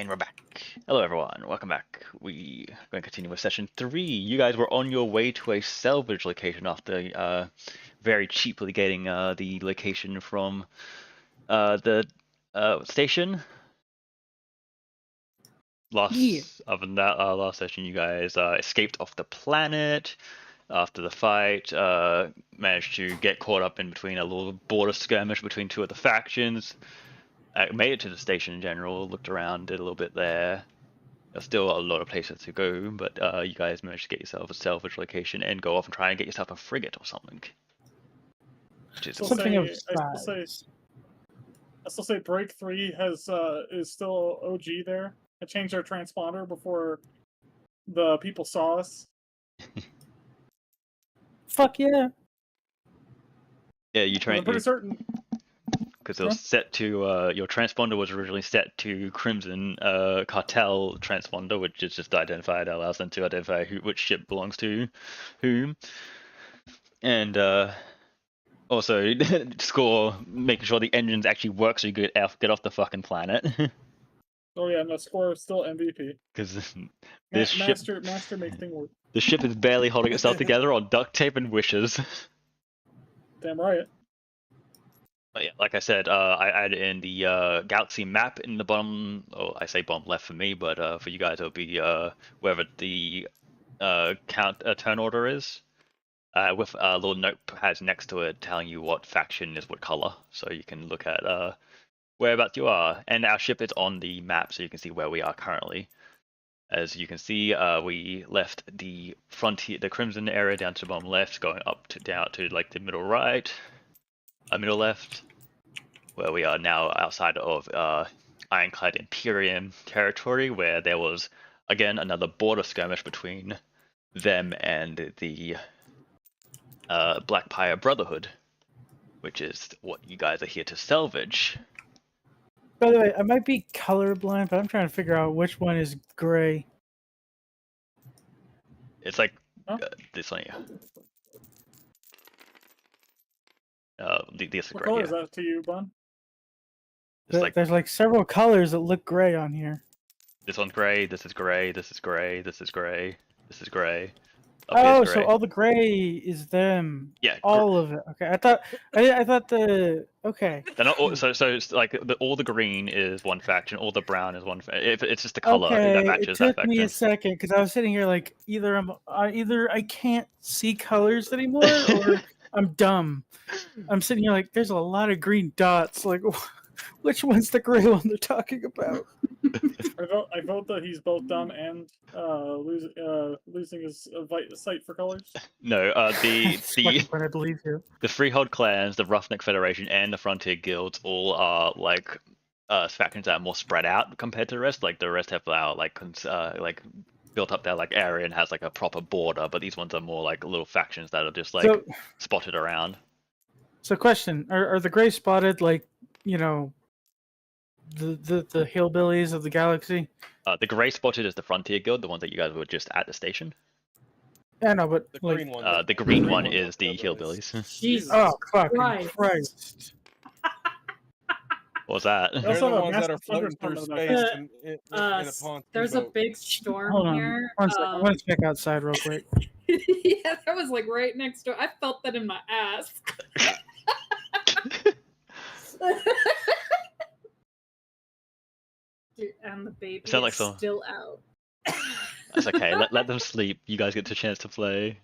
And we're back. Hello everyone, welcome back. We are going to continue with session 3. You guys were on your way to a salvage location after very cheaply getting the location from the station. Other than that, last session you guys escaped off the planet after the fight, managed to get caught up in between a little border skirmish between two of the factions. Made it to the station in general, looked around, did a little bit there. There's still a lot of places to go, but you guys managed to get yourself a salvage location and go off and try and get yourself a frigate or something. Which is something of size. I still say Break 3 has is still OG there. I changed our transponder before the people saw us. Fuck yeah. Yeah, you trained. I'm pretty certain. Because it was set to, your transponder was originally set to Crimson Cartel transponder, which is just identified, allows them to identify which ship belongs to whom. And also score making sure the engines actually work so you get off the fucking planet. Oh yeah, no, score is still MVP. Because this ship... Master makes things work. The ship is barely holding itself together on duct tape and wishes. Damn right. But yeah, like I said, I added in the galaxy map in the bottom. Oh, I say bottom left for me, but for you guys it'll be wherever the turn order is, with a little notepad next to it telling you what faction is what color, so you can look at whereabouts you are. And our ship is on the map, so you can see where we are currently. As you can see, we left the frontier, the Crimson area, down to the bottom left, going up to down to like the middle right. Middle left, where we are now outside of Ironclad Imperium territory, where there was again another border skirmish between them and the Black Pyre Brotherhood, which is what you guys are here to salvage. By the way, I might be colorblind, but I'm trying to figure out which one is gray. It's like this one here. This what color is that to you, Bun? There's like several colors that look gray on here. This one's gray. This is gray. This is gray. This is gray. This is gray. Oh, so all the gray is them. Yeah. All of it. Okay, I thought the okay. They're not all, so it's like all the green is one faction, all the brown is one. It's just the color that matches that faction. It took me a second because I was sitting here like either I can't see colors anymore or I'm dumb. I'm sitting here like there's a lot of green dots. Like, which one's the gray one they're talking about? I vote that he's both dumb and losing his sight for colors. No, I believe you. The Freehold clans, the Roughneck Federation, and the Frontier guilds all are like factions that are more spread out compared to the rest. Like the rest have like built up their like area and has like a proper border, but these ones are more like little factions that are just like spotted around. So, question: Are the gray spotted like the hillbillies of the galaxy? The gray spotted is the Frontier Guild, the ones that you guys were just at the station. Yeah, no, but the green one. The green one is the hillbillies. Jesus! Oh, fucking Christ! What's that? They're the ones that are floating through space in a pontoon There's boat. a big storm here. One second. I want to check outside real quick. Yeah, that was like right next door. I felt that in my ass. Dude, and the baby is like still out. That's okay. let them sleep. You guys get the chance to play.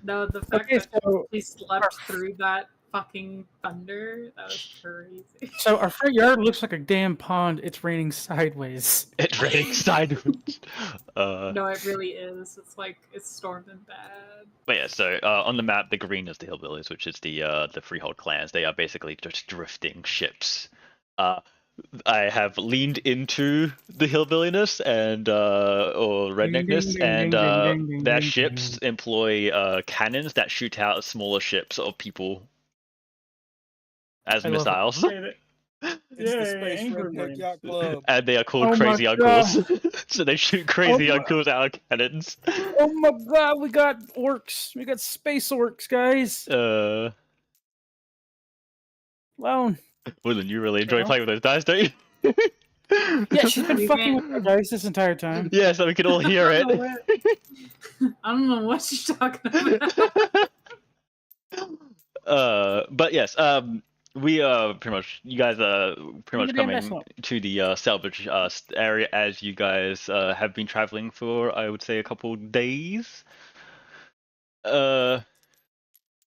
No, the fact that he slept through that fucking thunder, that was crazy. So our front yard looks like a damn pond. It's raining sideways. It's raining sideways. No, it really is. It's like it's storming bad. But yeah, so on the map, the green is the hillbillies, which is the Freehold clans. They are basically just drifting ships. I have leaned into the hillbilliness and or redneckness, and their ships employ cannons that shoot out smaller ships of people as missiles. It's the Space Redneck Yacht Club. And they are called Crazy Uncles. So they shoot Crazy Uncles out of cannons. Oh my god, we got orcs. We got space orcs, guys. Lone. Woolen, you really enjoy playing with those dice, don't you? Yeah, she's been fucking with our dice this entire time. Yeah, so we can all hear it. I don't know what she's talking about. But yes, we pretty much, you guys are pretty much coming to the salvage area as you guys have been traveling for, I would say, a couple days.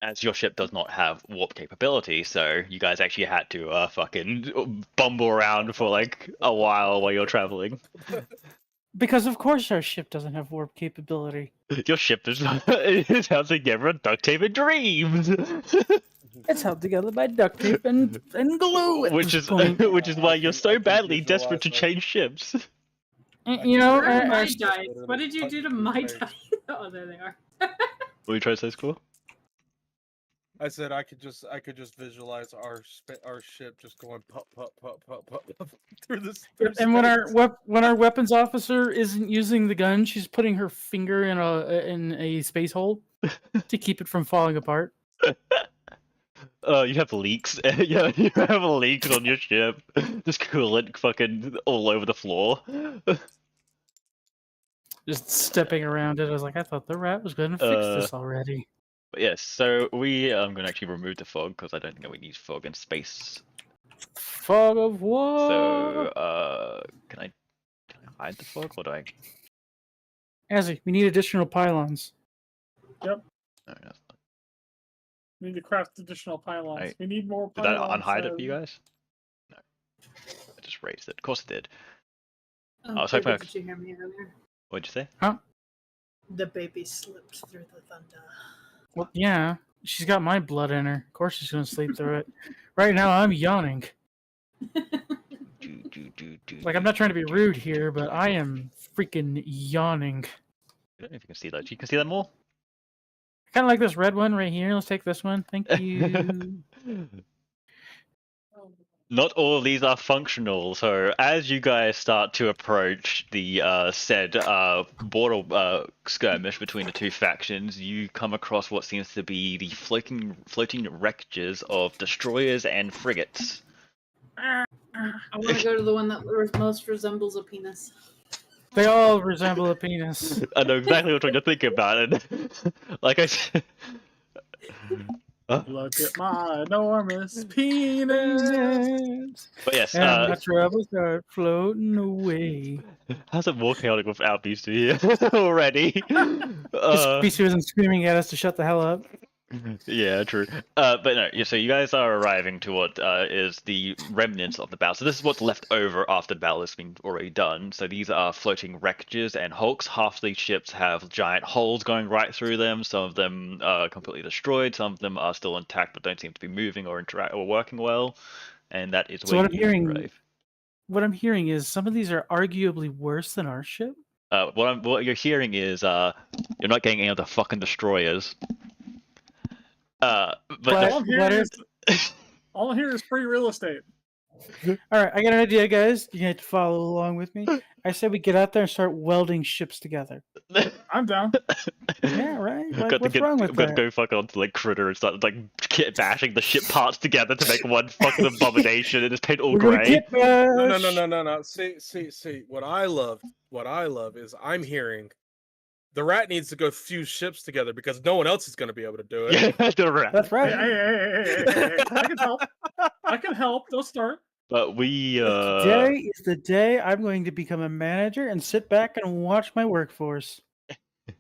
As your ship does not have warp capability, so you guys actually had to fucking bumble around for like a while you're traveling. Because of course our ship doesn't have warp capability. Your ship is it's held together on duct tape and dreams. It's held together by duct tape and glue. At which this is point. which is why you're so badly desperate to change ships. You know, Where are my dice? What did you do to my dice? Oh, there they are. What are you trying to say, Squirrel? I said I could just visualize our ship just going pop through this. And when our weapons officer isn't using the gun, she's putting her finger in a space hole to keep it from falling apart. You have leaks. Yeah, you have leaks on your ship. Just coolant fucking all over the floor. Just stepping around it. I was like, I thought the rat was going to fix this already. But yes, so I'm going to actually remove the fog because I don't think we need fog in space. Fog of war. So, can I hide the fog or do I? Azzy, we need additional pylons. Yep. No, that's not. We need to craft additional pylons. Right. We need more Did pylons. that unhide it for you guys? No. I just raised it. Of course it did. I was hoping. Did you hear me earlier? What'd you say? Huh? The baby slipped through the thunder. Well, yeah. She's got my blood in her. Of course she's going to sleep through it. Right now, I'm yawning. Like, I'm not trying to be rude here, but I am freaking yawning. I don't know if you can see that. You can see that more? I kind of like this red one right here. Let's take this one. Thank you. Not all of these are functional, so as you guys start to approach the said border skirmish between the two factions, you come across what seems to be the floating wreckages of destroyers and frigates. I want to go to the one that most resembles a penis. They all resemble a penis. I know exactly what you're thinking about it. Like I said. Look at my enormous penis. But yes, and my troubles start floating away. How's it more chaotic without these two here already? These two isn't screaming at us to shut the hell up. Yeah, true. But no, yeah, so you guys are arriving to what is the remnants of the battle. So this is what's left over after the battle has been already done. So these are floating wreckages and hulks. Half these ships have giant holes going right through them. Some of them are completely destroyed. Some of them are still intact but don't seem to be moving or working well. And that is So where what I'm you hearing, arrive. What I'm hearing is some of these are arguably worse than our ship. What you're hearing is you're not getting any of the fucking destroyers. But all here is free real estate. All right, I got an idea, guys. You have to follow along with me. I said we get out there and start welding ships together. I'm down. Yeah, right. What's wrong with I'm that? gonna go fuck onto like Critter and start like bashing the ship parts together to make one fucking abomination and just paint all grey. No. See. What I love is I'm hearing the rat needs to go fuse ships together because no one else is going to be able to do it. Yeah, the rat. That's right. Hey. I can help. I can help. Don't start. But we Today is the day I'm going to become a manager and sit back and watch my workforce.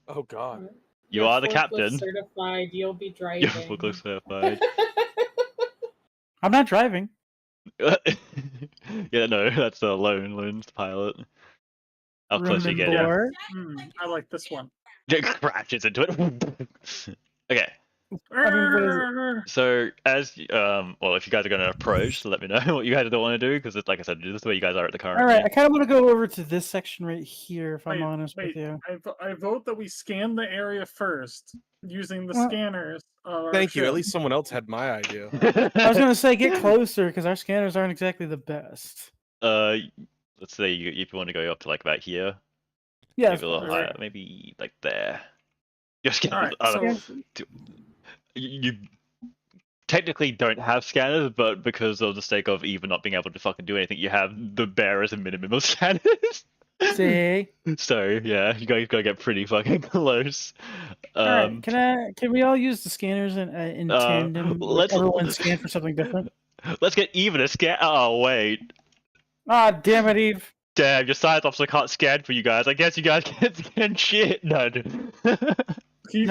Oh God. You are the captain. Certified. You'll be driving. You're forklift certified. I'm not driving. Yeah, no, that's a lone's pilot. How close you get? I like this one. It crashes into it. Okay. I mean, So as well, if you guys are going to approach, let me know what you guys don't want to do because, like I said, this is where you guys are at the current. All right, I kind of want to go over to this section right here. If I'm honest with you, I vote that we scan the area first using the scanners. Thank you. At least someone else had my idea. I was going to say get closer because our scanners aren't exactly the best. Let's say if you want to go up to like about here. Yeah, maybe a little higher, maybe like there. Just get. All right, You technically don't have scanners, but because of the sake of Eva not being able to fucking do anything, you have the bare as a minimum of scanners. See? So yeah, you guys gotta get pretty fucking close. All right. Can we all use the scanners in tandem? Like everyone scan for something different. Let's get Eva to scan. Oh wait. Ah, damn it, Eve. Damn, your science officer can't scan for you guys. I guess you guys can't scan shit. No. Can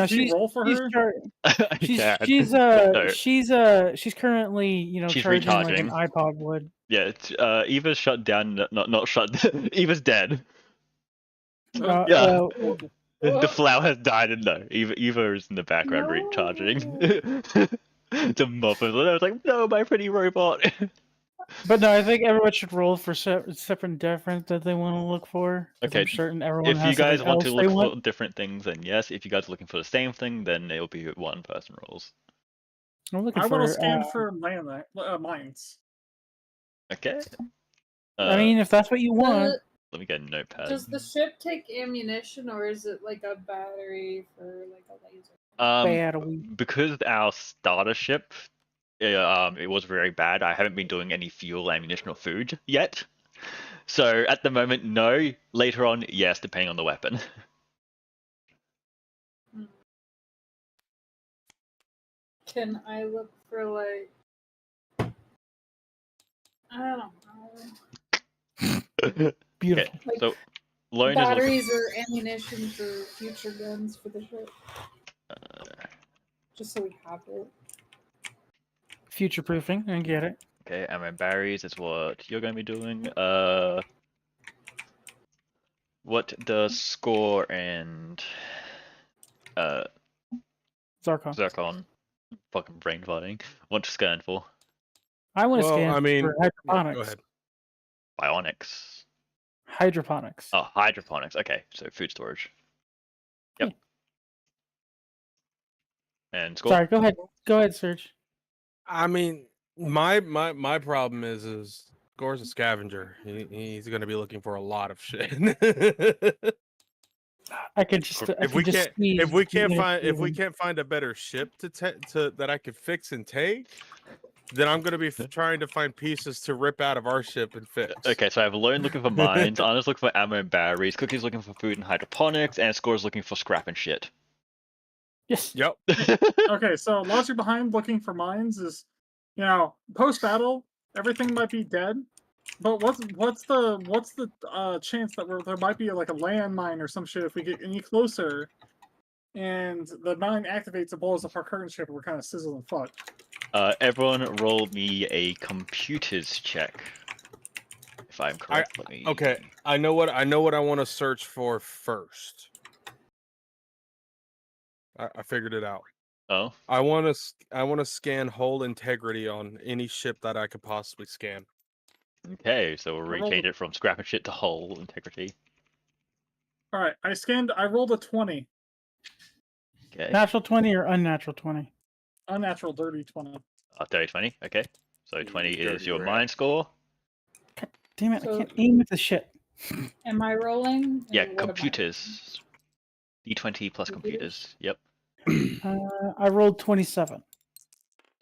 you roll for her? She's currently, you know, She's charging like an recharging. iPod would. Yeah, Eva's shut down. Not shut. Eva's dead. Yeah. The flower has died, and no, Eva is in the background recharging. The muffins. I was like, no, my pretty robot. But no, I think everyone should roll for separate different that they want to look for. 'Cause Okay, I'm certain everyone If has you guys something want to else they look want. for different things, then yes. If you guys are looking for the same thing, then it'll be one person rolls. I'm looking I for. want to scan for mines. Okay. I mean, if that's what you want. Let me get a notepad. Does the ship take ammunition, or is it like a battery for like a laser? Battery. Because our starter ship, it was very bad. I haven't been doing any fuel, ammunition, or food yet. So at the moment, no. Later on, yes, depending on the weapon. Can I look for like? I don't know. Beautiful. Okay, Like so Lone is looking. batteries or ammunition for future guns for the ship, just so we have it. Future proofing. I get it. Okay, ammo batteries is what you're going to be doing. What does Score and Zircon, fucking brain farting, want to scan for? I want to Well, scan I mean, for yeah, hydroponics. go ahead. Bionics. Hydroponics. Oh, hydroponics. Okay, so food storage. Yep. And Score. Sorry, go ahead. Go ahead, Serge. I mean, my problem is Gore's a scavenger. He's going to be looking for a lot of shit. I could just. if we can't find a better ship to that I could fix and take, then I'm going to be trying to find pieces to rip out of our ship and fix. Okay, so I have Lone looking for mines, Anna's looking for ammo and batteries, Cookie's looking for food and hydroponics, and Score's looking for scrap and shit. Yes. Yep. Okay, so logic behind looking for mines is, you know, post battle, everything might be dead, but what's the chance that there might be like a landmine or some shit if we get any closer, and the mine activates and blows up our current ship, and we're kind of sizzling fuck. Everyone roll me a computers check. If I'm correct, let me. Okay, I know what I want to search for first. I figured it out. Oh. I want to scan hull integrity on any ship that I could possibly scan. Okay, so we'll rechange it from scrap and shit to hull integrity. All right, I rolled a 20. Okay. Natural 20 or unnatural 20? Unnatural dirty 20. Dirty 20. Okay. So 20 is dirty your rat. mine score. God damn it! So- I can't aim with the shit. Am I rolling? Yeah, Or what am I computers. D20 plus computers. Yep. I rolled 27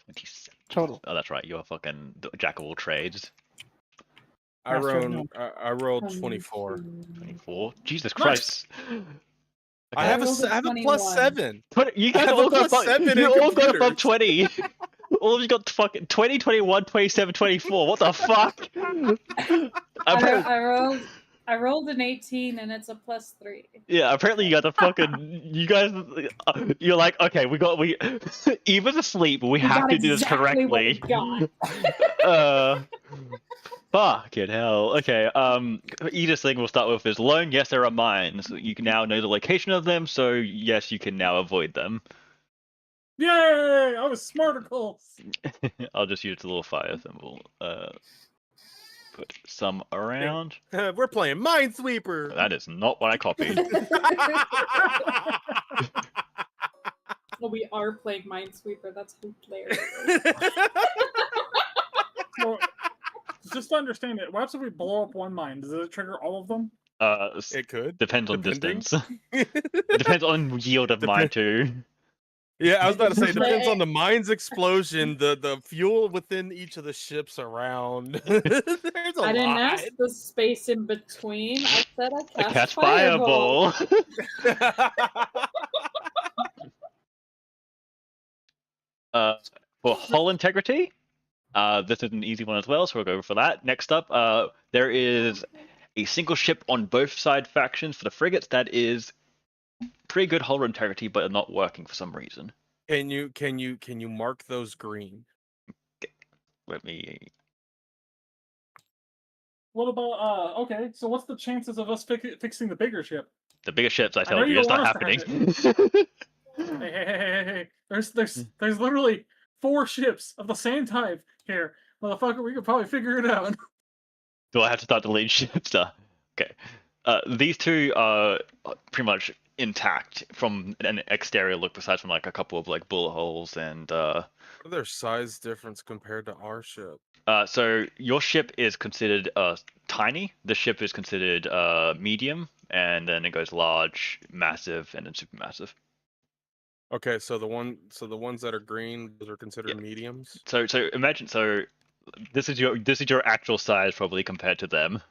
27. total. Oh, that's right. You're fucking jack of all trades. I rolled 24. 24. Jesus Nice. Christ. I have rolled a a 21. +7. You guys I have all a got +7 in you all got above computers. 20. All of you got fucking 20, 21, 27, 24. What the fuck? I rolled an 18 and it's a +3. Yeah, apparently you got the fucking. You guys, you're like, okay, we. Eva's asleep, but we have got to do this exactly what we correctly. got. Fucking hell. Okay. Easiest thing we'll start with is Lone. Yes, there are mines. You can now know the location of them, so yes, you can now avoid them. Yay! I was smarticles. I'll just use the little fire symbol. Put some around. We're playing Minesweeper. That is not what I copied. Well, we are playing Minesweeper. That's hilarious. So, just to understand it, what happens if we blow up one mine? Does it trigger all of them? It could. Depends on depending. distance. Depends on yield of mine too. Yeah, I was about to say, But depends on the mine's explosion, the fuel within each of the ships around. There's a I didn't lot. ask the space in between. I said I I cast cast fireball. For hull integrity, this is an easy one as well, so we'll go for that. Next up, there is a single ship on both side factions for the frigates that is pretty good hull integrity, but not working for some reason. Can you mark those green? Let me. What about okay? So what's the chances of us fixing the bigger ship? The bigger ships, I I know told you you, it's don't not want us to happening. Hey. There's literally 4 ships of the same type here, motherfucker. We could probably figure it out. Do I have to start deleting ships? Okay. These two are pretty much intact from an exterior look, besides from like a couple of like bullet holes and. What are their size difference compared to our ship? So your ship is considered tiny. The ship is considered medium, and then it goes large, massive, and then supermassive. Okay, so the ones that are green, those are considered mediums. So imagine this is your actual size probably compared to them.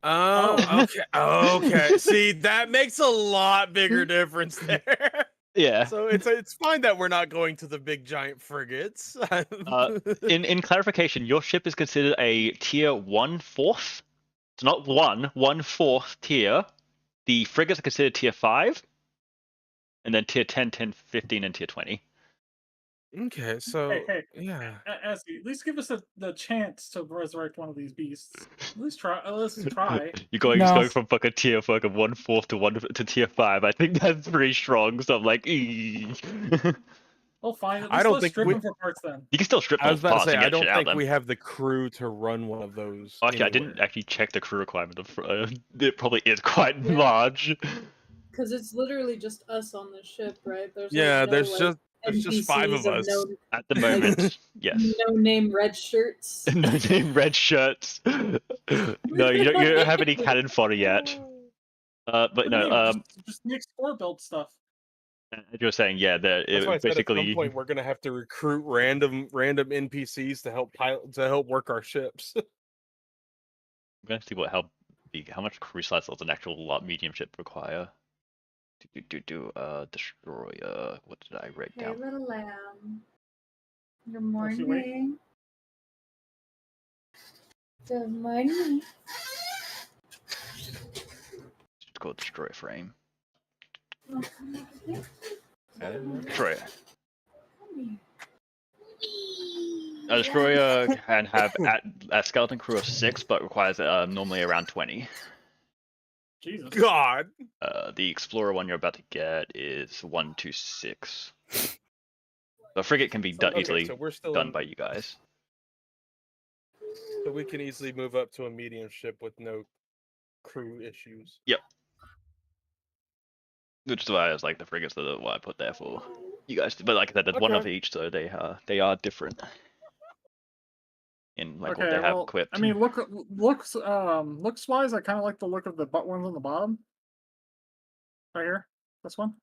Oh, okay. Okay. See, that makes a lot bigger difference there. Yeah. So it's fine that we're not going to the big giant frigates. In clarification, your ship is considered a tier 1/4. It's not 1/4 tier. The frigates are considered tier 5, and then tier 10, 10, 15, and tier 20. Okay, so Hey, yeah. Ezzy, at least give us the chance to resurrect one of these beasts. At least try. Let's try. You're going No. from fucking tier fucking 1/4 to tier 5. I think that's pretty strong. So I'm like, "Eee." Well, fine. At I least don't let's think strip we- them for parts then. You can still strip I was those about to parts say and I get don't shit out of think them. we have the crew to run one of those. Actually, I didn't actually check the crew requirement of. It probably is quite large. Because it's literally just us on the ship, right? There's Yeah, like no, there's like, just 5 of NPCs us. No, At the moment, yes. no name red shirts. No name red shirts. No, you don't have any cannon fodder yet. But What do you no, mean? Just the explore build stuff. as you were saying, yeah, That's why I said at some basically. point we're gonna have to recruit random NPCs to help work our ships. I'm gonna see how much crew size does an actual medium ship require. Destroyer. What did I write Hey, down? little lamb. Good Oh, she wait. morning. Good morning. It's called destroyer frame. Destroyer. A destroyer can have a skeleton crew of 6, but requires normally around 20. Jesus. God. The explorer one you're about to get is 1 to 6. The frigate can be easily so we're still done by you guys. So we can easily move up to a medium ship with no crew issues. Yep. Which is why I was like the frigates are what I put there for you guys. But like I said, there's one of each, so they are different in like what they have equipped. I mean, looks wise, I kind of like the look of the butt ones on the bottom. Right here, this one.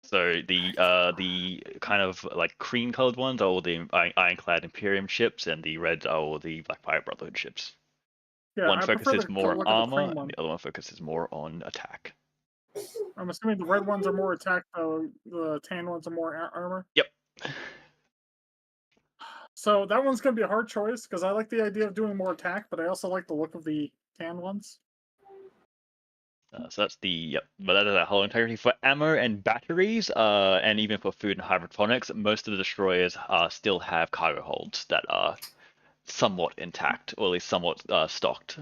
So the kind of like cream colored ones are all the ironclad Imperium ships, and the red are all the Black Pirate Brotherhood ships. Yeah, One I prefer focuses the more look on of the cream armor, one. and the other one focuses more on attack. I'm assuming the red ones are more attack, though the tan ones are more armor. Yep. So that one's gonna be a hard choice because I like the idea of doing more attack, but I also like the look of the tan ones. So that's but that is a hull integrity for ammo and batteries, and even for food and hydroponics. Most of the destroyers still have cargo holds that are somewhat intact, or at least somewhat stocked.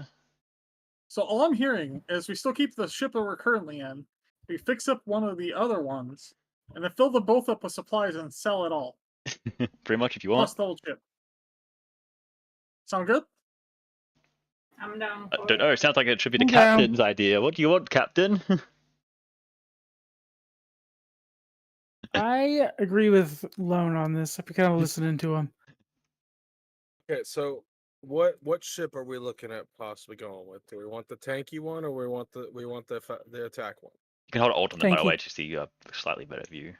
So all I'm hearing is we still keep the ship that we're currently in. We fix up one of the other ones, and then fill them both up with supplies and sell it all. Pretty much, if you want. Plus the whole ship. Sound good? I'm down. I don't know. It sounds like it should be the I'm down. captain's idea. What do you want, Captain? I agree with Lone on this. I've been kind of listening to him. Okay, so what ship are we looking at possibly going with? Do we want the tanky one, or we want the attack one? You can hold alt on them, by the Thank you. way, to see a slightly better view.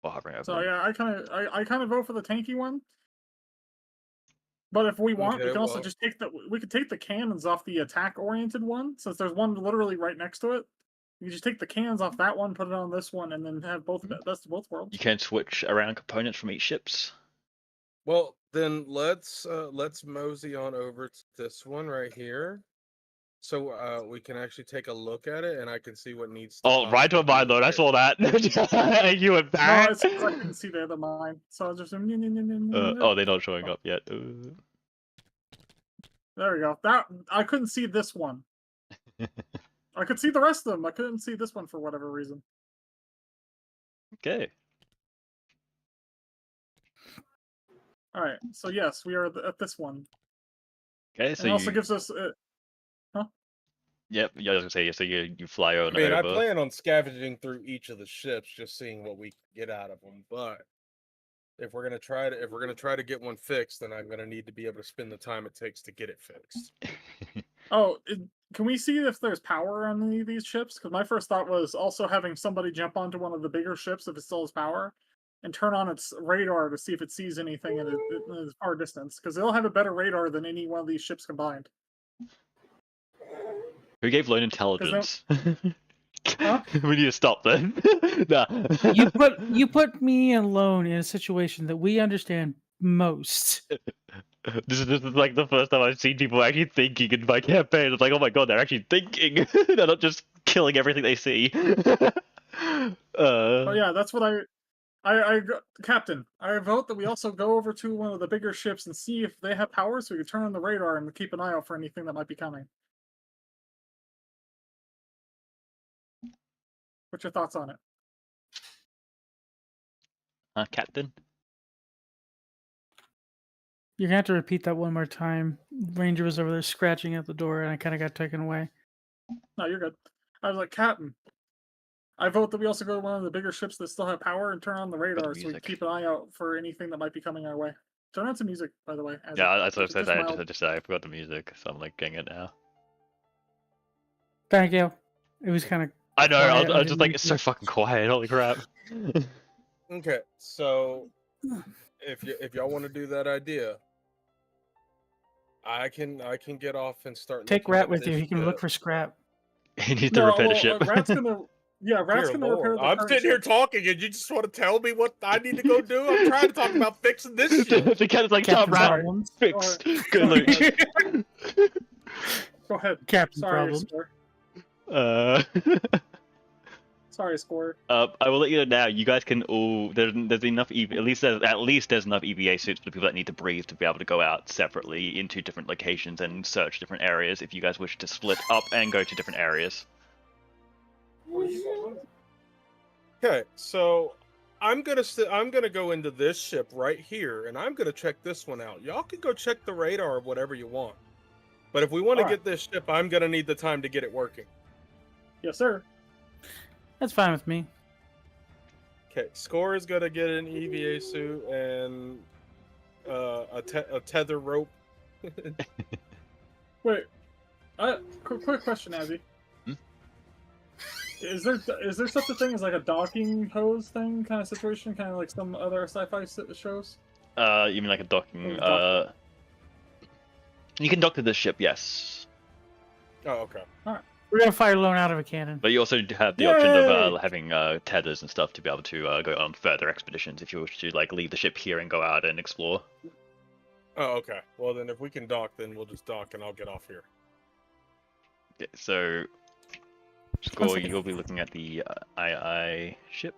While hovering over So them. yeah, I kind of vote for the tanky one. But if we want, we Okay, can also well- just we could take the cannons off the attack-oriented one, since there's one literally right next to it. You can just take the cannons off that one, put it on this one, and then have both best of both worlds. You can switch around components from each ships. Well, then let's mosey on over to this one right here, so we can actually take a look at it, and I can see what needs. To Oh, right on possibly my be load. I saw that. You went No, back. it's because I couldn't see the other mine, so I was just Oh, they're not showing up yet. There we go. That I couldn't see this one. I could see the rest of them. I couldn't see this one for whatever reason. Okay. All right, so yes, we are at this one. Okay, And so it also you. gives us. Yep, yeah, I was gonna say, so you fly I on mean, I over. plan on scavenging through each of the ships, just seeing what we can get out of them. But if we're gonna try to get one fixed, then I'm gonna need to be able to spend the time it takes to get it fixed. Oh, can we see if there's power on any of these ships? Because my first thought was also having somebody jump onto one of the bigger ships if it still has power, and turn on its radar to see if it sees anything at a far distance. Because they'll have a better radar than any one of these ships combined. Who gave loan intelligence? Huh? We need to stop them. Nah. You put me alone in a situation that we understand most. This is like the first time I've seen people actually thinking in my campaign. It's like, oh my god, they're actually thinking. They're not just killing everything they see. Oh yeah, that's what Captain, I vote that we also go over to one of the bigger ships and see if they have power, so we can turn on the radar and keep an eye out for anything that might be coming. What's your thoughts on it? Captain? You're gonna have to repeat that one more time. Ranger was over there scratching at the door, and I kind of got taken away. No, you're good. I was like, Captain, I vote that we also go to one of the bigger ships that still have power and turn on the radar so we music. keep an eye out for anything that might be coming our way. Turn on some music, by the way. Yeah, I sort of said just that. mild. I just I forgot the music, so I'm like getting it now. Thank you. It was kind of. I know, I Quiet, was just like, didn't it's so fucking quiet, holy crap. Okay, so if y'all want to do that idea, I can get off and start. take looking Rat at with you. this He can look ship. for scrap. You need to repair the ship. Rat's gonna. Yeah, Rat's Dear gonna repair Lord, the I'm current sitting here ship. talking, and you just want to tell me what I need to go do? I'm trying to talk about fixing this shit. The cat's like, Captain rat problems. fixed. Alright. Good loot. Go ahead. Captain Sorry, problems. Score. Uh, Sorry, Score. I will let you know now. You guys can all there's enough at least there's enough EVA suits for the people that need to breathe to be able to go out separately into different locations and search different areas. If you guys wish to split up and go to different areas. Okay, so I'm gonna go into this ship right here, and I'm gonna check this one out. Y'all can go check the radar or whatever you want. But if we want to Alright. get this ship, I'm gonna need the time to get it working. Yes, sir. That's fine with me. Okay, Score is gonna get an EVA suit and a tether rope. Wait. Quick question, Azzy. Hmm? Is there such a thing as like a docking hose thing kind of situation, kind of like some other sci-fi shows? You mean like a docking? Dock. You can dock to this ship, yes, Oh, okay. We're gonna fire Lone out of a cannon. but you also have the option of Yay! having tethers and stuff to be able to go on further expeditions if you wish to like leave the ship here and go out and explore. Oh, okay. Well, then if we can dock, then we'll just dock, and I'll get off here. Okay, so Score, you'll be looking at the II ship.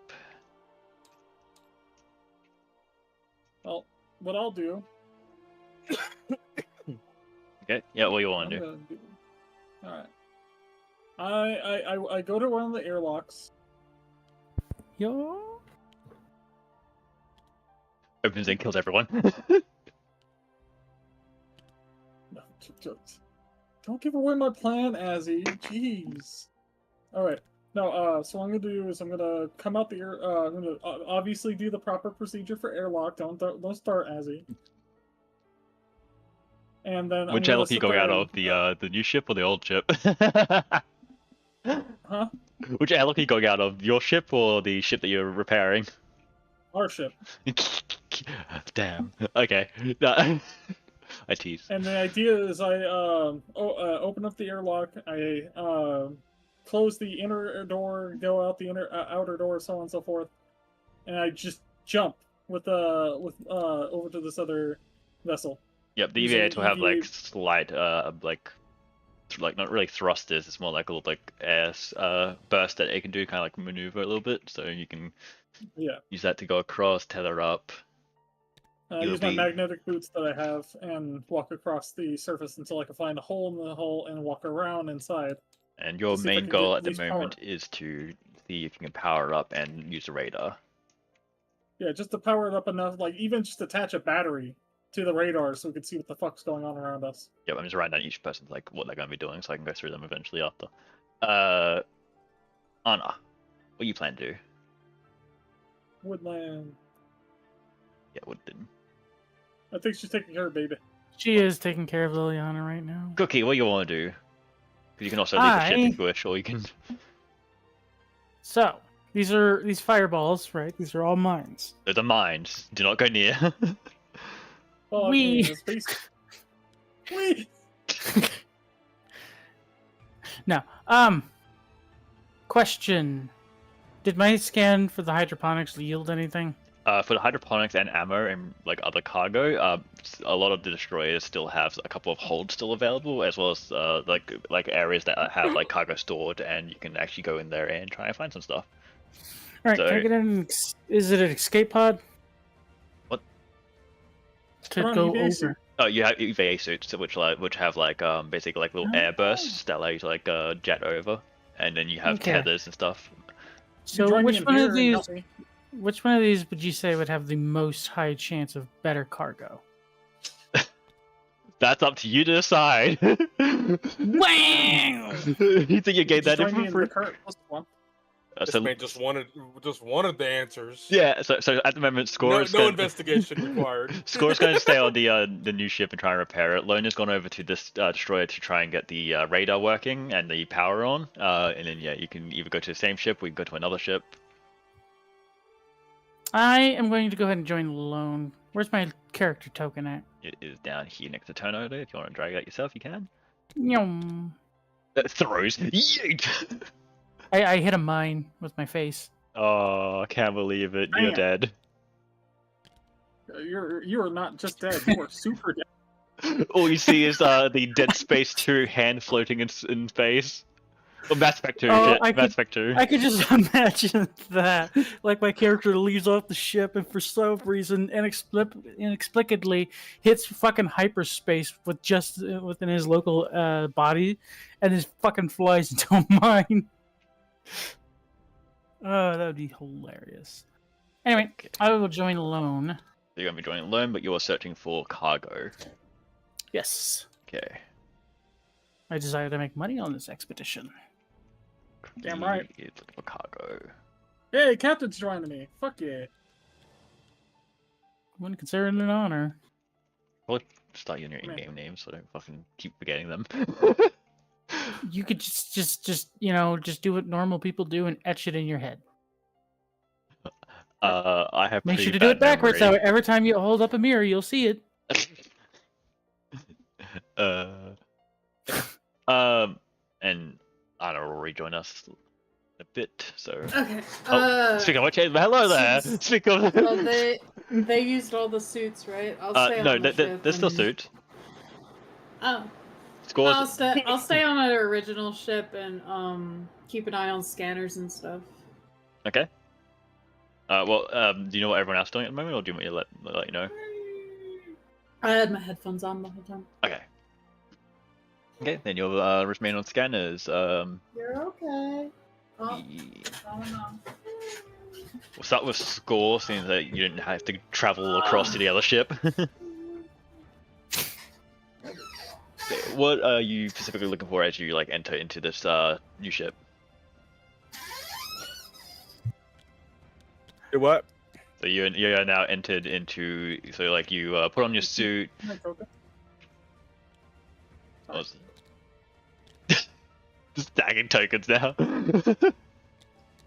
Well, what I'll do. Okay, yeah, what you want to do? All right. I go to one of the airlocks. Yo. Opens and kills everyone. No, don't give away my plan, Azzy. Jeez. All right. No. So what I'm gonna do is I'm gonna come out the air. I'm gonna obviously do the proper procedure for airlock. Don't start, Azzy. And then Which I'm airlock are you gonna going sit out there of? The new ship or the old ship? Huh? Which airlock are you going out of? Your ship or the ship that you're repairing? our ship. Damn. Okay. No. I tease. And the idea is I open up the airlock, I close the inner door, go out the outer door, so on and so forth, and I just jump with over to this other vessel. Yep, the Using EVAs will have like EVA slight like not really thrusters. It's more like a little like air burst that it can do, kind of like maneuver a little bit. So you can use that to go across, tether up. I use my magnetic boots that I have and walk across the surface until I can find a hole in the hull and walk around inside. And your to see if I main can goal get at the least moment power. is to see if you can power up and use the radar. Yeah, just to power it up enough, like even just attach a battery to the radar so we can see what the fuck's going on around us. Yep, I'm just writing down each person's like what they're going to be doing, so I can go through them eventually after. Anna, what you plan to do? Woodland. Yeah, what did? I think she's taking care of baby. She is taking care of Liliana right now. Cookie, what you want to do? Because you can also leave the ship if you wish, or you can. So these fireballs, right? These are all mines. They're the mines. Do not go near. Well, We- space. We. Now, question: did my scan for the hydroponics yield anything? For the hydroponics and ammo and like other cargo, a lot of the destroyers still have a couple of holds still available, as well as like areas that have like cargo stored, and you can actually go in there and try and find some stuff. All right, So- can I get an? Is it an escape pod? What? To Come on, go EVA suit. over. Oh, you have EVA suits which have like basically like little air bursts that allow you to like jet over, and then you have Okay. tethers and stuff. So Join me which in one here of and these? help me. Which one of these would you say would have the most high chance of better cargo? That's up to you to decide. Wow! You think you gave Just that join me info in for the current one. This man just wanted the answers. Yeah, so at the moment, Score is No investigation required. Score's going to stay on the new ship and try and repair it. Lona's gone over to this destroyer to try and get the radar working and the power on. And then yeah, you can either go to the same ship, or you can go to another ship. I am going to go ahead and join Lone. Where's my character token at? It is down here next to turnover. If you want to drag it out yourself, you can. Yum. Throws. Yeet! I hit a mine with my face. Oh, I can't believe it. You're Damn. dead. You are not just dead. You are super dead. All you see is the Dead Space 2 hand floating in space. Oh, Mass Effect 2, Oh, shit. Mass Effect 2. I could just imagine that. Like my character leaves off the ship and for some reason inexplicably hits fucking hyperspace with just within his local body and just fucking flies into a mine. Oh, that would be hilarious. Anyway, I will join Lone. You're going to be joining alone, but you're searching for cargo. Yes. Okay. I decided to make money on this expedition. Damn right. He is looking for cargo. Hey, Captain's joining me. Fuck yeah. Wouldn't consider it an honor. Well, start using your Man. in-game names so I don't fucking keep forgetting them. You could just just do what normal people do and etch it in your head. I have Make pretty sure to do it bad backwards. memory. So every time you hold up a mirror, you'll see it. And Anna will rejoin us in a bit. So. Okay. Speaking of which, hello there. since- Speaking of. Well, they used all the suits, right? I'll stay No, on the ship. there's still and- suit. Oh, Scores. I'll stay on our original ship and keep an eye on scanners and stuff. Okay. Well, do you know what everyone else is doing at the moment, or do you want me to let you know? I had my headphones on the whole time. Okay. Okay, then you'll remain on scanners. You're okay. Oh, no. We'll start with Score, seeing that you didn't have to travel across to the other ship. What are you specifically looking for as you enter into this new ship? Do what? So you're now entered into. So you put on your suit. Just stacking tokens now.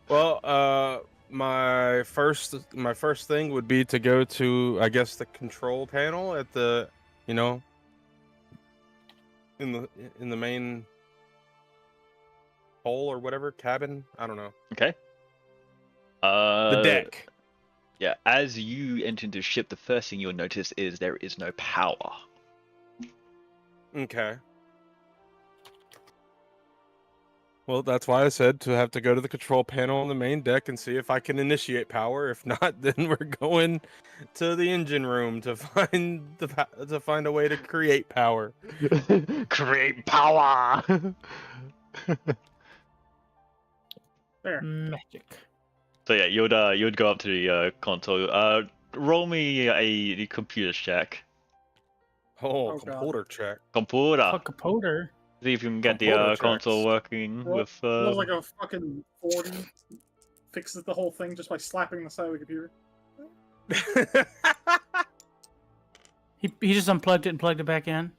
Well, my first thing would be to go to, I guess, the control panel at the, you know, in the main hole or whatever cabin. I don't know. Okay. The deck. Yeah, as you enter into the ship, the first thing you'll notice is there is no power. Okay. Well, that's why I said to have to go to the control panel on the main deck and see if I can initiate power. If not, then we're going to the engine room to find a way to create power. Create power. There. Magic. So yeah, you'd go up to the console. Roll me the computer check. Oh, Oh, computer check. Computer. Fuck a poter. See if you can get Computer the console checks. working with. Rolls like a fucking 40. Fixes the whole thing just by slapping the side of the computer. He just unplugged it and plugged it back in.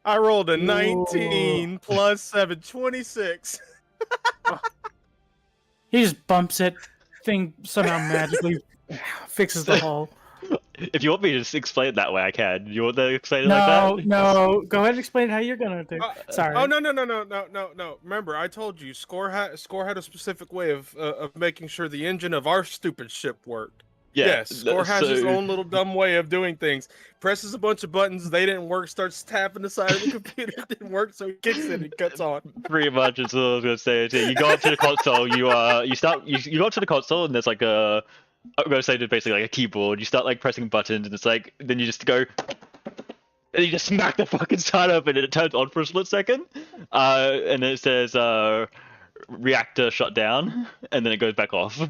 I rolled a 19 plus 7, 26. He just bumps it. Thing somehow magically fixes the hull. If you want me to just explain it that way, I can. You want to explain it No, like that? no. Go ahead and explain how you're gonna do. Sorry. Oh no! Remember, I told you Score had a specific way of making sure the engine of our stupid ship worked. Yeah. Yes, Score has his own little dumb way of doing things. Presses a bunch of buttons, they didn't work. Starts tapping the side of the computer, it didn't work, so he kicks it and cuts on. Pretty much, is what I was gonna say. So you go up to the console. You go up to the console, and there's like a. I'm gonna say basically like a keyboard. You start like pressing buttons, and it's like then you just go, and you just smack the fucking side up, and it turns on for a split second, and it says reactor shut down, and then it goes back off.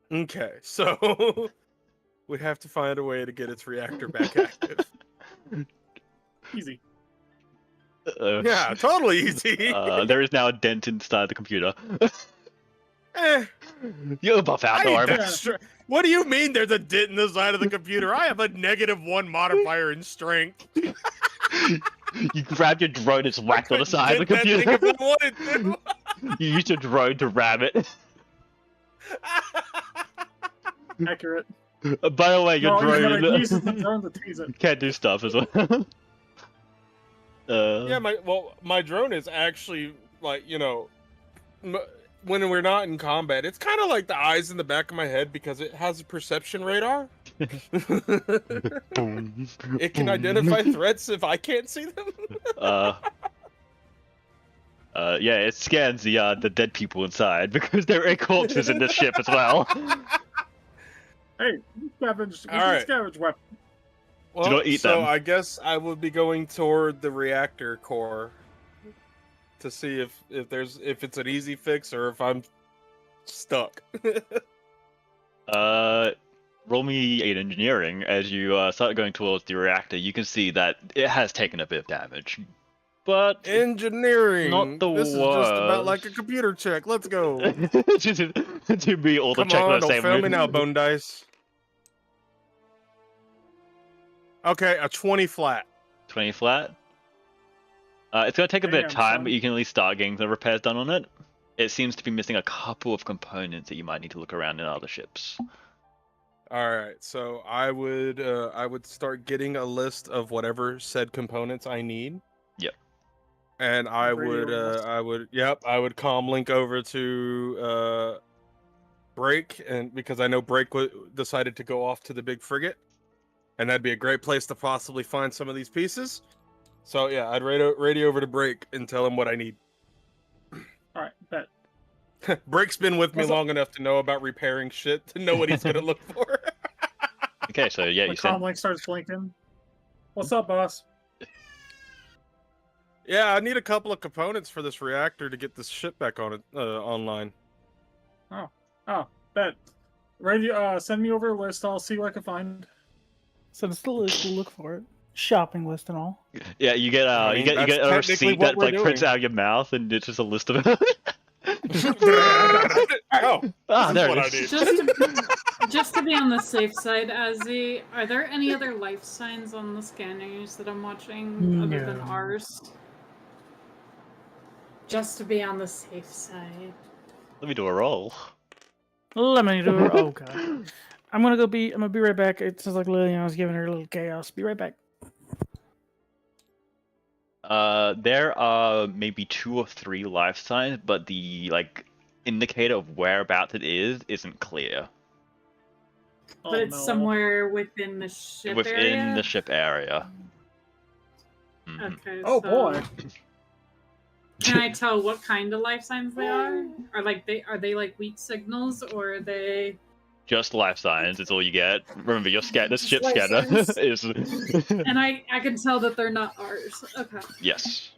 Okay, so we have to find a way to get its reactor back active. Easy. Yeah, totally easy. There is now a dent inside the computer. You'll buff out, I don't ain't worry. that str- What do you mean there's a dent in the side of the computer? I have a -1 modifier in strength. You grab your drone, it's whacked on the Couldn't side of the dent that computer. thing if I wanted to. You use your drone to ram it. Accurate. By the way, your No, he's drone gonna use the drone to tease it. can't do stuff as well. Yeah, my drone is actually like, you know, when we're not in combat, it's kind of like the eyes in the back of my head because it has a perception radar. Boom. It can identify threats if I can't see them. Yeah, it scans the dead people inside because there are corpses in the ship as well. Hey, scavenge. All right. Scavenge weapon. Well, not eat so them. I guess I would be going toward the reactor core to see if it's an easy fix or if I'm stuck. Roll me an engineering. As you start going towards the reactor, you can see that it has taken a bit of damage, but Engineering. Not the This is just about worst. like a computer check. Let's go. to be all the Come on, checklists don't same fail me with- now, Bone Dice. Okay, a 20 flat. 20 flat. It's gonna take a bit of Damn, time, son. but you can at least start getting the repairs done on it. It seems to be missing a couple of components that you might need to look around in other ships. All right, so I would start getting a list of whatever said components I need. Yep. And I Radio would list. I would comm link over to Break, and because I know Break decided to go off to the big frigate, and that'd be a great place to possibly find some of these pieces. So yeah, I'd radio over to Break and tell him what I need. All right, bet. Break's been with me What's up? long enough to know about repairing shit to know what he's gonna look for. Okay, so yeah, The you sent. comm link starts blinking. What's up, boss? Yeah, I need a couple of components for this reactor to get this ship back on it online. Oh, bet. Radio. Send me over a list. I'll see what I can find. So it's the list. We'll look for it. Shopping list and all. Yeah, you get I mean, you get that's a technically receipt what that we're like prints doing. out of your mouth, and it's just a list of. Oh, Ah, this there is what it I is. need. Just to be on the safe side, Azzy, are there any other life signs on the scanners that I'm watching other than No. ours? Just to be on the safe side. Let me do a roll. Let me do it. Oh god. I'm gonna be right back. It sounds like Liliana's giving her a little chaos. Be right back. There are maybe 2 or 3 life signs, but the indicator of whereabouts it is isn't clear. But it's somewhere within the ship Within area? the ship area. Mhm. Okay. Oh so boy. Can I tell what kind of life signs they are? Are they like weak signals, or are they? Just life signs is all you get. Remember, your this Just ship life scanner signs? is. And I can tell that they're not ours. Okay. Yes.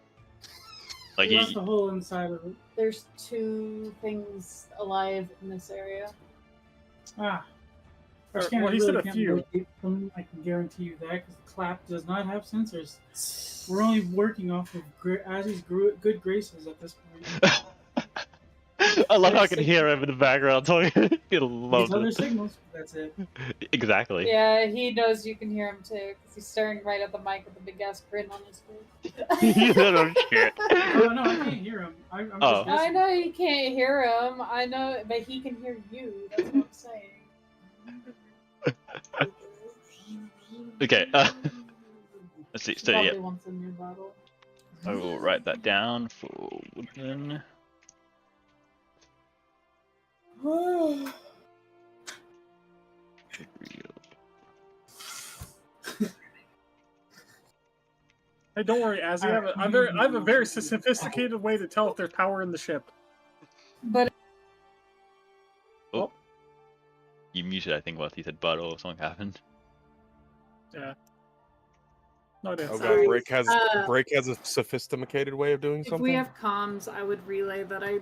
We Like left a hole inside of it. There's 2 things alive in this area. Ah. Our Well, scanner he said really a can't few. locate them. I can guarantee you that because the clap does not have sensors. We're only working off of Azzy's good graces at this point. I love how I can hear him in the background talking. He These loves other it. signals. That's it. Exactly. Yeah, he knows you can hear him too, because he's staring right at the mic with a big ass grin on his face. You little shit. Oh no, I can't hear him. I'm Oh. just I guessing. know you can't hear him. I know, but he can hear you. That's what I'm saying. Okay. Let's see. So Probably yeah, wants a new bottle. I will write that down for Woodman. Hey, don't worry, Az. I have a very sophisticated way to tell if there's power in the ship. But Oh. You muted, I think, while he said "but" or something happened. Yeah. No, I didn't. Oh Sorry. god, Break has a sophisticated way of doing If something. we have comms, I would relay that I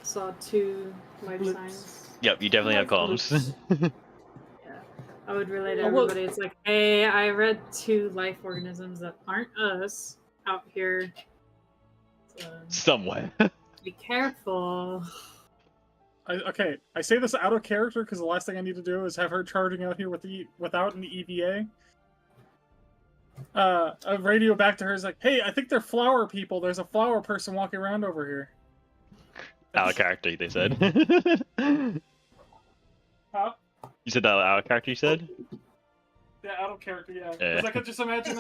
saw 2 life Blips. signs. Yep, you definitely have comms. Yeah, I would relay to Oh, well- everybody. It's like, hey, I read 2 life organisms that aren't us out here. So Somewhere. be careful. Okay, I say this out of character because the last thing I need to do is have her charging out here without an EVA. A radio back to her is like, "Hey, I think they're flower people. There's a flower person walking around over here." Our character, they said. Huh? You said that our character, you said? Yeah, out of character, yeah. Yeah. Because I could just imagine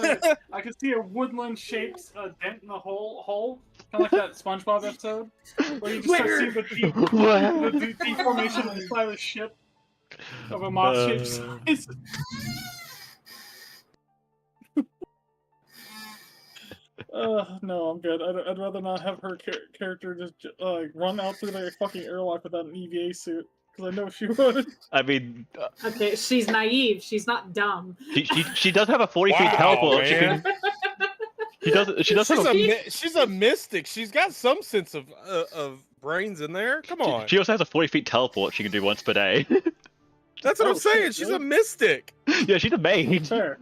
I could see a woodland-shaped dent in the hole, kind of like that SpongeBob episode, where you just start seeing the deformation inside the ship of a moth-shaped size. No, I'm good. I'd rather not have her character just run out through the fucking airlock without an EVA suit, because I know she would. I mean, Okay, she's naive. She's not dumb. she does have a 40 feet Wow, teleport. man. She does have a, She's a mystic. She's got some sense of brains in there. Come on. she also has a 40 feet teleport she can do once per day. That's what Oh, I'm saying. shit, She's really? a mystic. Yeah, she's a mage. Fair.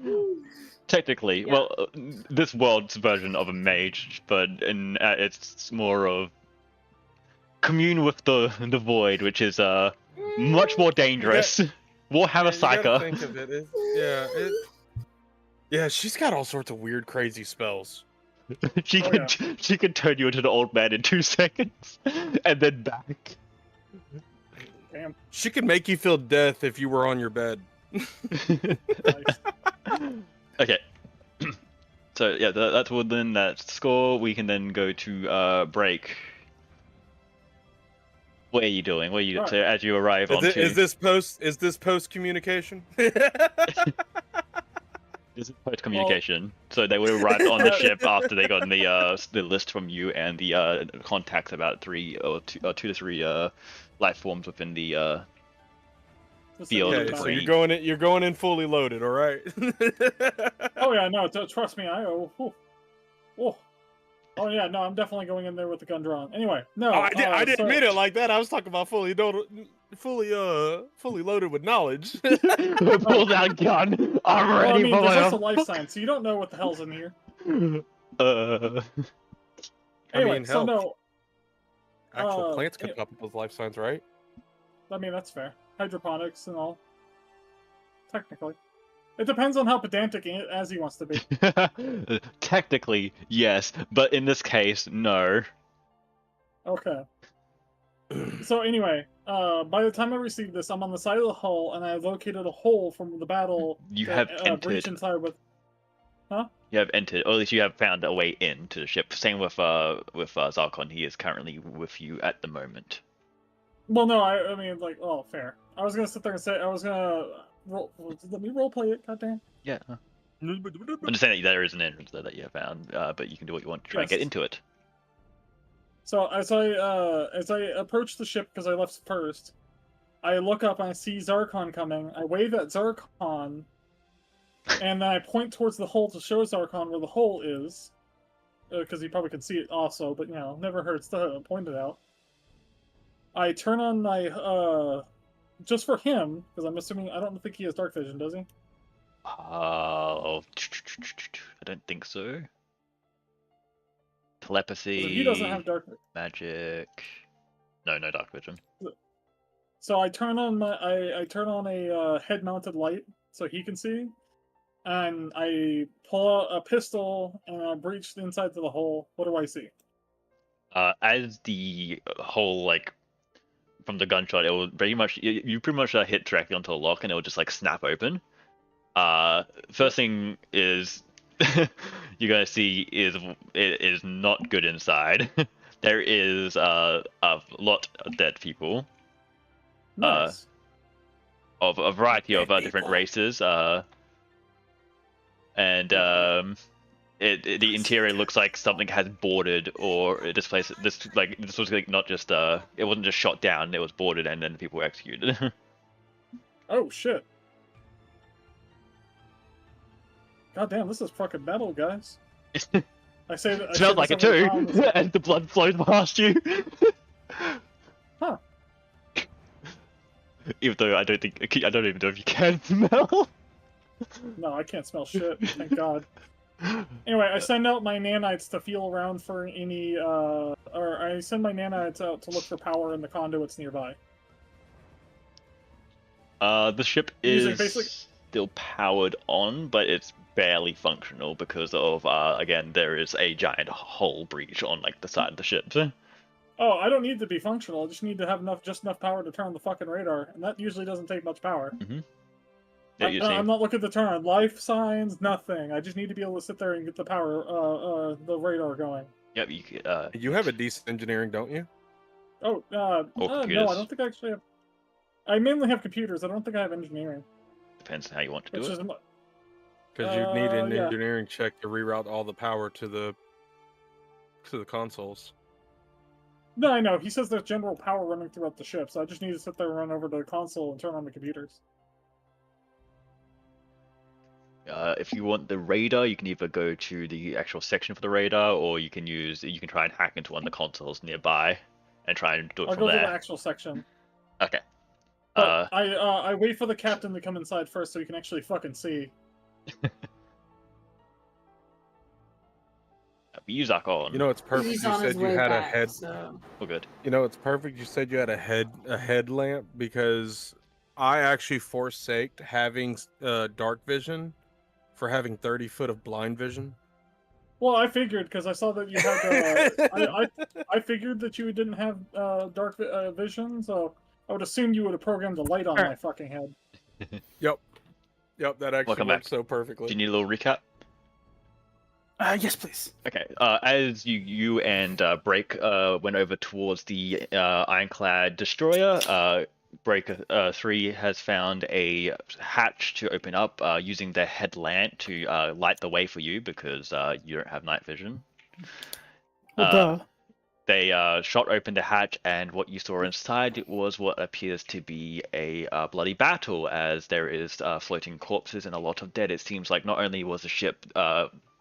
Technically, Yeah. well, this world's version of a mage, but it's more of commune with the void, which is much more dangerous. Warhammer Yeah, you gotta Psyker. think of it. Yeah, she's got all sorts of weird, crazy spells. She Oh, can she can turn you into an old man in 2 seconds, and then back. Damn. She can make you feel death if you were on your bed. Nice. Okay. So yeah, that's within that score. We can then go to break. What are you doing? What are you Right. so as you arrive on Is this post communication? This is post communication. So they would arrive on the ship after they got the list from you and the contacts about 2 to 3 life forms within the field Okay, of so debris. you're going in fully loaded, all right? Oh yeah, no, trust me, Oh yeah, no, I'm definitely going in there with the gun drawn. Anyway, no. I didn't so- mean it like that. I was talking about fully loaded with knowledge. Pull that gun. I'm Well, I ready mean, for there's my also life signs, so you don't know what the hell's in here. Anyway, mean, so hell. no. Actual plants could it- pop up with life signs, right? I mean, that's fair. Hydroponics and all. Technically. It depends on how pedantic as he wants to be. Technically, yes, but in this case, no. Okay. So anyway, by the time I received this, I'm on the side of the hull, and I located a hole from the battle You to have breach entered. inside with. You have entered, or at least you have found a way into the ship. Same with Zarkon. He is currently with you at the moment. Well, no, I mean, like, oh, fair. I was gonna sit there and say I was gonna let me roleplay it. Goddamn. Yeah. I'm just saying that there is an entrance there that you have found, but you can do what you want to try and get Yes. into it. So as I approach the ship because I left first, I look up and I see Zarkon coming. I wave at Zarkon, and then I point towards the hole to show Zarkon where the hole is, because he probably can see it also. But never hurts to point it out. I turn on my just for him because I'm assuming I don't think he has dark vision, does he? I don't think so. Telepathy. He doesn't have dark. Magic. No dark vision. So I turn on I turn on a head-mounted light so he can see, and I pull out a pistol and I breach inside to the hole. What do I see? As the whole from the gunshot, it will pretty much you pretty much hit directly onto the lock and it will just snap open. First thing is you're gonna see it is not good inside. There is a lot of dead people. Nice. Of a variety of different races. And the interior looks like something has boarded, or this was not just it wasn't just shot down, it was boarded and then people were executed. Oh shit. God damn, this is fucking metal, guys. I say that. Smells like it too, and the blood flows past you. Huh. Even though I don't even know if you can smell. No, I can't smell shit. Thank God. Anyway, I send out my nanites to feel around for any, or I send my nanites out to look for power in the conduits nearby. The ship is still powered on, but it's barely functional because of again there is a giant hull breach on the side of the ship. Oh, I don't need to be functional. I just need to have enough power to turn on the fucking radar, and that usually doesn't take much power. Mm-hmm. I'm not looking to turn on life signs, nothing. I just need to be able to sit there and get the power, the radar going. Yep. You have a decent engineering, don't you? Oh, no, I don't think I actually have. I mainly have computers. I don't think I have engineering. Depends on how you want to do it. Because you need an engineering check to reroute all the power to the consoles. No, I know. He says there's general power running throughout the ship, so I just need to sit there and run over to the console and turn on the computers. If you want the radar, you can either go to the actual section for the radar, or you can try and hack into one of the consoles nearby and try and do it I'll from go there. to the actual section. Okay. But I wait for the captain to come inside first so he can actually fucking see. Use Zarkon. You know, it's perfect. He's You on his said you way had a back, head. so... Oh, good. You know, it's perfect. You said you had a headlamp because I actually forsaked having dark vision for having 30 foot of blind vision. Well, I figured because I saw that you had. I figured that you didn't have dark vision, so I would assume you would have programmed a light on my fucking head. Yep, that actually Welcome worked back. so perfectly. Do you need a little recap? Yes, please. Okay. As you and Break went over towards the Ironclad destroyer, Break 3 has found a hatch to open up using their headlamp to light the way for you because you don't have night vision. Well, duh. They shot open the hatch, and what you saw inside was what appears to be a bloody battle, as there is floating corpses and a lot of dead. It seems like not only was the ship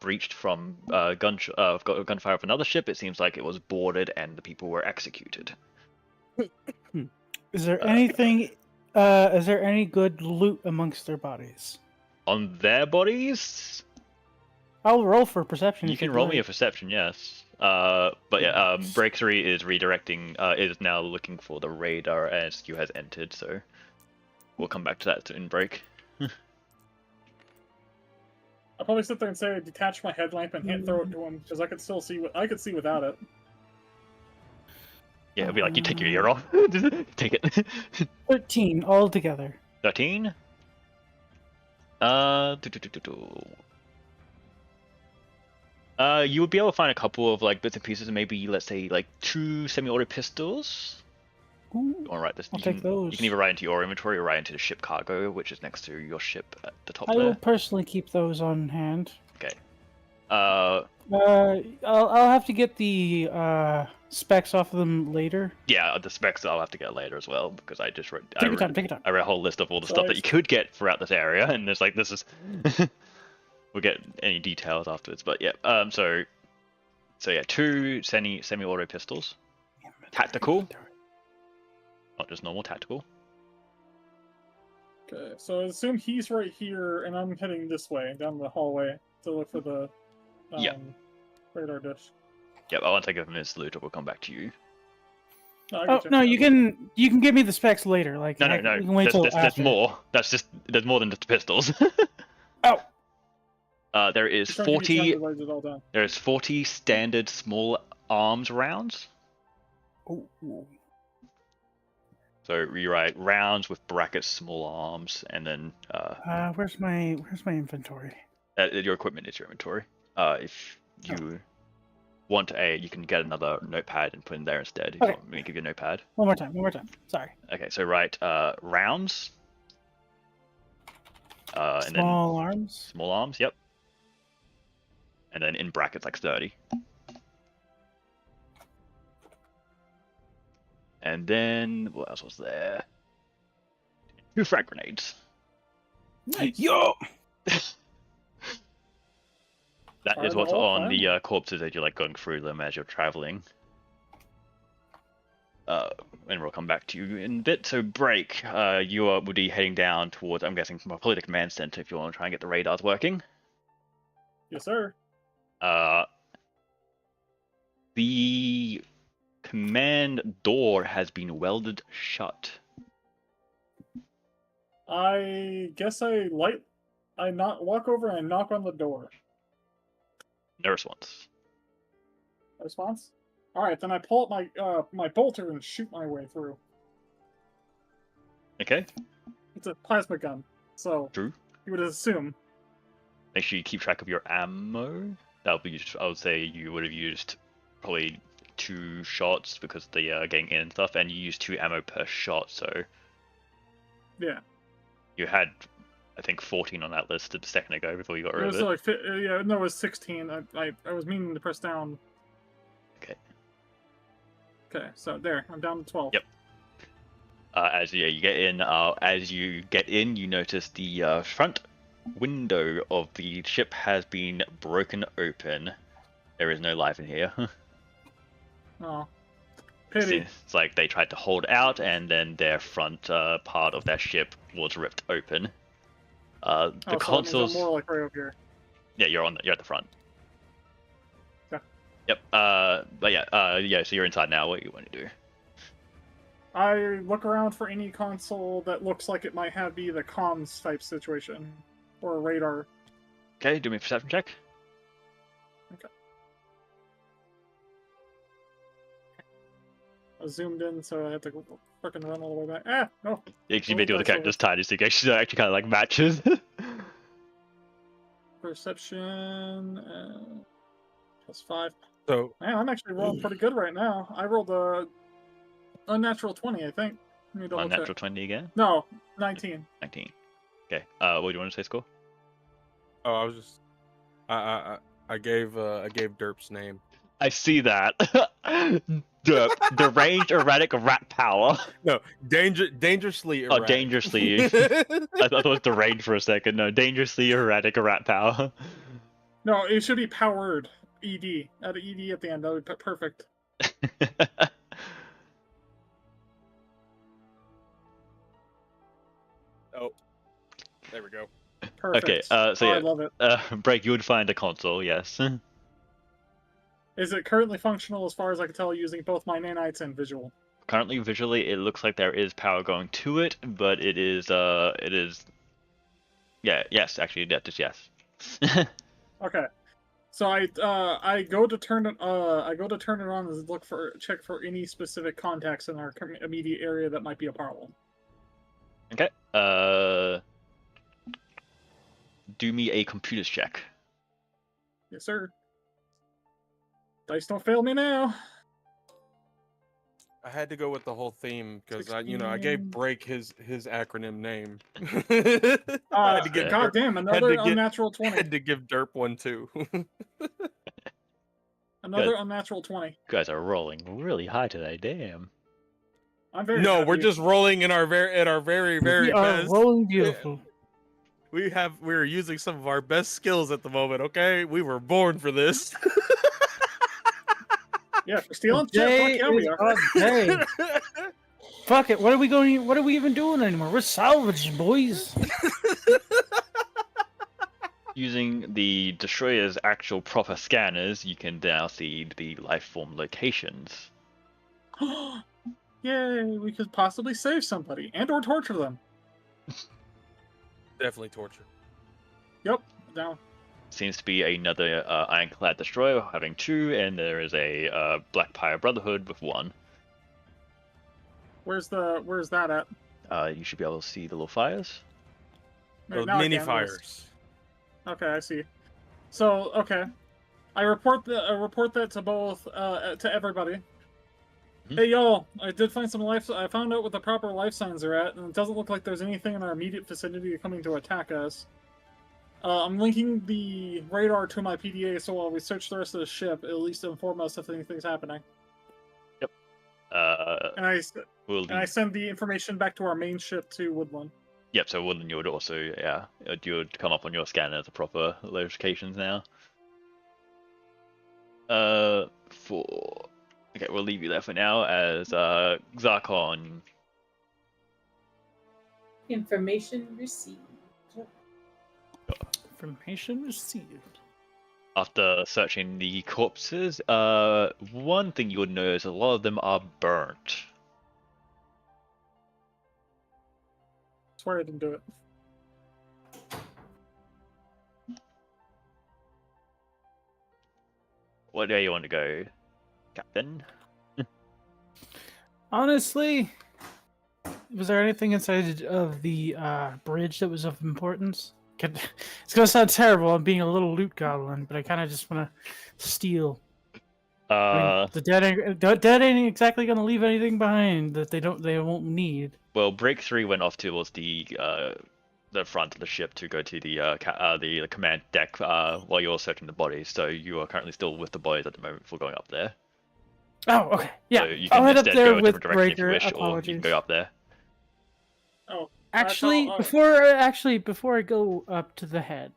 breached from gunfire of another ship, it seems like it was boarded and the people were executed. Is there anything? Is there any good loot amongst their bodies? On their bodies? I'll roll for perception. You can roll me a perception, yes. But yeah, Break 3 is redirecting, is now looking for the radar as you has entered, so we'll come back to that in Break. I'll probably sit there and say, detach my headlamp and throw it to him because I could still see. I could see without it. Yeah, it'll be like you take your ear off. Take it. 13 altogether. 13. Do, do, do, do, do. You would be able to find a couple of like bits and pieces, and maybe let's say like 2 semi-auto pistols. Ooh, You want to write this? I'll You take can, those. You can either write into your inventory or write into the ship cargo, which is next to your ship at the top I there. will personally keep those on hand. Okay. I'll have to get the specs off of them later. Yeah, the specs I'll have to get later as well because I just wrote. Take your time. Take your time. I read a whole list of all the So stuff I that you could get throughout this area, and it's like this is. We'll get any details afterwards, but yeah. So yeah, 2 semi-auto pistols, tactical, not just normal tactical. Okay, so I assume he's right here, and I'm heading this way down the hallway to look for the Yeah. radar dish. Yep, I want to take a minute's loot. We'll come back to you. No, I Oh get you. no, you can give me the specs later. Like No. we can wait till There's after. more. There's more than just pistols. Oh, There is Just trying to give you 40. time to write it all down. There is 40 standard small arms rounds. ooh. So you write rounds with brackets, small arms, and then Where's my inventory? your equipment is your inventory. If you want you can get another notepad and put in there instead. If you Okay. want me to give you a notepad. One more time. Sorry. Okay, so write rounds. And then Small arms. small arms, yep. And then in brackets like 30. And then what else was there? 2 frag grenades. Yo. That is Fireball, what's on fine. the corpses as you're like going through them as you're traveling. And we'll come back to you in a bit. So break. You would be heading down towards, I'm guessing, probably the command center if you want to try and get the radars working. Yes, sir. The command door has been welded shut. I guess I walk over and knock on the door. No response. Response? Alright, then I pull up my bolter and shoot my way through. Okay. It's a plasma gun, so True. you would assume. Make sure you keep track of your ammo. That'll be used. I would say you would have used probably 2 shots because the getting in and stuff, and you use 2 ammo per shot. So Yeah. you had, I think, 14 on that list a second ago before you got It rid of was it. like, yeah, no, it was 16. I was meaning to press down. Okay. Okay, so there, I'm down to 12. Yep. As you get in, you notice the front window of the ship has been broken open. There is no life in here. Oh, pity. It's like they tried to hold out, and then their front part of their ship was ripped open. The Oh, so that means consoles. I'm more like right over here. Yeah, you're at the front. Okay. Yep. But yeah. So you're inside now. What do you want to do? I look around for any console that looks like it might be the comms type situation, or a radar. Okay, do me a perception check. I zoomed in, so I had to fucking run all the way back. Ah, no. Yeah, because you Oh, made all the that's characters tiny, so you actually kind of like matches. Perception +5. So Man, I'm actually rolling pretty good right now. I rolled a unnatural 20, I think. Let me double Unnatural check. 20 again. No, 19. 19. Okay. What do you want to say, score? I was just I gave Derp's name. I see that. Deranged erratic rat power. No, dangerously Oh, erratic. dangerously. I thought it was deranged for a second. No, dangerously erratic rat power. No, it should be powered. ED. Add an ED at the end. That would be perfect. Oh, there we go. Perfect. Okay, so Oh, yeah. I love it. Break, you would find a console, yes. Is it currently functional as far as I can tell using both my nanites and visual? Currently, visually, it looks like there is power going to it, but it is, yeah, yes, actually, that is yes. Okay. So I go to turn it on and check for any specific contacts in our immediate area that might be a problem. Okay. Do me a computers check. Yes, sir. Dice don't fail me now. I had to go with the whole theme because I gave 16. Break his acronym name. Uh, had to give God Derp, damn, another unnatural 20. had to give Derp one too. Another unnatural 20. You guys are rolling really high today. Damn. I'm very No, happy. we're just rolling in our very We are best. rolling beautiful. We're using some of our best skills at the moment. Okay, we were born for this. Yeah, for stealing shit. Today Fuck yeah, we is are. our day. Fuck it. What are we going? What are we even doing anymore? We're salvaged, boys. Using the destroyer's actual proper scanners, you can now see the life form locations. Yay, we could possibly save somebody and or torture them. Definitely torture. Yep, down. Seems to be another ironclad destroyer having 2, and there is a Black Pirate Brotherhood with 1. Where's that at? You should be able to see the little fires. Wait, now I Mini can. fires. Okay, I see. So, okay. I report that to both to everybody. Mhm. Hey y'all, I did find some life. I found out what the proper life signs are at, and it doesn't look like there's anything in our immediate vicinity coming to attack us. I'm linking the radar to my PDA, so while we search the rest of the ship, at least inform us if anything's happening. And I send the information back to our main ship to Woodland. Yep, so Woodland, you would also, you would come up on your scanner the proper locations now. Okay, we'll leave you there for now as Zarkon. Information received. Information received. After searching the corpses, one thing you would notice, a lot of them are burnt. Swear I didn't do it. What day you want to go, Captain? Honestly, was there anything inside of the bridge that was of importance? It's gonna sound terrible. I'm being a little loot goblin, but I kind of just want to steal. I mean, the dead ain't exactly gonna leave anything behind that they won't need. Well, Break 3 went off towards the front of the ship to go to the command deck while you're searching the bodies. So you are currently still with the bodies at the moment before going up there. Oh, okay, yeah. So you can I'll head up instead there go a with different direction if you Breaker. wish, or you Apologies. can go up there. Oh, Actually, before I go up to the head,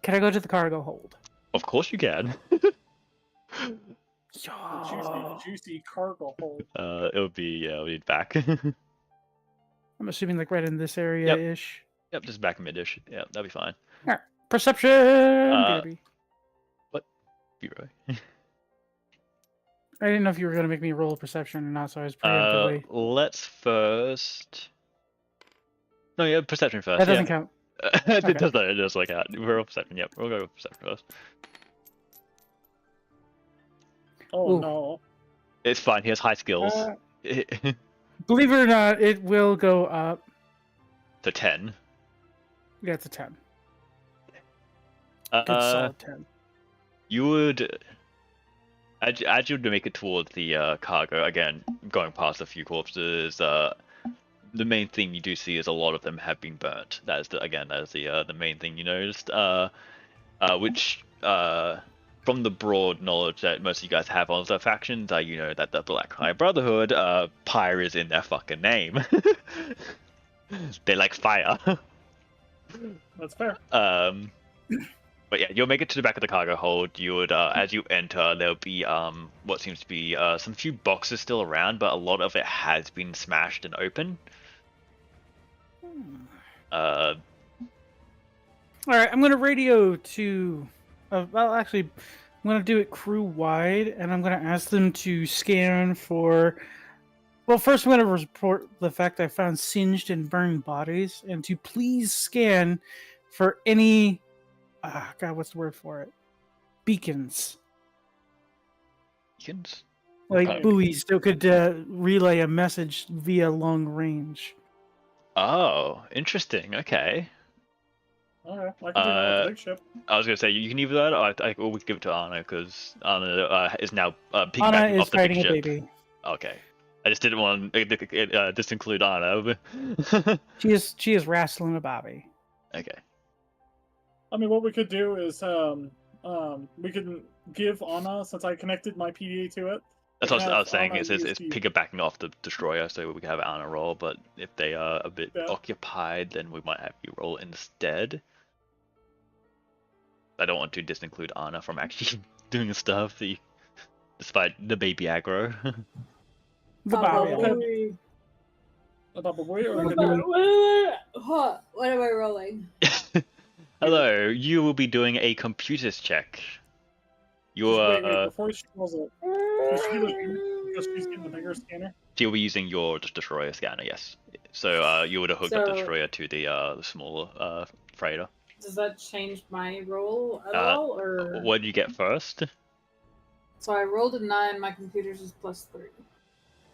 can I go to the cargo hold? Of course you can. juicy cargo hold. It'll be back. I'm assuming like right in this area ish. Yep, just back mid-ish. Yeah, that'll be fine. Alright. Perception, baby. What? Be right. I didn't know if you were gonna make me roll a perception or not, so I was preemptively. Let's first. No, yeah, perception first. That doesn't count. It does not. It does like that. We're on perception. Yep, we'll go with perception first. Oh Ooh. no. It's fine. He has high skills. Believe it or not, it will go up. To 10. Yeah, it's a 10. Good solid 10. You would. As you would make it towards the cargo, again, going past a few corpses, the main thing you do see is a lot of them have been burnt. That is the main thing you noticed. Which from the broad knowledge that most of you guys have on the factions, you know that the Black High Brotherhood, fire is in their fucking name. They like fire. That's fair. But yeah, you'll make it to the back of the cargo hold. You would, as you enter, there'll be what seems to be some few boxes still around, but a lot of it has been smashed and open. All right, I'm gonna radio to. Well, actually, I'm gonna do it crew wide, and I'm gonna ask them to scan for. Well, first I'm gonna report the fact I found singed and burned bodies, and to please scan for any God, what's the word for it? Beacons. Beacons? Like Okay. buoys that could relay a message via long range. Oh, interesting. Okay. Okay, I can do that with the big ship. I was gonna say you can either that, or we can give it to Anna because Anna is now Anna piggybacking is off the big fighting a ship. baby. Okay. I just didn't want to disinclude Anna. She is wrestling a Bobby. Okay. I mean, what we could do is we can give Anna, since I connected my PDA to it. That's we what can I was have saying. Anna It's use the- piggybacking off the destroyer, so we can have Anna roll. But if they are a bit Yeah. occupied, then we might have you roll instead. I don't want to disinclude Anna from actually doing stuff, despite the baby aggro. The Baba Bobby. Booey. a double boy, or we Baba- could do What am I rolling? Hello, you will be doing a computers check. You're wait, before she rolls it, does she get a, because she's getting the bigger scanner? you'll be using your destroyer scanner, yes. So you would have hooked up the So- destroyer to the smaller freighter. Does that change my roll at Uh, all, or? What did you get first? So I rolled a 9. My computer's is +3.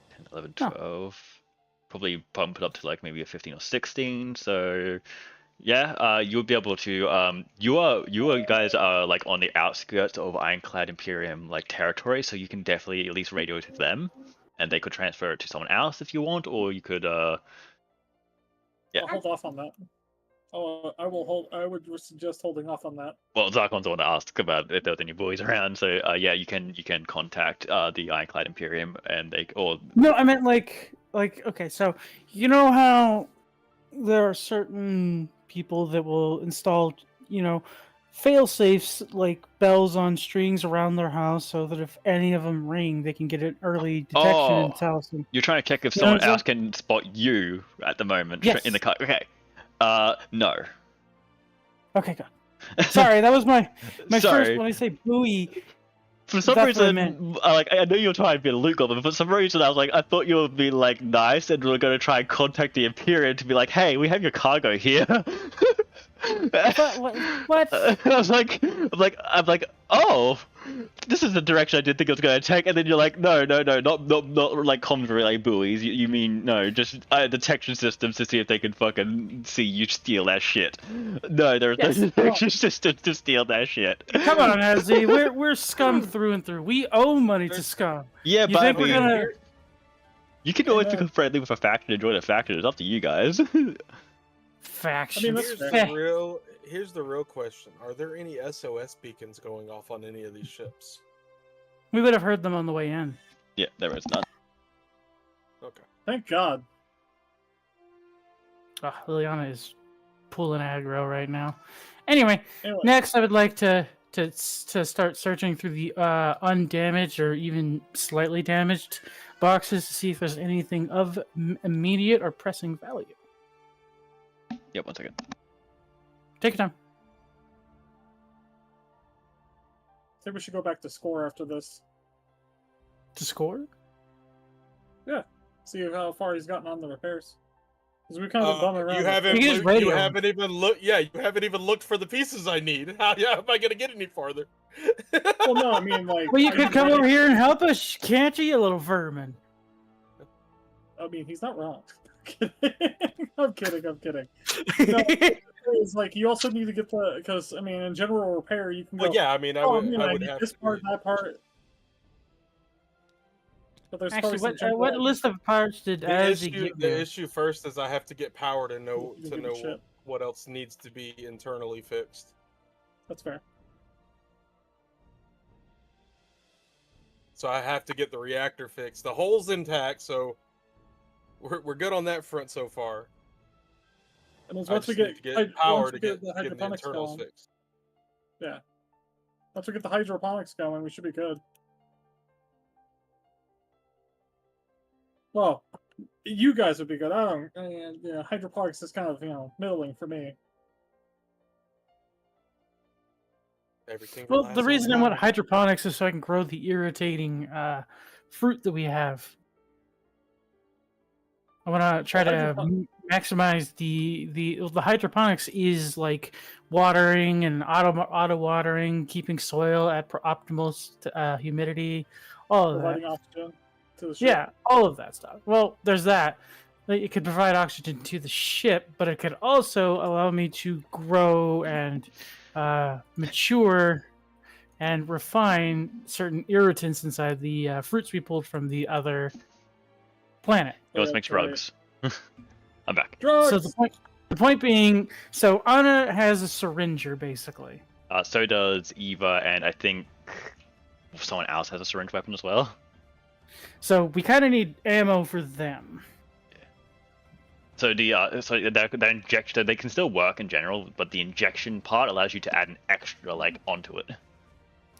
10, 11, Oh. 12. Probably bump it up to like maybe a 15 or 16. So yeah, you'll be able to you guys are like on the outskirts of Ironclad Imperium like territory, so you can definitely at least radio to them, and they could transfer it to someone else if you want, or you could Yeah. I'll hold off on that. Oh, I will hold. I would suggest holding off on that. Well, Zarkon's the one to ask about if there's any boys around, so yeah, you can contact the Ironclad Imperium, and they or No, I meant like okay, so you know how there are certain people that will install, fail safes like bells on strings around their house so that if any of them ring, they can get an early detection and tell them. You're trying to check if You know someone what I'm else can spot you at the moment Yes. in the car. Okay. No. Okay, good. Sorry, that was my first Sorry. when I say buoy. For some That's what I reason, I know you're trying to be a loot goblin, but for some reason I was like, I thought you would be like nice and we are gonna try and contact the Imperium to be like, hey, we have your cargo here. What? I was like, I'm like, oh, this is the direction I didn't think it was gonna take, and then you're like, no, not like comms relay buoys. You mean no, just detection systems to see if they can fucking see you steal that shit. No, there's Yes, no detection systems to steal that shit. Come on, Azzy. We're scum through and through. We owe money to scum. Yeah, You but think I we're mean, gonna? you can always become friendly with a faction and join a faction. It's up to you guys. Faction. that's Here's the real question: are there any SOS beacons going off on any of these ships? We would have heard them on the way in. Yeah, there is none. Okay. Thank God. Oh, Liliana is pulling aggro right now. Anyway, Anyway, next I would like to start searching through the undamaged or even slightly damaged boxes to see if there's anything of immediate or pressing value. Yeah, 1 second. Take your time. I think we should go back to score after this. To score? See how far he's gotten on the repairs. Because we kind of been bumming around. You haven't. He is You radio. haven't even looked. Yeah, you haven't even looked for the pieces I need. How am I gonna get any farther? Well, no, I mean like. Well, you I could mean, come over here and help us, can't you little vermin? I mean, he's not wrong. I'm kidding. No, it's like you also need to get the because I mean in general repair you can go. Well, yeah, I mean, I Oh, would. man, I I would need have this to part, that part. But there's Actually, probably some what general- list of parts did The Azzy issue, get the you? issue first is I have to get power to know You give a shit. what else needs to be internally fixed. That's fair. So I have to get the reactor fixed. The hull's intact, so we're good on that front so far. And then I once we just need get, to get power once to we get the getting the hydroponics internals going, fixed. once we get the hydroponics going, we should be good. Well, you guys would be good. I don't. Hydroponics is kind of middling for me. Everything. Well, relies the on reason I power. want hydroponics is so I can grow the irritating fruit that we have. I want to try to maximize the hydroponics is like watering and auto watering, keeping soil at optimal humidity, all of that. Providing oxygen to the ship. Yeah, all of that stuff. Well, there's that. Like, it could provide oxygen to the ship, but it could also allow me to grow and mature and refine certain irritants inside the fruits we pulled from the other planet. Let's make drugs. I'm back. Drugs! So the point being, so Anna has a syringer basically. So does Eva, and I think someone else has a syringe weapon as well. So we kind of need ammo for them. So the injection, they can still work in general, but the injection part allows you to add an extra onto it.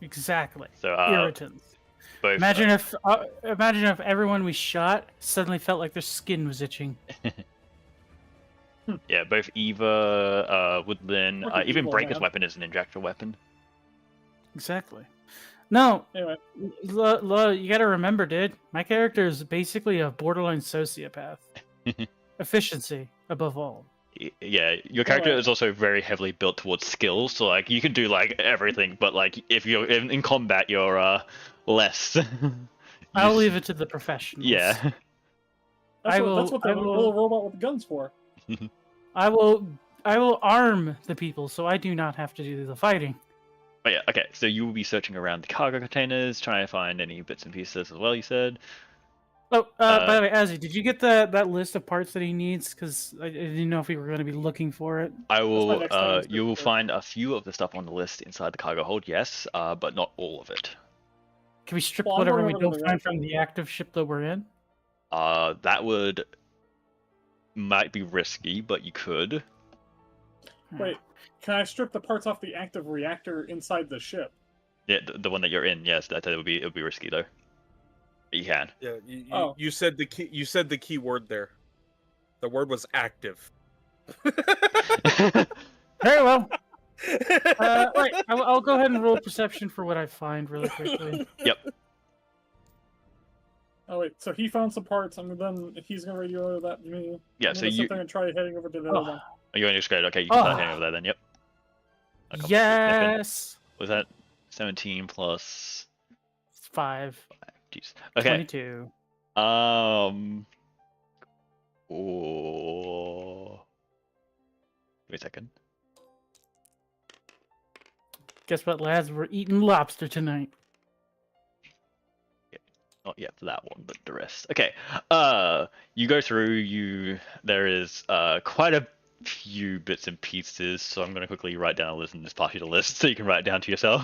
Exactly. So irritants. Both, imagine if everyone we shot suddenly felt like their skin was itching. Yeah, both Eva, Woodland, even evil, Breaker's man. weapon is an injector weapon. Exactly. No, Anyway, you gotta remember, dude. My character is basically a borderline sociopath. Efficiency above all. Yeah, your character is also very heavily built towards skills, so you can do everything, but if you're in combat, you're less. I'll leave it to the professionals. Yeah. that's what the little robot with the guns for. I will arm the people, so I do not have to do the fighting. But yeah, okay. So you will be searching around the cargo containers, trying to find any bits and pieces as well. You said. Oh, by the way, Azzy, did you get that list of parts that he needs? Because I didn't know if we were going to be looking for it. I will. next time is You will good. find a few of the stuff on the list inside the cargo hold, yes, but not all of it. Can we strip Well, I'm whatever going we over to don't the find right from the active ship that we're in? That might be risky, but you could. Wait, can I strip the parts off the active reactor inside the ship? Yeah, the one that you're in, yes, that it would be risky though. But you can. Yeah, you said the key. You said the key word there. The word was active. Very well. Right, I'll go ahead and roll perception for what I find really quickly. Yep. Oh wait, so he found some parts, and then he's gonna radio that to me. Yeah, I'm so gonna you sit there and try heading over to the other one. are you going to just go? Okay, you can start Oh. heading over there then. Yep. Yes. Was that 17 plus? 5. Jeez. Okay. 22. Oh. Wait a second. Guess what, lads? We're eating lobster tonight. Not yet for that one, but the rest. Okay. You go through. There is quite a few bits and pieces, so I'm going to quickly write down a list and just pass you the list so you can write it down to yourself.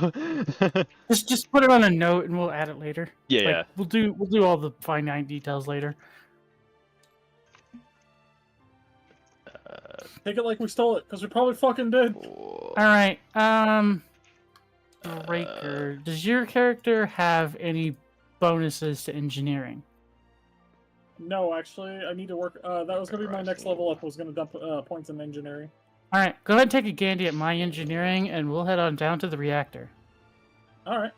Just put it on a note and we'll add it later. Yeah, Like, yeah. We'll do all the finite details later. Take it like we stole it, because we probably fucking did. All right. Breaker. Does your character have any bonuses to engineering? No, actually, I need to work. That was gonna be my next level up. Was gonna dump points in engineering. All right. Go ahead and take a gandy at my engineering, and we'll head on down to the reactor. All right.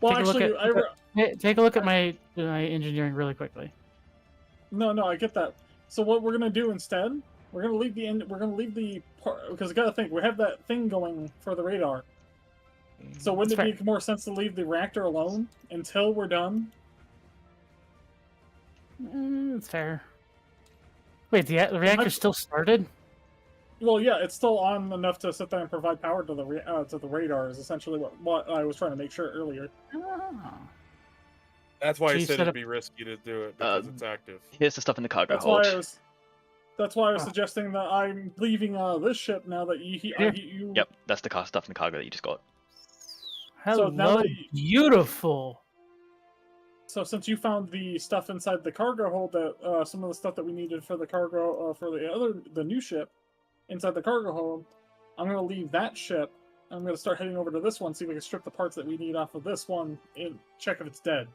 Well, Take a look actually, Take a look at my engineering really quickly. No, I get that. So what we're gonna do instead? We're gonna leave the part, because I gotta think. We have that thing going for the radar. So wouldn't That's it make more sense to leave the reactor alone until we're done? That's fair. Wait, the reactor still started? Well, yeah, it's still on enough to sit there and provide power to the radar. Is essentially what I was trying to make sure earlier. Oh. That's why So I you said set it'd up- be risky to do it because it's active. Here's the stuff in the cargo That's hold. why I was. That's why I was Oh. suggesting that I'm leaving this ship now that you. Yep, that's the stuff in the cargo that you just got. Hello, now that you- beautiful. So since you found the stuff inside the cargo hold, that some of the stuff that we needed for the cargo for the new ship inside the cargo hold, I'm gonna leave that ship. I'm gonna start heading over to this one, see if we can strip the parts that we need off of this one, and check if it's dead.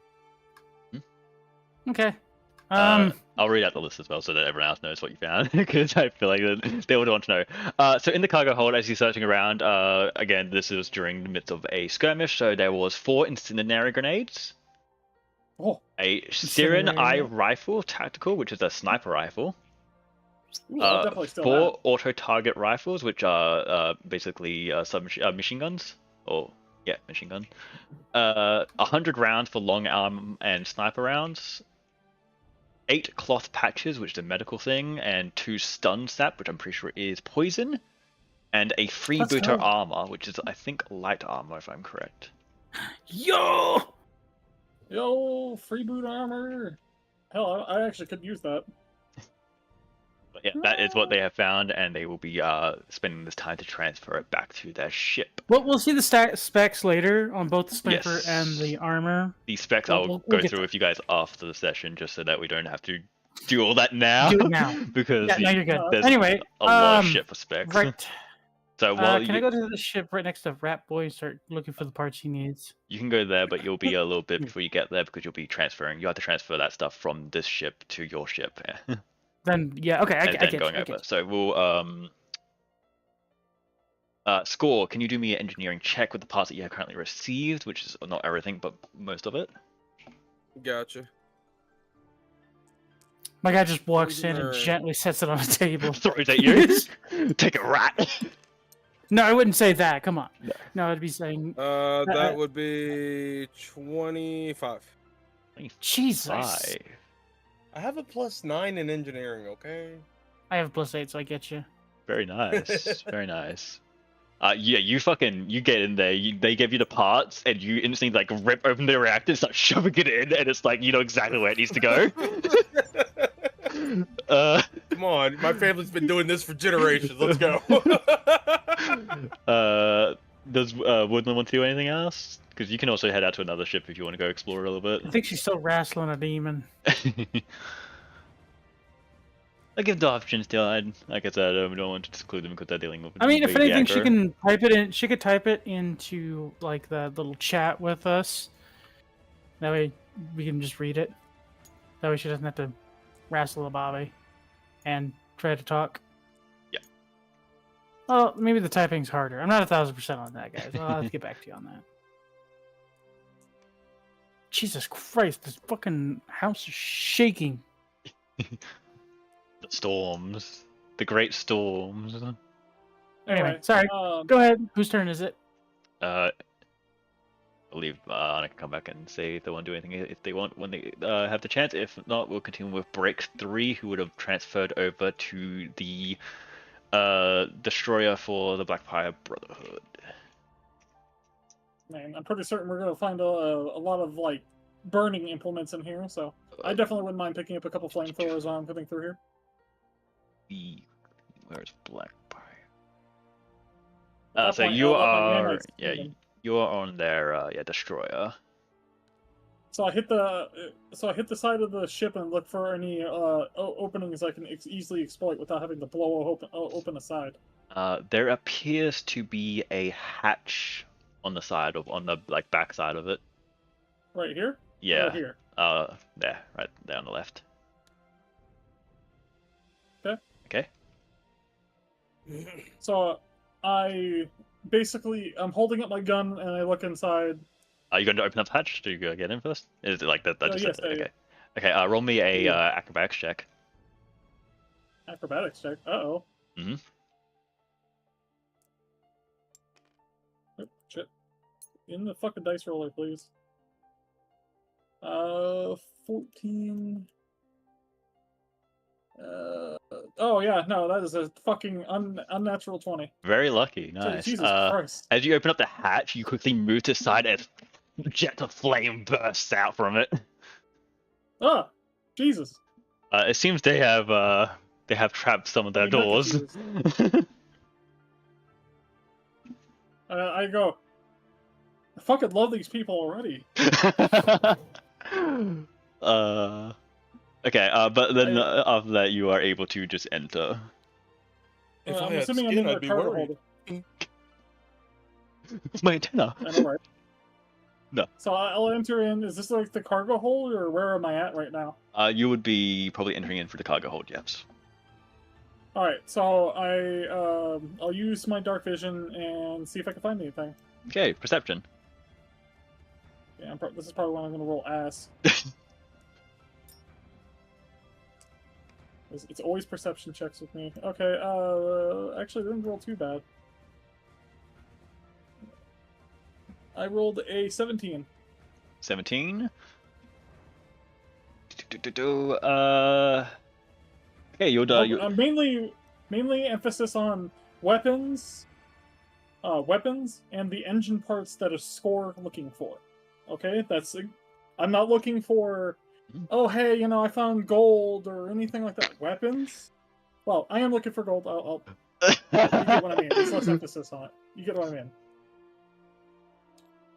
Okay. I'll read out the list as well so that everyone else knows what you found, because I feel like they would want to know. So in the cargo hold, as you're searching around, again, this was during the midst of a skirmish, so there was 4 incendiary grenades, Oh, a Siren Incendiary. eye rifle tactical, which is a sniper rifle, Ooh, I'll definitely steal 4 that. auto-target rifles, which are basically machine guns, or yeah, machine gun. 100 rounds for long arm and sniper rounds. 8 cloth patches, which is a medical thing, and 2 stun sap, which I'm pretty sure is poison, and a Let's freebooter go. armor, which is I think light armor if I'm correct. Yo! Yo, freeboot armor. Hell, I actually could use that. But yeah, that is what they have found, and they will be spending this time to transfer it back to their ship. Well, we'll see the specs later on both the sniper Yes. and the armor. These specs We'll- I'll we'll go get through there. with you guys after the session, just so that we don't have to do all that now. Do it now. because Yeah, no, you're good. there's Anyway, a lot of shit for specs. right. So while Can I go to the ship right next to Rat Boy and start looking for the parts he needs? you can go there, but you'll be a little bit before you get there because you'll be transferring. You have to transfer that stuff from this ship to your ship, Then yeah, okay, I and then get going you. I over. get you. So we'll Score. Can you do me an engineering check with the parts that you have currently received, which is not everything, but most of it? Gotcha. My guy just walks in and Engineering. gently sets it on the table. Throws at you. Take a rat. No, I wouldn't say that. Come on. No. No, I'd be saying That would be 25. Jesus. Five. I have a +9 in engineering, okay? I have +8, so I get you. Very nice. Very nice. Yeah, you get in there. They give you the parts, and you instantly like rip open the reactor, and start shoving it in, and it's like you know exactly where it needs to go. Come on, my family's been doing this for generations. Let's go. Does Woodland want to do anything else? Because you can also head out to another ship if you want to go explore a little I bit. think she's still wrestling a demon. I give the options still. Like I said, I don't want to exclude them because they're dealing with. I mean, if big anything, she aggro. can type it in. She could type it into like the little chat with us. That way, we can just read it. That way, she doesn't have to wrestle a Bobby and try to talk. Yeah. Well, maybe the typing's harder. I'm not 1000% on that, guys. I'll have to get back to you on that. Jesus Christ! This fucking house is shaking. The storms, the great storms. Anyway, sorry. um, Go ahead. Whose turn is it? I believe Anna can come back and say if they want to do anything if they want when they have the chance. If not, we'll continue with Break 3, who would have transferred over to the destroyer for the Blackfire Brotherhood. Man, I'm pretty certain we're gonna find a lot of like burning implements in here, so I definitely wouldn't mind picking up a couple flamethrowers while I'm coming through here. Where's Blackfire? At that So point, you I'll let my are nanites yeah do them. you are on their destroyer. So I hit the side of the ship and look for any openings I can easily exploit without having to blow open a side. There appears to be a hatch on the side of on the like back side of it. Right here? Yeah. Or here? There, right there on the left. Okay. Okay. So I'm holding up my gun and I look inside. Are you going to open up the hatch to go get in first? Is it like that? That just Yes, okay. yeah. Okay. Roll me a Yeah. acrobatics check. Acrobatics check. Uh-oh. Mhm. Oh, shit. In the fucking dice roller, please. 14. Oh yeah, no, that is a fucking unnatural 20. Very lucky. So, Nice. Jesus Christ. As you open up the hatch, you quickly move to the side as a jet of flame bursts out from it. Ah, Jesus. It seems they have trapped some of their Holy doors. bucket I go. I fucking love these people already. Okay, but then after that, you are able to just enter. If I I'm had assuming I'm skin, in the I'd be cargo worried. holder. It's my antenna. I know, right? No. So I'll enter in. Is this like the cargo hold, or where am I at right now? You would be probably entering in for the cargo hold, yes. All right. So I'll use my dark vision and see if I can find anything. Okay, perception. Yeah, this is probably when I'm gonna roll ass. It's always perception checks with me. Okay, actually, didn't roll too bad. I rolled a 17. 17. Okay, Mainly emphasis on weapons, and the engine parts that a score looking for. Okay, I'm not looking for. Oh, hey, I found gold or anything like that. Weapons. Well, I am looking for gold. You get what I mean. It's less emphasis on it. You get what I mean.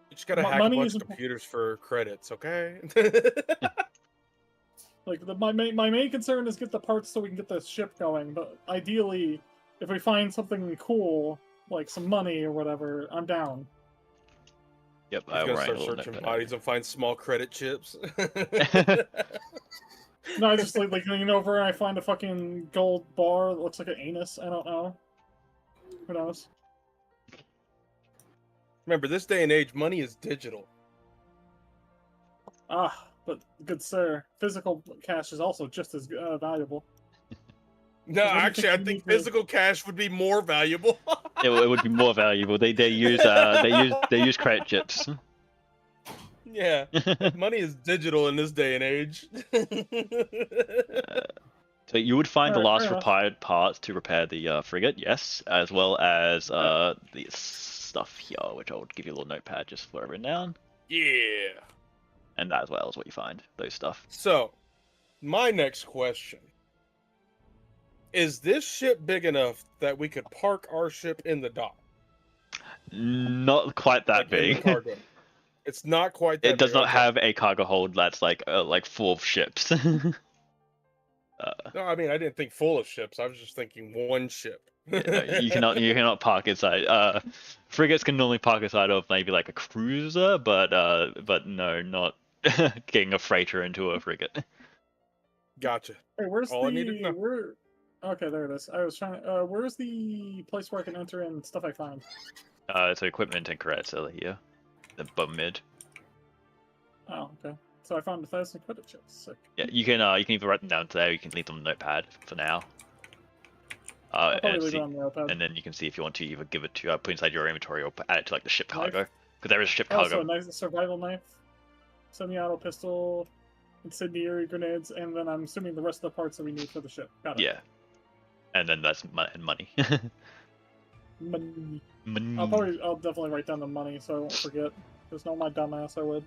You just gotta hack a Money bunch is of computers for credits, okay? Like my main concern is get the parts so we can get the ship going. But ideally, if we find something cool, like some money or whatever, I'm down. Yep, He's I'll gonna write a start little searching note bodies and find small credit chips. No, I just like over and I find a fucking gold bar that looks like an anus. I don't know. Who knows? Remember, this day and age, money is digital. Ah, but good sir, physical cash is also just as valuable. No, What do you actually, think I you think need to- physical cash would be more valuable. it would be more valuable. They use credit chips. Yeah, money is digital in this day and age. So you would find the Alright, last fair enough. required parts to repair the frigate, yes, as well as the stuff here, which I'll give you a little notepad just for written down, Yeah. and that as well is what you find, those stuff. So, my next question. Is this ship big enough that we could park our ship in the dock? Not quite that Like in the big. cargo? It's not quite that It does big, not okay. have a cargo hold that's like full of ships. No, I mean, I didn't think full of ships. I was just thinking one ship. Yeah, no, you cannot park inside. Frigates can normally park inside of maybe like a cruiser, but no, not getting a freighter into a frigate. Gotcha. Hey, where's All I needed to know. where? Okay, there it is. I was trying. Where's the place where I can enter in stuff I find? So equipment and credits are here, the bottom mid. Oh, okay. So I found 1,000 credit chips. Sick. Yeah, you can either write them down there, or you can leave them on the notepad for now. I'll probably And, leave see, it on the notepad. and then you can see if you want to either give it to put inside your inventory or add it to like the ship Knife? cargo, because there is a ship Oh, cargo. so a nice survival knife, semi-auto pistol, incendiary grenades, and then I'm assuming the rest of the parts that we need for the ship. Got it. Yeah, and then that's money. Money. Money. I'll definitely write down the money so I won't forget. There's no my dumbass I would.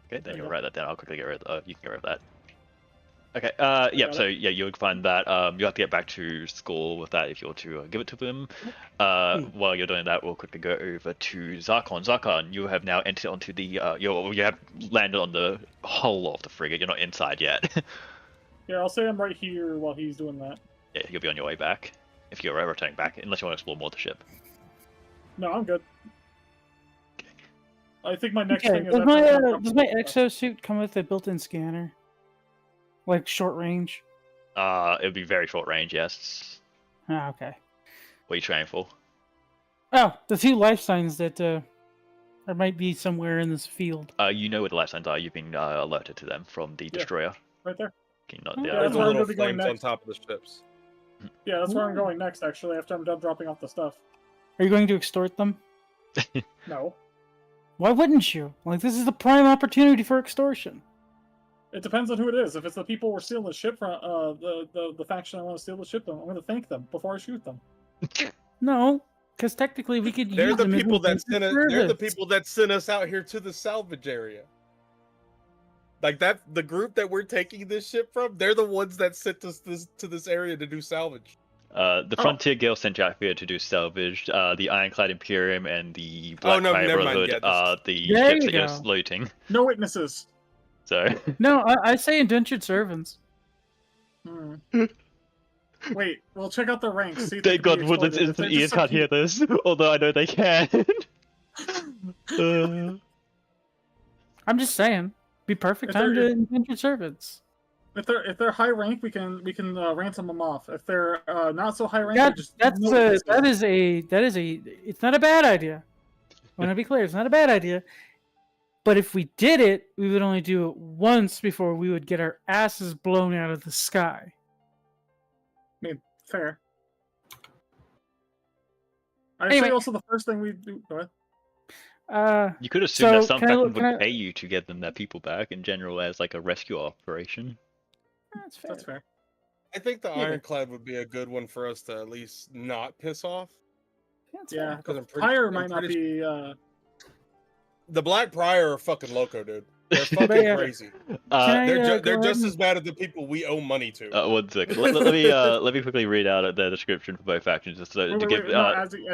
Okay, then There you you'll go. write that down. I'll quickly get rid of. You can get rid of that. Okay. Yep. got So yeah, you would find that. You have to get back to school with that if you want to give it to them. While you're doing that, we'll quickly go over to Zarkon. Zarkon, you have now entered onto the. You have landed on the hull of the frigate. You're not inside yet. Yeah, I'll say I'm right here while he's doing that. Yeah, you'll be on your way back if you're returning back, unless you want to explore more of the ship. No, I'm good. I think my next Okay, thing is does after my exosuit come with a built-in scanner? Like short range? It would be very short range. Yes. Ah, okay. What are you training for? Oh, the two life signs that there might be somewhere in this field. You know where the life signs are. You've been alerted to them from the destroyer. right there. Can you not? Oh, Yeah. Yeah, There's that's where I'm little gonna be going flames on next. top of the ships. Yeah, that's where I'm Ooh. going next. Actually, after I'm done dropping off the stuff. Are you going to extort them? No, Why wouldn't you? Like, this is the prime opportunity for extortion. it depends on who it is. If it's the people we're stealing the ship from, the faction I want to steal the ship from, I'm gonna thank them before I shoot them. No, because technically we could They're use the them as people that indentured sent us. They're the servants. people that sent us out here to the salvage area. Like that, the group that we're taking this ship from, they're the ones that sent us to this area to do salvage. The Frontier Guild sent you out here to do salvage. The Ironclad Imperium and the Oh, Black no, Fire never mind, Brotherhood yeah, this are is- the There ships you that you're go. looting. No witnesses. So No, I say indentured servants. Hmm. Wait, well, check out the ranks. See if thank they can God be Woodlands exploited. If they're Instant Ears just can't some hear this, although I know they can. I'm just saying. Be perfect If time they're- to indentured servants. If they're high rank, we can ransom them off. If they're not so high rank, That, we just that's no a, witnesses. that is a it's not a bad idea. I want to be clear, it's not a bad idea. But if we did it, we would only do it once before we would get our asses blown out of the sky. I mean, fair. I'd Anyway. say also the first thing we do. Go ahead. You could assume So, that some can I faction look- can would I- pay you to get their people back in general as like a rescue operation. That's fair. That's fair. I think the Yeah. Ironclad would be a good one for us to at least not piss off. That's Yeah, fair. Because I'm pretty. Pyre I'm might not pretty be. The Black Prior are fucking loco, dude. They're fucking yeah. crazy. Can I, They're go just ahead as bad as the people we owe money to. One second. Let me quickly read out the description for both factions just to give. No, as he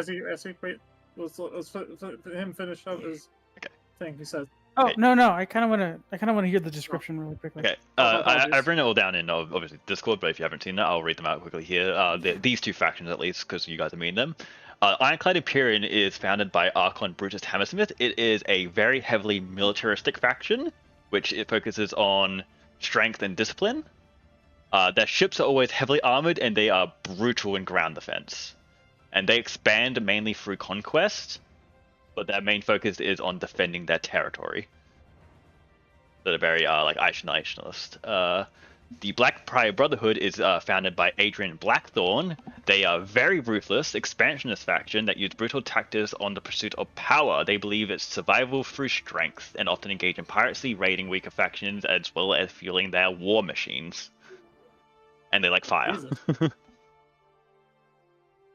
wait, let's him finish up his Okay. thing. He said. Oh no! I kind of want to hear the description really quickly. Okay, my apologies. I've written it all down in obviously Discord, but if you haven't seen that, I'll read them out quickly here. These two factions, at least, because you guys are meeting them. Ironclad Empyrean is founded by Archon Brutus Hammersmith. It is a very heavily militaristic faction, which it focuses on strength and discipline. Their ships are always heavily armored, and they are brutal in ground defense. And they expand mainly through conquest, but their main focus is on defending their territory. So they're very like isolationist. The Black Prior Brotherhood is founded by Adrian Blackthorn. They are very ruthless, expansionist faction that use brutal tactics on the pursuit of power. They believe it's survival through strength, and often engage in piracy, raiding weaker factions, as well as fueling their war machines. And they like fire. Jesus.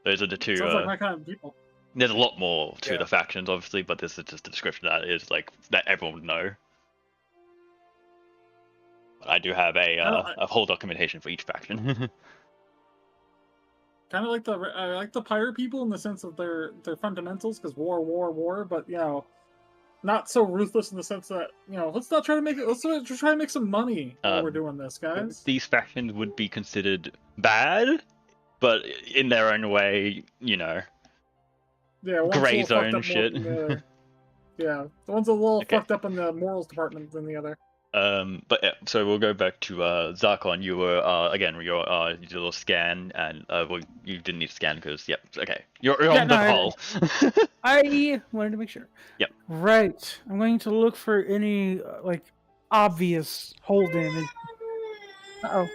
Those are the two. Sounds like my kind of people. There's a lot more to Yeah. the factions, obviously, but this is just a description that is like that everyone would know. But I do have a whole documentation for each faction. Kind of like I like the pirate people in the sense of their fundamentals, because war, but not so ruthless in the sense that let's not try to make it. Let's try to make some money while we're doing this, guys. These factions would be considered bad, but in their own way, Yeah, one's gray a little fucked zone up shit. more than the one's a little Okay. fucked up in the morals department than the other. But yeah, so we'll go back to Zarkon. You were again, you did a little scan, and well, you didn't need to scan because okay, you're Yeah, on no, the I- hull. I wanted to make sure. Yep. Right. I'm going to look for any like obvious hull damage. Uh-oh.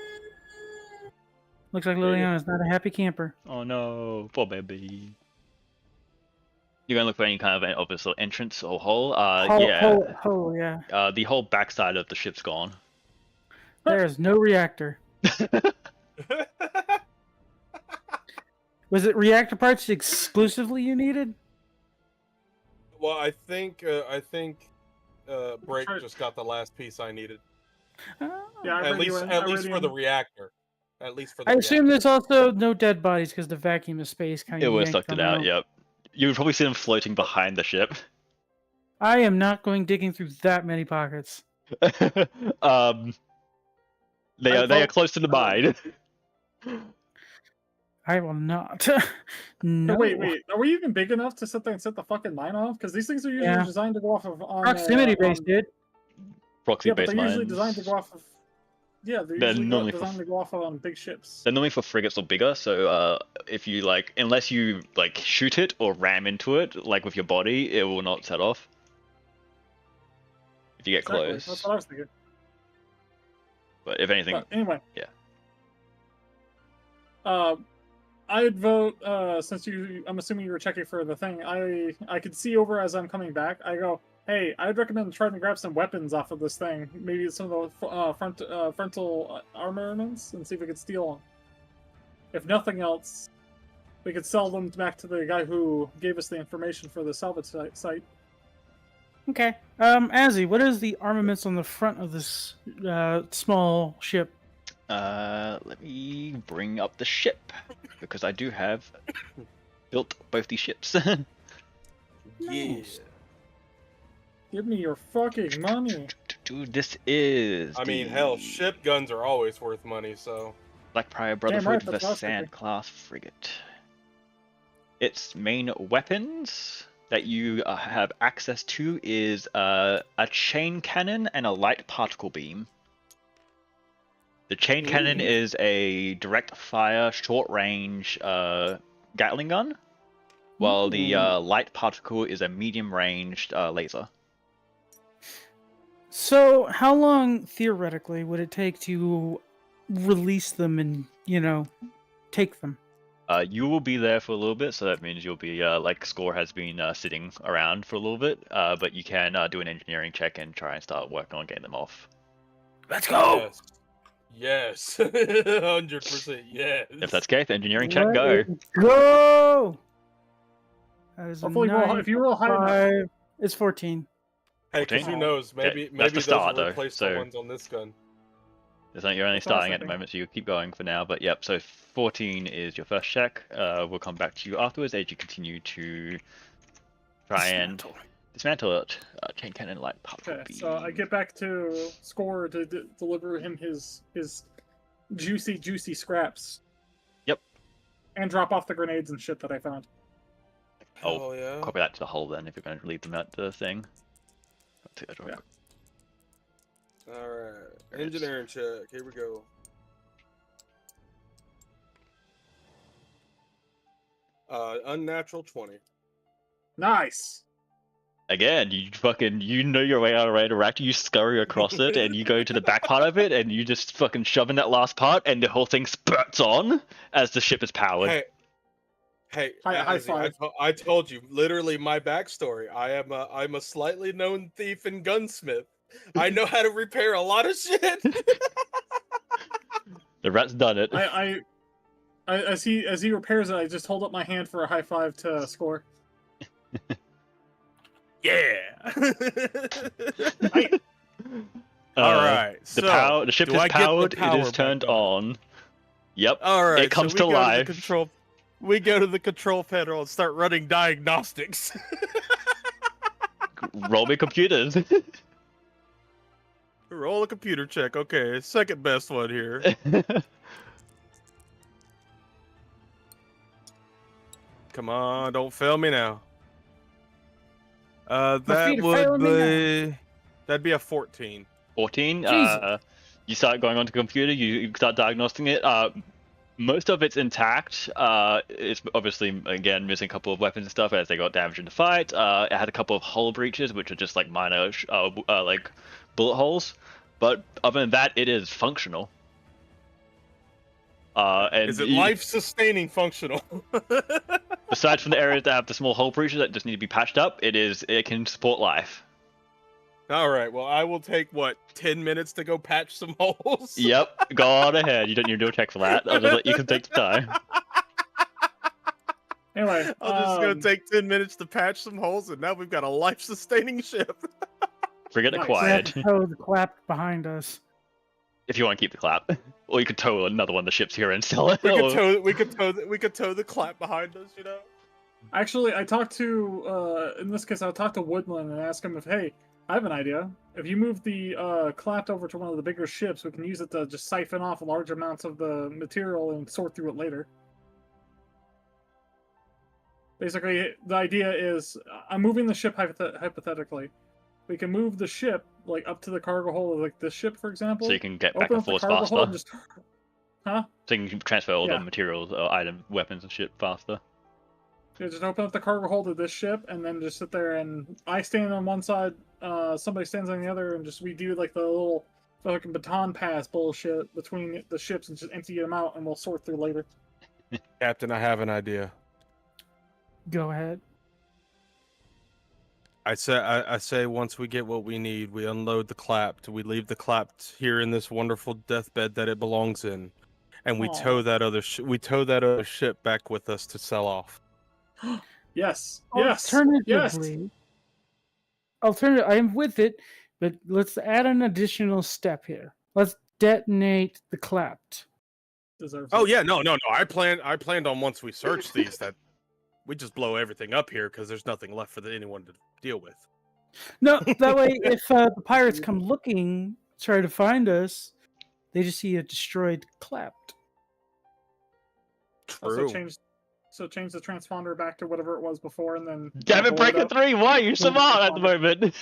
Looks like Liliana's not a happy camper. Oh no, poor baby. You're gonna look for any kind of obvious little entrance or hull. Hull, yeah. The whole backside of the ship's gone. There is no reactor. Was it reactor parts exclusively you needed? Well, I think Break just got the last piece I needed. Oh. Yeah, At least for the reactor. At least for the I assume there's also no dead bodies because the vacuum of space kind It of would have sucked it out. Yep. You would probably see them floating behind the ship. I am not going digging through that many pockets. They are close to the mine. I will not. No. no. Wait. Are we even big enough to sit there and set the fucking mine off? Because these things are usually Yeah. designed to go off of Proximity based, dude. Proxy Yeah, but based they're usually mines. designed to go off of. Yeah, they're They're usually normally for designed to go off of on big ships. They're normally for frigates or bigger, so if you unless you shoot it or ram into it, with your body, it will not set off. If you get Exactly, close. that's what I was thinking. But if anything, But anyway. Yeah. I'd vote since I'm assuming you were checking for the thing. I could see over as I'm coming back. I go, hey, I'd recommend trying to grab some weapons off of this thing. Maybe some of the frontal armaments, and see if we could steal them. If nothing else, we could sell them back to the guy who gave us the information for the salvage site. Okay. Azzy, what is the armaments on the front of this small ship? let me bring up the ship because I do have built both these ships. Nice. Give me your fucking money. Dude, this is. I mean, the hell, ship guns are always worth money, so. Black Prior right, Brotherhood that's what I was Sand thinking. class frigate. Its main weapons that you have access to is a chain cannon and a light particle beam. The chain cannon is a direct fire, short range Gatling gun, while the light particle is a medium ranged laser. So, how long theoretically would it take to release them and take them? You will be there for a little bit, so that means you'll be like Score has been sitting around for a little bit. But you can do an engineering check and try and start working on getting them off. Let's go. Yes. 100% yes. If that's the case, engineering check, go. Go. That is Hopefully, if you roll high enough. 5. It's 14. Hey, because 14? who knows? Maybe that's maybe the those start, will though, replace so- the ones on this gun. You're only That's what I was starting at the thinking. moment, so you keep going for now. But yep, so 14 is your first check. We'll come back to you afterwards as you continue to try and dismantle it. Chain cannon light pop. Okay, so I get back to Score to deliver him his juicy scraps. Yep. And drop off the grenades and shit that I found. Oh, Hell yeah. Copy that to the hole then if you're going to leave them at the thing. I'll take that Yeah. Alright. Engineering check. Here we go. Unnatural 20. Nice. Again, you know your way out of Radioactive, you scurry across it and you go to the back part of it and you just fucking shove in that last part and the whole thing spurts on as the ship is powered. Hey, High Ozzy, I told you, literally my backstory. I'm a slightly known thief and gunsmith. I know how to repair a lot of shit. The rat's done it. As he repairs it, I just hold up my hand for a high five to Score. Yeah. Alright, the ship is powered, it is turned on. Yep, All right, it comes so to we go life. the control. We go to the control panel and start running diagnostics. Roll me computers. Roll a computer check. Okay, second best one here. Come on, don't fail me now. That would be... That'd be a 14. 14. Jesus. You start going onto the computer, you start diagnosing it. Most of it's intact. It's obviously, again, missing a couple of weapons and stuff as they got damaged in the fight. It had a couple of hull breaches, which are just like minor like bullet holes. But other than that, it is functional. And Is it life-sustaining functional? Aside from the areas that have the small hole breaches that just need to be patched up, it can support life. All right, well, I will take, 10 minutes to go patch some holes? Yep, go on ahead. You don't need to do a check for that. I'll just let you can take the time. Anyway, I'll just go take 10 minutes to patch some holes, and now we've got a life-sustaining ship. Forget Nice. acquired. We have to tow the clap behind us. If you want to keep the clap. Or you could tow another one of the ships here and sell it. We or- could tow the clap behind us, you know? actually, I talked to in this case, I talked to Woodland and asked him if, hey, I have an idea. If you move the clap over to one of the bigger ships, we can use it to just siphon off large amounts of the material and sort through it later. Basically, the idea is, I'm moving the ship hypothetically. We can move the ship like up to the cargo hold of like this ship, for example. So you can get back Open and up the forth cargo hold faster. and just, huh? So you can transfer all Yeah. the materials, items, weapons and shit faster. Yeah, just open up the cargo hold of this ship and then just sit there and I stand on one side, somebody stands on the other, and just we do like the little fucking baton pass bullshit between the ships and just empty them out and we'll sort through later. Captain, I have an idea. Go ahead. I say once we get what we need, we unload the clap. We leave the clap here in this wonderful deathbed that it belongs in, and we Aw. tow that other ship back with us to sell off. Yes. Alternatively, I'm with it, but let's add an additional step here. Let's detonate the clapped. Deserves Oh it. yeah, no. I planned on once we search these that we just blow everything up here because there's nothing left for anyone to deal with. No, that way, if the pirates come looking, try to find us, they just see a destroyed clapped. True. So change the transponder back to whatever it was before, and then. Damn it, blow Breaker up. 3, why are you so smart at the moment?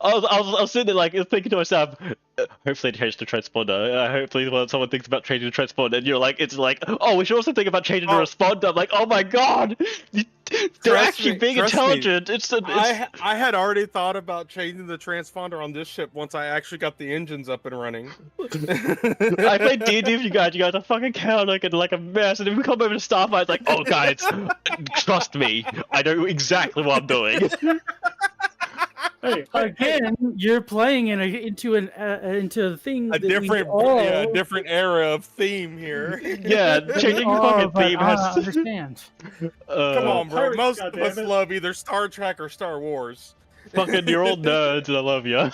I was sitting there like thinking to myself, hopefully they change the transponder. Hopefully when someone thinks about changing the transponder, and you're like, it's like, oh, we should also think about changing the responder. I'm like, oh my god, they're actually being intelligent. I had already thought about changing the transponder on this ship once I actually got the engines up and running. I played D&D with you guys. You guys are fucking chaotic and like a mess. And then we come over to Starfire, it's like, oh guys, trust me, I know exactly what I'm doing. Hey, Again, you're playing into a thing. A different era of theme here. Yeah, changing the fucking theme I has. understand. Come on, bro. Pirates, Most of us goddammit. love either Star Trek or Star Wars. Fucking, you're all nerds, and I love you.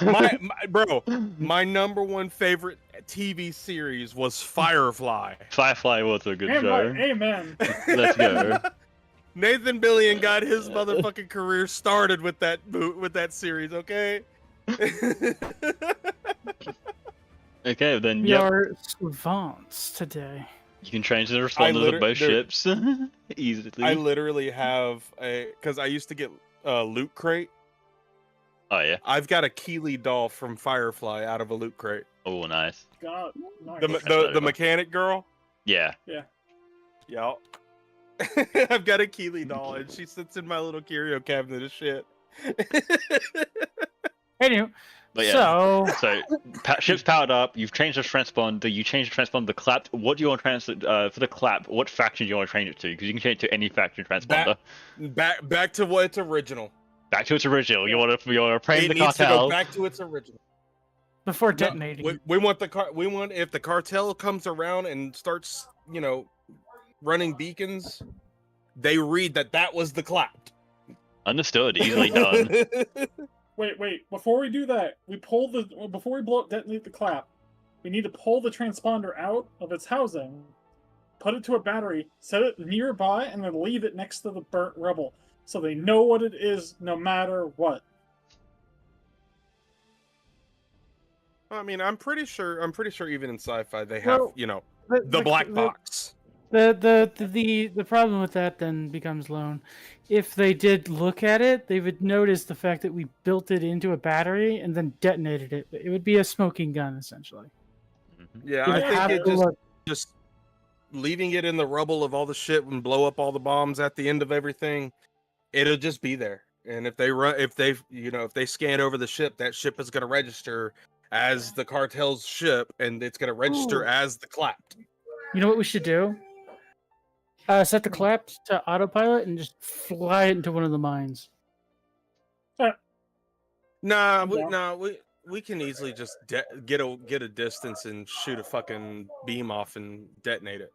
My number one favorite TV series was Firefly. Firefly was a good show. Amen. Let's go. Nathan Billion got his motherfucking career started with that series, okay? Okay, then We are savants today. you can change the responders of both ships easily. I literally have because I used to get Loot Crate. Oh yeah. I've got a Keeley doll from Firefly out of a Loot Crate. Oh nice. God, nice. The mechanic girl. Yeah. Yup. I've got a Keeley doll, and she sits in my little curio cabinet of shit. Anyway, But yeah. so Ship's powered up. You've changed the transponder. You changed the transponder. The clap. What do you want to transfer for the clap? What faction do you want to change it to? Because you can change it to any faction transponder. Back to what its original. Back to its original. You want to frame the It needs to cartel. go back to its original. before detonating, We want We want if the cartel comes around and starts, running beacons, they read that was the clap. Understood. Easily done. Wait. Before we do that, before we detonate the clap, we need to pull the transponder out of its housing, put it to a battery, set it nearby, and then leave it next to the burnt rubble, so they know what it is, no matter what. I mean, I'm pretty sure even in sci-fi they have, Well, the black box. The problem with that then becomes Lone. If they did look at it, they would notice the fact that we built it into a battery and then detonated it. It would be a smoking gun, essentially. Yeah, You I have think to look. just leaving it in the rubble of all the shit and blow up all the bombs at the end of everything, it'll just be there. And if they scan over the ship, that ship is going to register as the cartel's ship, and it's going to register as the clapped. You know what we should do? Set the clap to autopilot and just fly it into one of the mines. We can easily just get a distance and shoot a fucking beam off and detonate it.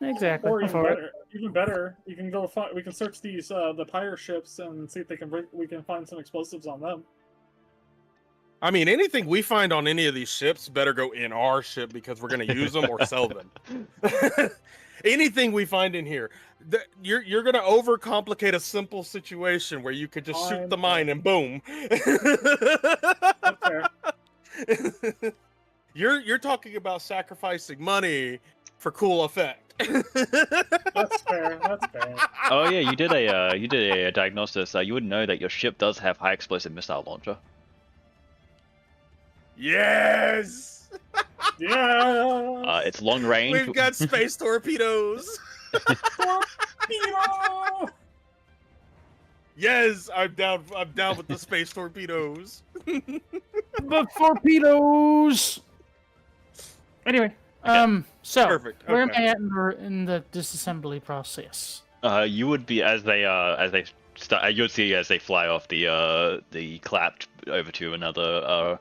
Exactly. Or For it. even better, you can go. We can search these the pirate ships and see if we can find some explosives on them. I mean, anything we find on any of these ships better go in our ship because we're going to use them or sell them. Anything we find in here, you're going to overcomplicate a simple situation where you could just shoot the mine and boom. Okay. You're talking about sacrificing money for cool effect. That's fair. Oh yeah, you did a diagnosis. You would know that your ship does have high explosive missile launcher. Yes. Yeah. It's long range. We've got space torpedoes. Torpedo! Yes, I'm down with the space torpedoes. The torpedoes. Anyway, so Perfect. where am Okay. I at in the disassembly process? You would be as they start. You would see as they fly off the clapped over to another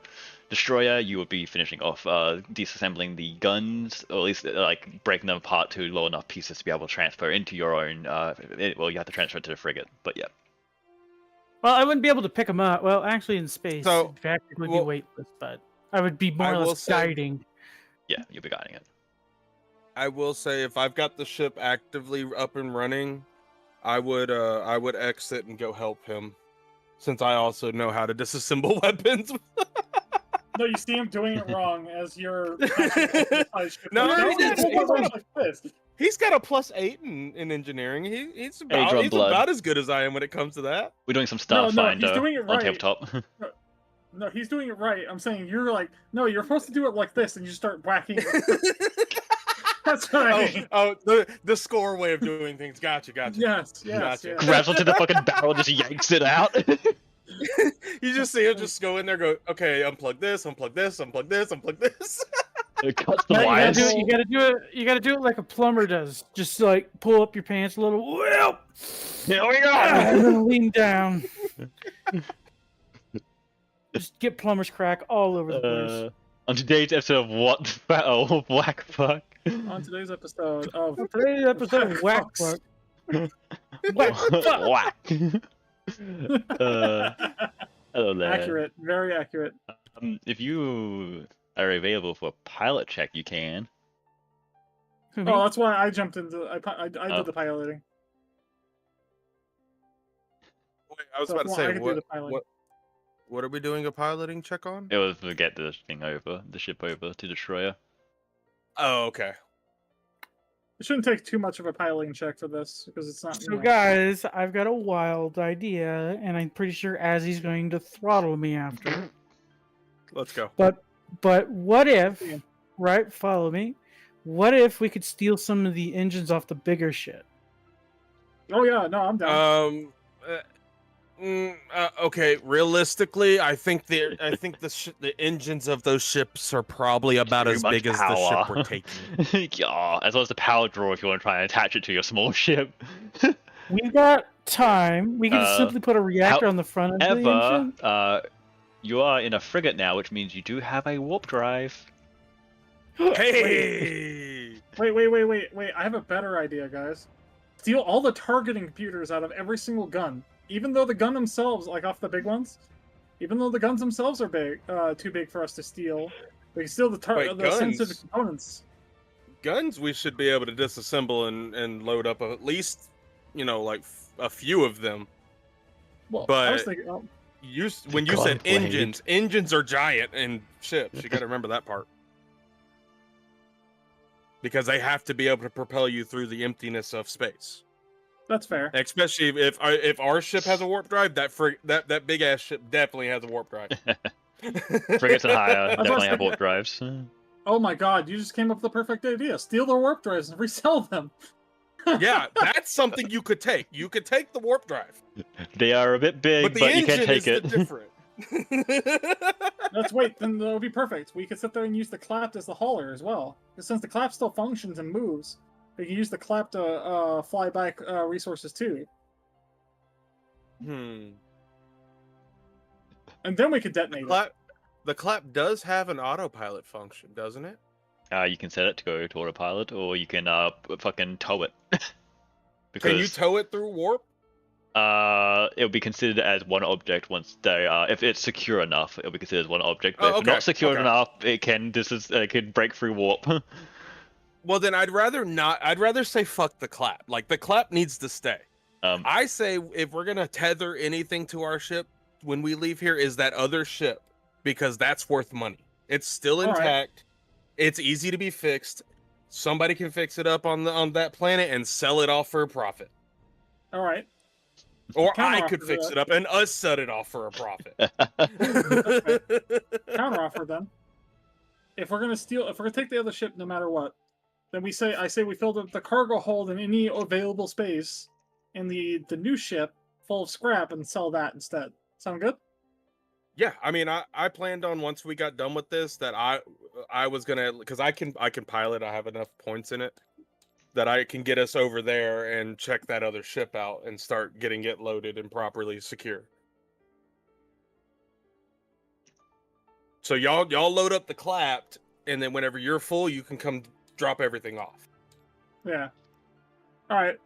destroyer. You would be finishing off disassembling the guns, or at least like breaking them apart to low enough pieces to be able to transfer into your own. Well, you have to transfer it to the frigate, but yeah. Well, I wouldn't be able to pick them up. Well, actually, in space, So, in fact, it would be weightless, but I would be more or less guiding. Yeah, you'll be guiding it. I will say, if I've got the ship actively up and running, I would exit and go help him, since I also know how to disassemble weapons. No, you see him doing it wrong as you're. No, this. He's got a +8 in engineering. He's about as good as I am when it comes to that. We're doing some Starfinder he's doing it on right. tabletop. No, he's doing it right. I'm saying you're like, no, you're supposed to do it like this, and you start whacking it. That's what I mean. The score way of doing things. Gotcha. Yes, Gotcha. yes. Grabs onto the fucking barrel, just yanks it out. You just see him just go in there, go, okay, unplug this, unplug this, unplug this, unplug this. It cuts the No, wires. you gotta do it. You gotta do it like a plumber does. Just like pull up your pants a little. Whoop! Here we And go. then lean down. Just get plumber's crack all over the place. On today's episode of What the Battle, Whack Fuck. On today's episode of Today's episode of Whack Fuck. Whack Fuck. Whack. Hello there. accurate, very accurate. If you are available for a pilot check, you can. Oh, that's why I jumped into. I Oh. did the piloting. Wait, I was So about to if you want, I say, can do the piloting. what are we doing a piloting check on? It was to get the ship over to Destroyer. Oh, okay. It shouldn't take too much of a piloting check for this because it's not. So guys, I've got a wild idea, and I'm pretty sure Azzy's going to throttle me after. Let's go. But what if, Yeah. right? Follow me. What if we could steal some of the engines off the bigger ship? Oh yeah, no, I'm down. Okay. Realistically, I think the engines of those ships are probably about Too as much big as the ship power. we're taking. Yeah, as well as the power draw if you want to try and attach it to your small ship. We've got time. We can Uh, simply put a reactor on the front of the engine. Ever, you are in a frigate now, which means you do have a warp drive. Hey! Wait! I have a better idea, guys. Steal all the targeting computers out of every single gun, even though the gun themselves, like off the big ones, even though the guns themselves are big, too big for us to steal. We can steal the Wait, the guns? sensitive components. Guns we should be able to disassemble and load up at least, like a few of them. Well, I was But- thinking, oh, When you said Gunblade. engines are giant in ships. You got to remember that part. Because they have to be able to propel you through the emptiness of space. that's fair. Especially if our ship has a warp drive, that big ass ship definitely has a warp drive. Frigates and higher was definitely have thinking- warp drives. Oh my god, you just came up with the perfect idea. Steal their warp drives and resell them. Yeah, that's something you could take. You could take the warp drive, They are a bit big, but the but you engine can't take is it. different. Then that would be perfect. We could sit there and use the clap as the hauler as well. Because since the clap still functions and moves, we can use the clap to fly back resources too. Hmm. And then we could detonate it. The clap does have an autopilot function, doesn't it? You can set it to go to autopilot, or you can fucking tow it. Can you because tow it through warp? it'll be considered as one object once they if it's secure enough, it'll be considered as one object. But Oh, if okay, not secure okay. enough, it can break through warp. Well, then I'd rather not. I'd rather say fuck the clap. Like the clap needs to stay. I say if we're gonna tether anything to our ship when we leave here, is that other ship, because that's worth money. It's still All right. intact. It's easy to be fixed. Somebody can fix it up on that planet and sell it off for a profit. All right. Or Counter I could offer fix that. it up and us set it off for a profit. Counteroffer then. If we're gonna take the other ship no matter what, then I say we fill the cargo hold in any available space in the new ship full of scrap and sell that instead. Sound good? Yeah, I mean, I planned on once we got done with this that I was gonna, because I can pilot. I have enough points in it that I can get us over there and check that other ship out and start getting it loaded and properly secure. So y'all load up the clapped, and then whenever you're full, you can come drop everything off. Yeah. All right.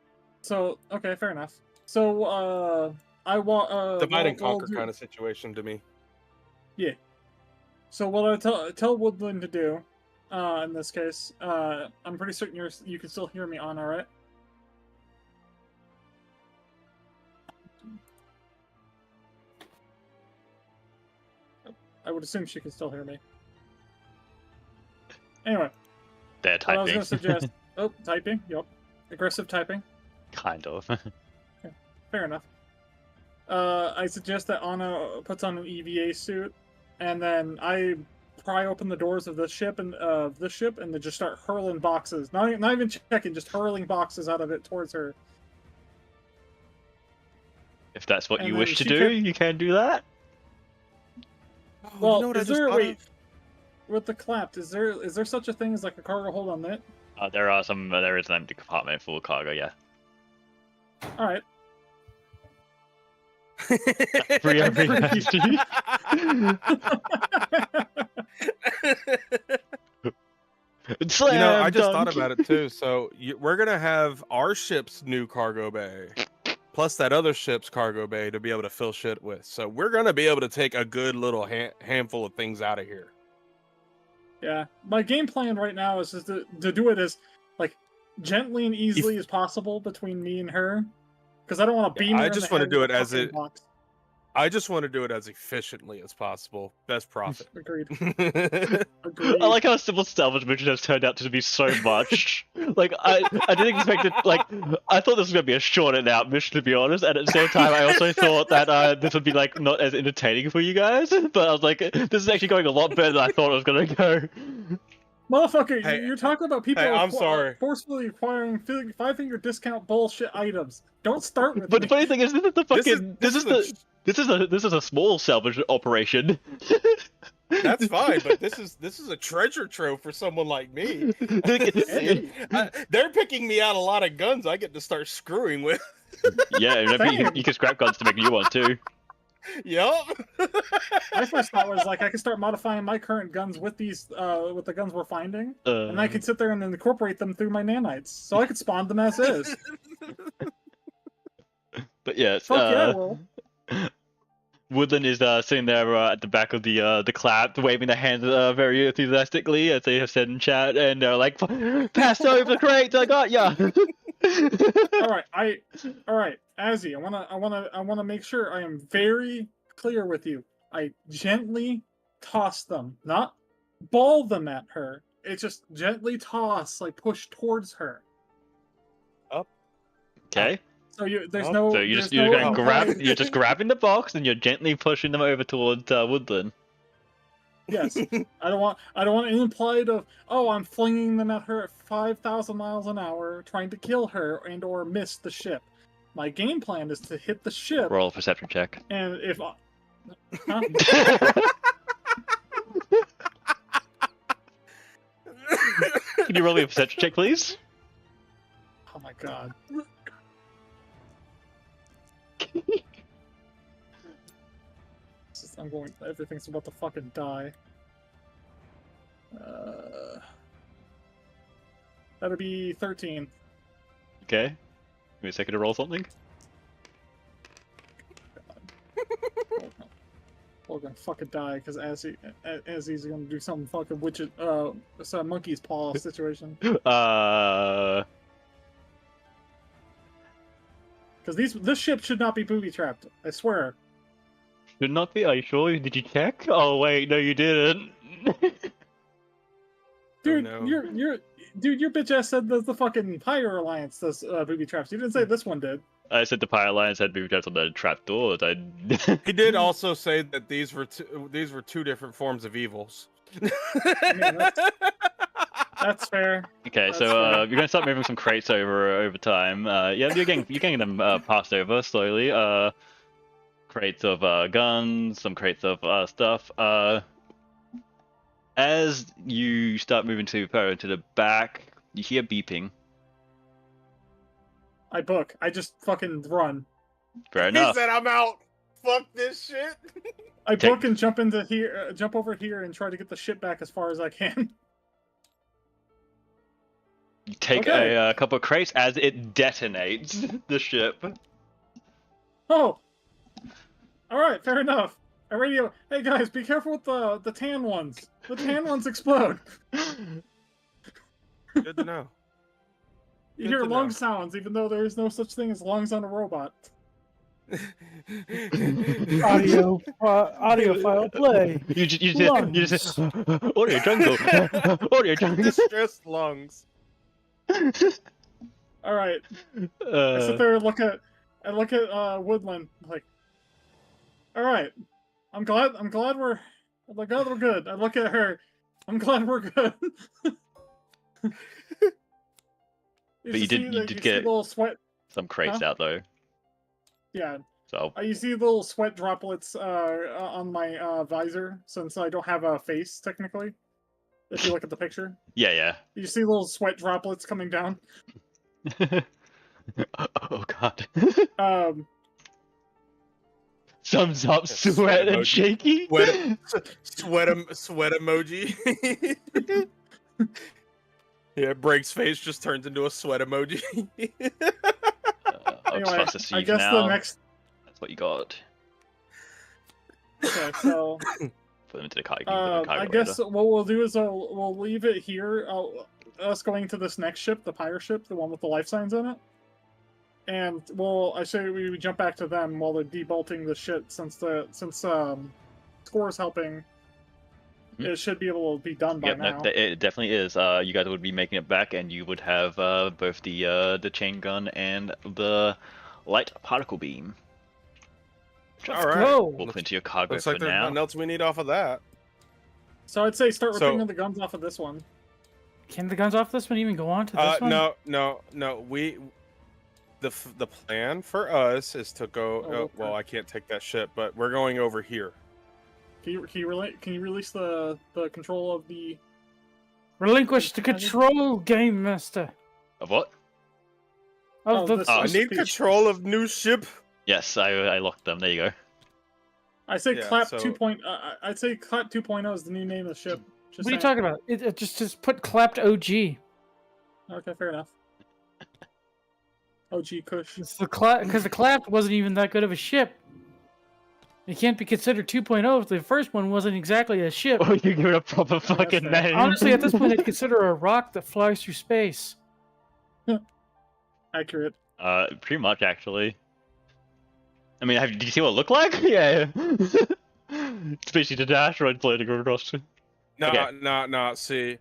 So okay, fair enough. So I want Divide and conquer kind of situation to me. So what I tell Woodland to do, in this case, I'm pretty certain you can still hear me on, all right? I would assume she can still hear me. Anyway, They're what I was typing. going to suggest... typing? Yep. Aggressive typing? Kind of. Fair enough. I suggest that Anna puts on an EVA suit and then I pry open the doors of the ship and then just start hurling boxes. Not even checking, just hurling boxes out of it towards her. If that's what And you then wish to she do, can- you can do that. Oh, Well, you know what I is just there thought wait of? with the clapped? Is there such a thing as like a cargo hold on it? There are some. There is an empty compartment full of cargo. Yeah. All right. Free every nasty. You know, I just Slam thought dunk. about it too. So we're gonna have our ship's new cargo bay, plus that other ship's cargo bay to be able to fill shit with. So we're gonna be able to take a good little handful of things out of here. Yeah, my game plan right now is just to do it as like gently and easily as possible between me and her, because I don't want to beam her. I in just the want to head do with it a as fucking it. box. I just want to do it as efficiently as possible. Best profit. Agreed. I Agreed. like how civil salvage mission has turned out to be so much. Like I didn't expect it. Like I thought this was gonna be a short and out mission, to be honest. And at the same time, I also thought that this would be like not as entertaining for you guys. But I was like, this is actually going a lot better than I thought it was gonna go. Motherfucker, Hey, you're talking about people I'm sorry. forcefully acquiring 5-finger discount bullshit items. Don't start with But me. the funny thing is, this is the fucking this is a small salvage operation. That's fine, but this is a treasure trove for someone like me. Hey. They're picking me out a lot of guns I get to start screwing with. Yeah, you can scrap guns to make new ones too. Yup. My first thought was like I could start modifying my current guns with these with the guns we're finding, and I could sit there and then incorporate them through my nanites, so I could spawn them as is. But yeah, Fuck yeah, Will. Woodland is sitting there at the back of the clap, waving their hands very enthusiastically, as they have said in chat, and they're like, "Pass over the crate, I got ya." All right, Azzy, I wanna make sure I am very clear with you. I gently toss them, not ball them at her. It's just gently toss, like push towards her. Okay. So there's Oh, no. So there's you're no going implied- you're just grabbing the box and you're gently pushing them over towards Woodland. Yes, I don't want any implied of I'm flinging them at her at 5,000 miles an hour, trying to kill her and/or miss the ship. My game plan is to hit the ship, Roll a perception check. and if huh? Can you roll me a perception check, please? Oh my god. Everything's about to fucking die. That'll be 13. Okay. Give me a second to roll something. We're gonna fucking die because Azzy's gonna do some fucking witches, some monkey's paw situation. Because this ship should not be booby trapped. I swear. Should not be. Are you sure? Did you check? Oh wait, no, you didn't. Dude, no. your bitch ass said that the fucking Pyre Alliance does booby traps. You didn't say this one did. I said the Pirate Alliance had booby traps on the trap doors. He did also say that these were two different forms of evils. That's fair. Okay, That's so fair. you're gonna start moving some crates over time. Yeah, you're getting them passed over slowly. Crates of guns, some crates of stuff. As you start moving to the back, you hear beeping. I book. I just fucking run. Fair He enough. said, "I'm out. Fuck this shit." I Okay. book and jump into here, jump over here, and try to get the ship back as far as I can. You take Okay. a couple of crates as it detonates the ship. Oh, all right, fair enough. I radio. Hey guys, be careful with the tan ones. The tan ones explode. Good to know. You Good hear to lung know. sounds, even though there is no such thing as lungs on a robot. Audio file play. You just audio jungle, audio jungle. Distressed lungs. All right, I sit there and look at Woodland like. All right, I'm glad I'm like, oh, we're good. I look at her. I'm glad we're good. But you did see get little sweat. some crates out though. Yeah. So You see little sweat droplets on my visor, since I don't have a face technically. If you look at the picture, yeah. you see little sweat droplets coming down. Oh god. Thumbs up, Sweat sweat and emoji. shaky. Sweat emoji. Yeah, Break's face just turns into a sweat emoji. I'll Anyway, trust the I siege guess now. the next. That's what you got. Okay, so Put them into the cargo. I guess what we'll do is we'll leave it here. Us going to this next ship, the pirate ship, the one with the life signs in it, and I say we jump back to them while they're debolting the shit. Since Score's helping, it should be able to be done by now. No, it definitely is. You guys would be making it back, and you would have both the chain gun and the light particle beam. All right. Go. We'll put into your cargo Looks for like there's now. nothing else we need off of that. So I'd say start So- ripping the guns off of this one. Can the guns off this one even go on to this one? No. The plan for us is to go. okay. Well, I can't take that ship, but we're going over here. Can you release the control of the? Relinquish the control, Game Master. Of what? Of the this- I this need piece. control of new ship. Yes, I locked them. There you go. I say Yeah, clap so- 2. I'd say clap 2.0 is the new name of the ship. Just What are you saying. talking about? It just put clapped OG. Okay, fair enough. OG Kush. It's the because the clapped wasn't even that good of a ship. It can't be considered 2.0 if the first one wasn't exactly a ship. Oh, you give it a proper fucking fair. name. Honestly, at this point, I'd consider a rock that flies through space. Accurate. Pretty much actually. I mean, did you see what it looked like? Yeah. Especially the asteroid floating across. Okay. No. See.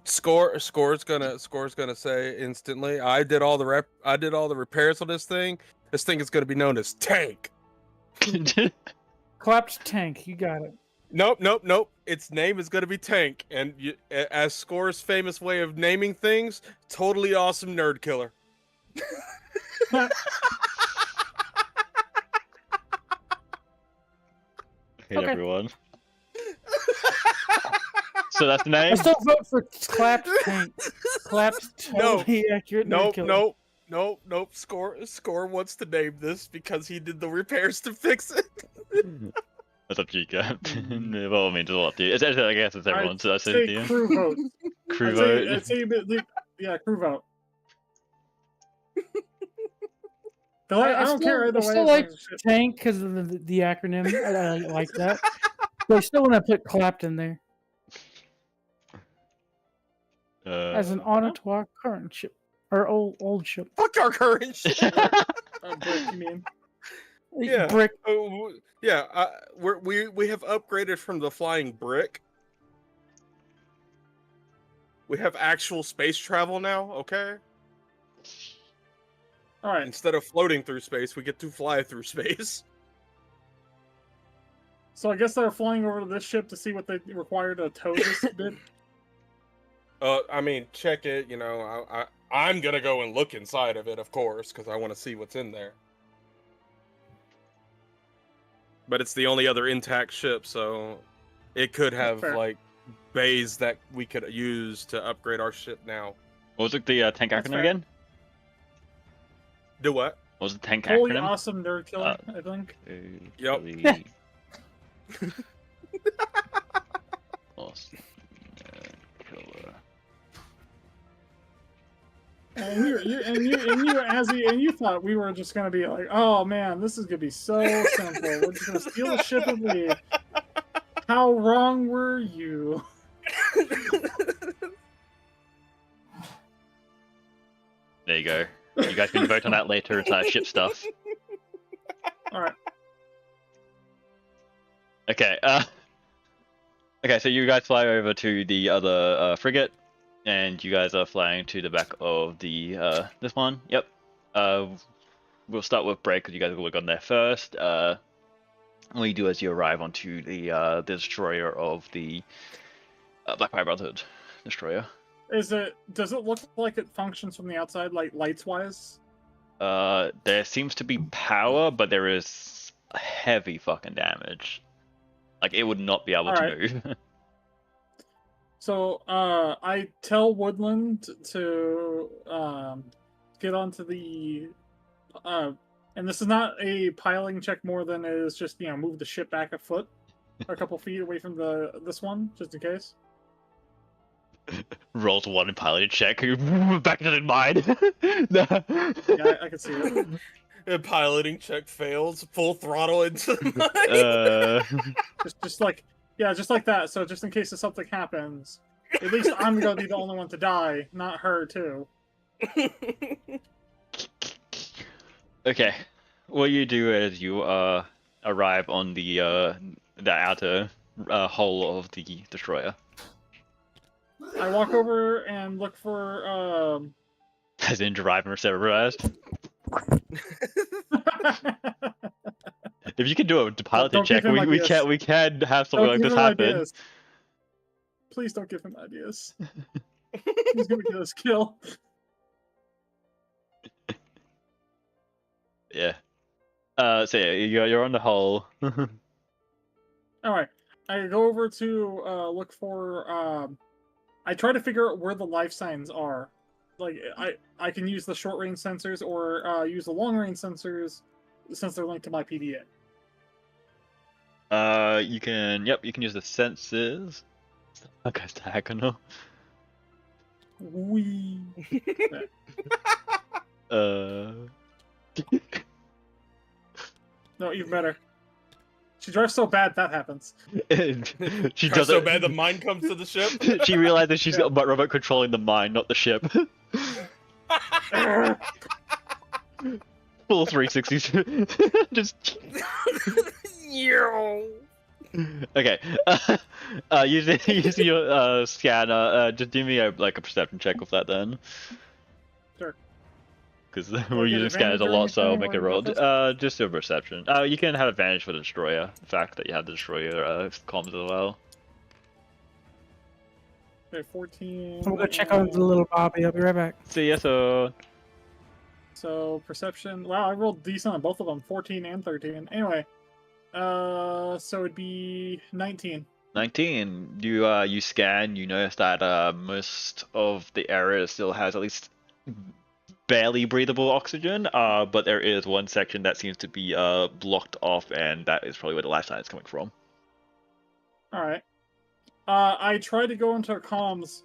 Score's gonna say instantly. I did all the repairs on this thing. This thing is gonna be known as Tank. Clapped tank, you got it. Nope. Its name is gonna be Tank, and as Score's famous way of naming things, totally awesome nerd killer. Hey Okay. everyone. So that's the I name. still vote for clapped tank. Clapped No. totally accurate nerd killer. Nope. Score wants to name this because he did the repairs to fix it. That's up to you, Captain. Well, I mean, it's all up to you. I guess it's everyone's. So I say Say crew vote. crew I'd vote. say crew vote. I don't care either I way. still as like long as shit- tank because of the acronym. I like that. But I still want to put clapped in there as an honor to our current ship. Our old ship. Fuck our current shit. Brick, you mean? Yeah. Brick. Yeah, we have upgraded from the flying brick. We have actual space travel now, okay? All right. Instead of floating through space, we get to fly through space. So I guess they're flying over to this ship to see what they require to tow this bit. I mean, check it, I'm gonna go and look inside of it, of course, because I want to see what's in there. But it's the only other intact ship, so it could have, fair. like, bays that we could use to upgrade our ship now. What was it? The tank That's acronym fair. again? Do what? What was the tank Holy acronym? awesome nerd killer, I think. Yep. Awesome killer. And you thought we were just gonna be like, oh man, this is gonna be so simple. We're just gonna steal the ship and leave. How wrong were you? There you go. You guys can vote on that later. It's ship stuff. All right. Okay. Okay. So you guys fly over to the other frigate, and you guys are flying to the back of the this one. Yep. We'll start with Break because you guys will have gone there first. what you do as you arrive onto the destroyer of the Black Fire Brotherhood destroyer. Does it look like it functions from the outside, like lights wise? There seems to be power, but there is heavy fucking damage. Like it would not be able to move. So I tell Woodland to get onto the and this is not a piling check more than it is just move the ship back a foot, a couple feet away from this one, just in case. Rolls one and piloted check. Back to the mine. Yeah, I can see it. A piloting check fails. Full throttle into the mine. Just like that. So just in case if something happens, at least I'm gonna be the only one to die, not her too. Okay, what you do is you arrive on the outer hull of the destroyer. I walk over and look for As in drive and cerebralized. If you can do a piloted check, we can have something like this happen. Ideas. Please don't give him ideas. He's gonna get us killed. Yeah. So yeah, you're on the hull. All right. I go over to look for. I try to figure out where the life signs are. Like I can use the short range sensors or use the long range sensors since they're linked to my PDA. You can use the sensors. Okay, diagonal. Wee. No, even better. She drives so bad that happens. She Drives does so it. bad the mine comes to the ship. She realizes she's got remote controlling the mine, not the ship. Full 360. Just. Okay. Using your scanner, just do me a perception check with that then. Sure. Because we're using scanners a lot, so I'll make it roll. Just a perception. You can have advantage for the destroyer. The fact that you have the destroyer comms as well. Okay, 14. I'm gonna go check on the little Bobby. I'll be right back. See ya, so. So perception. Wow, I rolled decent on both of them, 14 and 13. Anyway, so it'd be 19. 19. You scan. You notice that most of the area still has at least barely breathable oxygen. But there is one section that seems to be blocked off, and that is probably where the life sign is coming from. All right. I try to go into comms.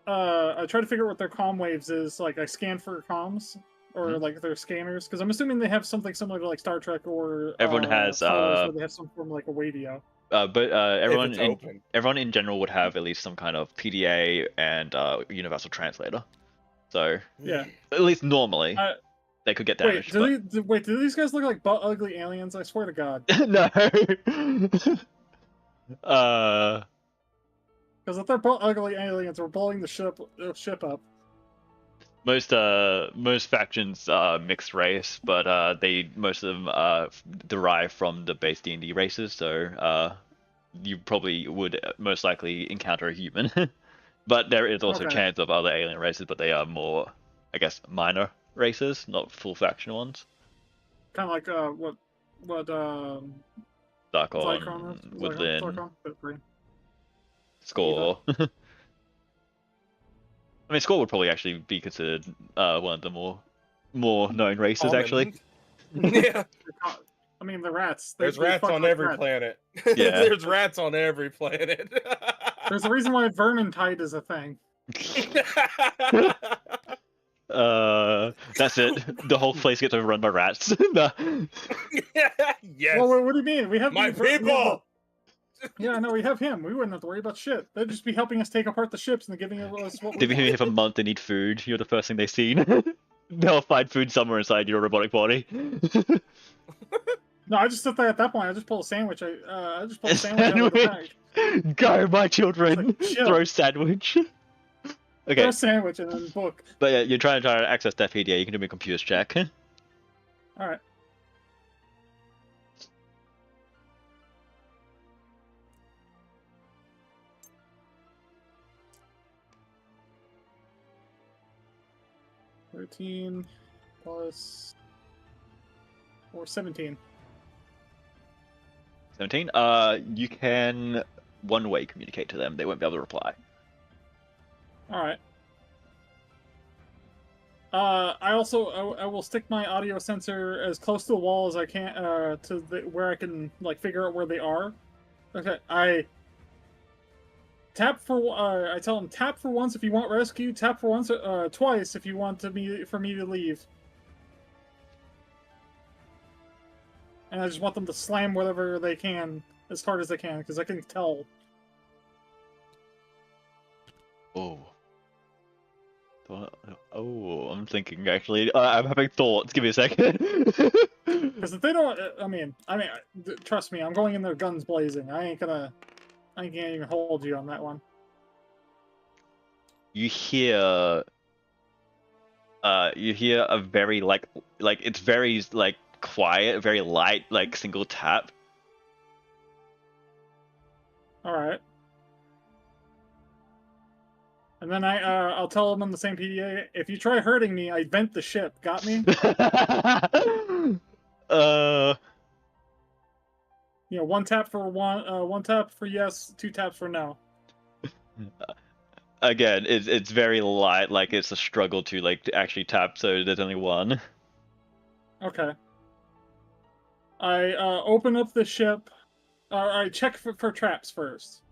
I try to figure out what their comm waves is. Like I scan for comms or like their scanners, because I'm assuming they have something similar to like Star Trek or Everyone has where they have some form of like a radio. But everyone in general would have at least some kind of PDA and universal translator. So yeah, at least normally they could get damaged. Wait, do these guys look like butt ugly aliens? I swear to God. No. Because if they're butt ugly aliens, we're blowing the ship up. Most factions are mixed race, but most of them derive from the base D&D races, so you probably would most likely encounter a human. But there is also a chance of other alien races, but they are more, I guess, minor races, not full faction ones. Kind of like what Darkon, Woodland, Score. I mean, Score would probably actually be considered one of the more known races, actually. Yeah. I mean, the rats. There's rats on every planet. Yeah. There's rats on every planet. There's a reason why Vermintide is a thing. That's it. The whole place gets overrun by rats. Yes. Well, what do you mean? We have my people. Yeah, no, we have him. We wouldn't have to worry about shit. They'd just be helping us take apart the ships and giving us what we They've been here for a month and need food. You're the first thing they've seen. They'll find food somewhere inside your robotic body. No, I just sit there at that point. I just pull a sandwich. I just pull a sandwich out of the bag. Go, my children. Like, throw sandwich. Okay. Throw a sandwich and then book. But yeah, you're trying to access that PDA. You can do me a computer check. All right. 13 plus 4, 17. 17. You can one-way communicate to them. They won't be able to reply. All right. I will stick my audio sensor as close to the wall as I can, where I can like figure out where they are. Okay, I tap for. I tell them tap for once if you want rescue. Tap for once, twice if you want for me to leave. And I just want them to slam whatever they can as hard as they can because I can tell. Oh. Oh, I'm thinking actually. I'm having thoughts. Give me a second. Because if they don't, trust me, I'm going in there guns blazing. I can't even hold you on that one. You hear a very like it's very like quiet, very light, like single tap. All right. And then I'll tell them on the same PDA, if you try hurting me, I vent the ship. Got me? You know, one tap for yes, 2 taps for no. Again, it's very light, like it's a struggle to like to actually tap, so there's only one. Okay. I open up the ship. I check for traps first.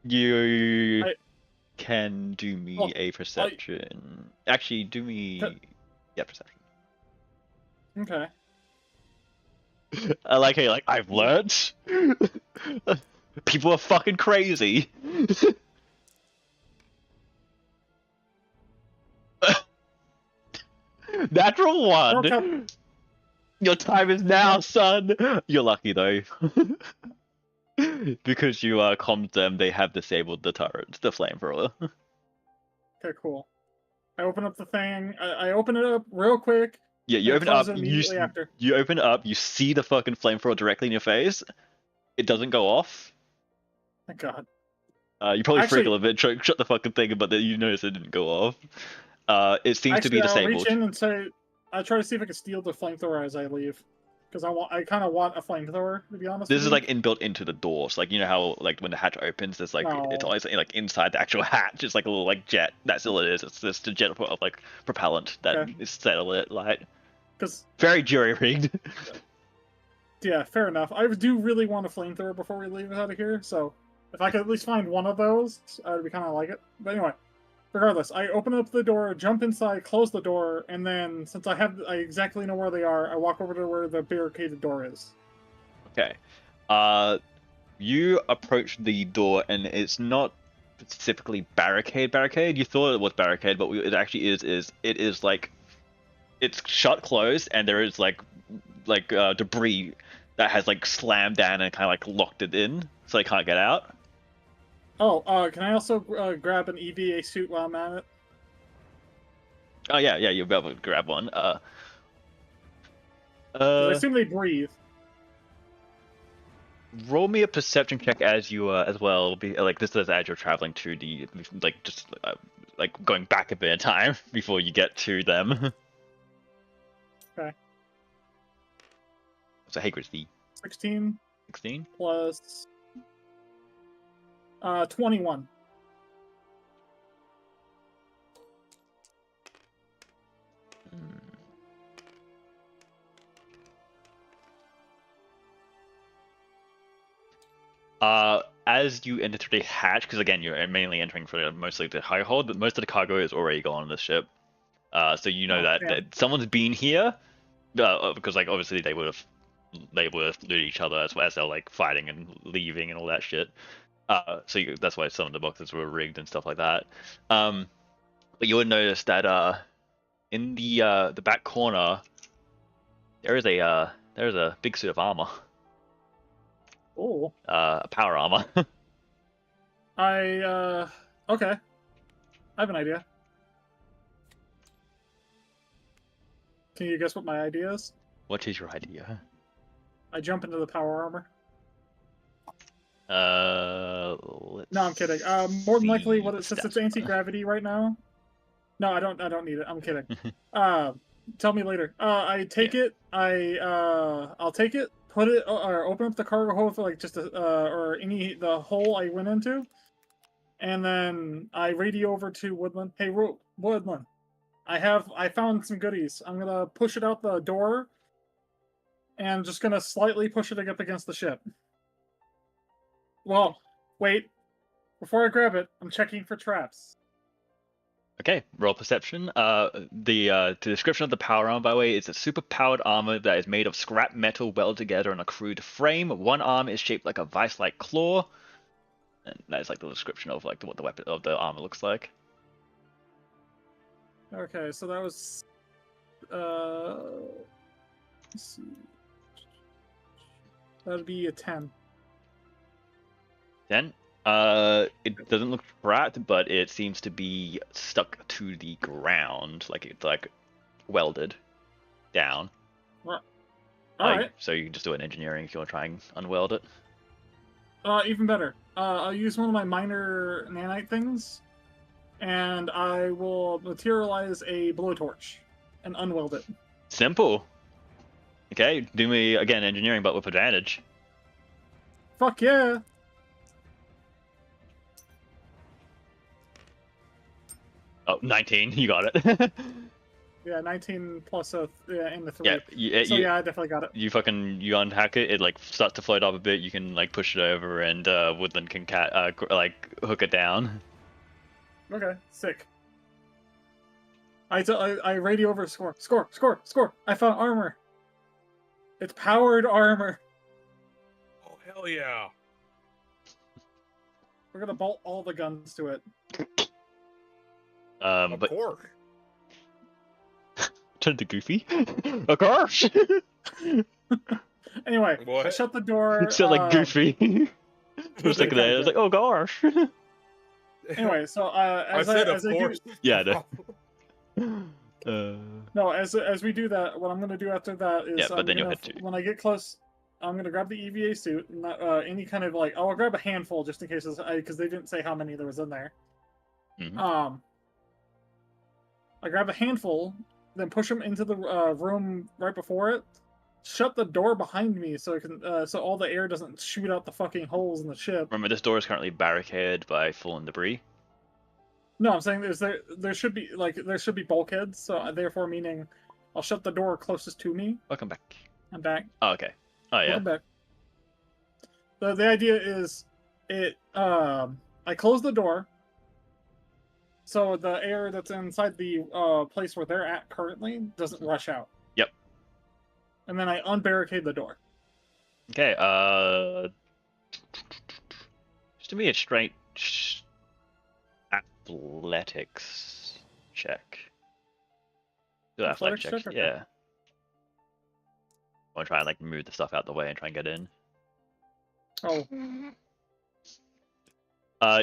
You can do me a perception. Actually, do me perception. Okay. I like how you're like, I've learned. People are fucking crazy. Natural one. Okay. Your time is now, son. You're lucky though. Because you commed them, they have disabled the turret, the flamethrower. Okay, cool. I open up the thing. I open it up real quick. Yeah, you open it close up. it immediately after. You open it up. You see the fucking flamethrower directly in your face. It doesn't go off. Thank God. You probably freak a Actually- little bit. Shut the fucking thing, but then you notice it didn't go off. It seems to be I'll disabled. reach in and say, I try to see if I can steal the flamethrower as I leave, because I kind of want a flamethrower, to be honest. This with is you. like inbuilt into the door. So like, you know how like when the hatch opens, there's like it's No. always like inside the actual hatch. It's like a little like jet. That's all it is. It's just a jet of like propellant that is settled it like. Because Very jury rigged. yeah, fair enough. I do really want a flamethrower before we leave out of here, so if I could at least find one of those, I'd be kind of like it. But anyway, regardless, I open up the door, jump inside, close the door, and then since I exactly know where they are, I walk over to where the barricaded door is. Okay. You approach the door and it's not specifically barricade. You thought it was barricade, but it actually is like it's shut closed and there is like debris that has like slammed down and kind of like locked it in, so they can't get out. Oh, can I also grab an EVA suit while I'm at it? Oh yeah, you'll be able to grab one. 'Cause I assume they breathe. Roll me a perception check as you as well. Like this is as you're traveling to the like just like going back a bit of time before you get to them. Okay. So hey, Christy. 16 16. plus 21. As you enter through the hatch, because again you're mainly entering for mostly the high hold, but most of the cargo is already gone on this ship. So you know that someone's been here, because like obviously they would have looted each other as they're like fighting and leaving and all that shit. So that's why some of the boxes were rigged and stuff like that. But you would notice that in the back corner there's a big suit of armor. Oh. Power armor. Okay. I have an idea. Can you guess what my idea is? What is your idea? I jump into the power armor. Let's No, I'm kidding. More than likely, see the since stats it's for that. anti-gravity right now. No, I don't need it. I'm kidding. Tell me later. I take it. I'll take it. Put it or open up the cargo hold for like just or the hole I went into, and then I radio over to Woodland. Hey, Woodland, I found some goodies. I'm gonna push it out the door, and just gonna slightly push it up against the ship. Well, wait. Before I grab it, I'm checking for traps. Okay, roll perception. The description of the power armor, by the way, is a super-powered armor that is made of scrap metal welded together on a crude frame. One arm is shaped like a vice-like claw, and that is like the description of like what the weapon of the armor looks like. Okay, so that was let's see. That'd be a 10. 10. It doesn't look trapped, but it seems to be stuck to the ground, like it's like welded down. All right. So you can just do an engineering if you want to try and unweld it. Even better. I'll use one of my minor nanite things, and I will materialize a blowtorch and unweld it. Simple. Okay, do me again engineering, but with advantage. Fuck yeah! Oh, 19, you got it. Yeah, 19 plus in the 3. Yeah, So yeah, I definitely got it. you unhack it. It like starts to float up a bit. You can like push it over, and Woodland can like hook it down. Okay, sick. I radio over score. I found armor. It's powered armor. Oh hell yeah! We're gonna bolt all the guns to it. Of But course. turn to Goofy. Oh gosh! Anyway, I What? shut the door. It's still like Goofy. For a second there, I was like, oh gosh. Anyway, so I said of course. Yeah, No, as we do that, what I'm gonna do after that is Yeah, but then you'll head to- when I get close, I'm gonna grab the EVA suit and any kind of like I'll grab a handful just in case because they didn't say how many there was in there. Mhm. I grab a handful, then push them into the room right before it. Shut the door behind me so it can so all the air doesn't shoot out the fucking holes in the ship. Remember, this door is currently barricaded by fallen debris. No, I'm saying there should be bulkheads, so therefore meaning I'll shut the door closest to me. Welcome back. I'm back. Oh, okay. Oh yeah. Welcome back. The idea is I close the door so the air that's inside the place where they're at currently doesn't rush out. Yep. And then I unbarricade the door. Okay. Just do me a straight athletics check. Do an athletics check. Okay. Yeah. I want to try and like move the stuff out the way and try and get in. Oh,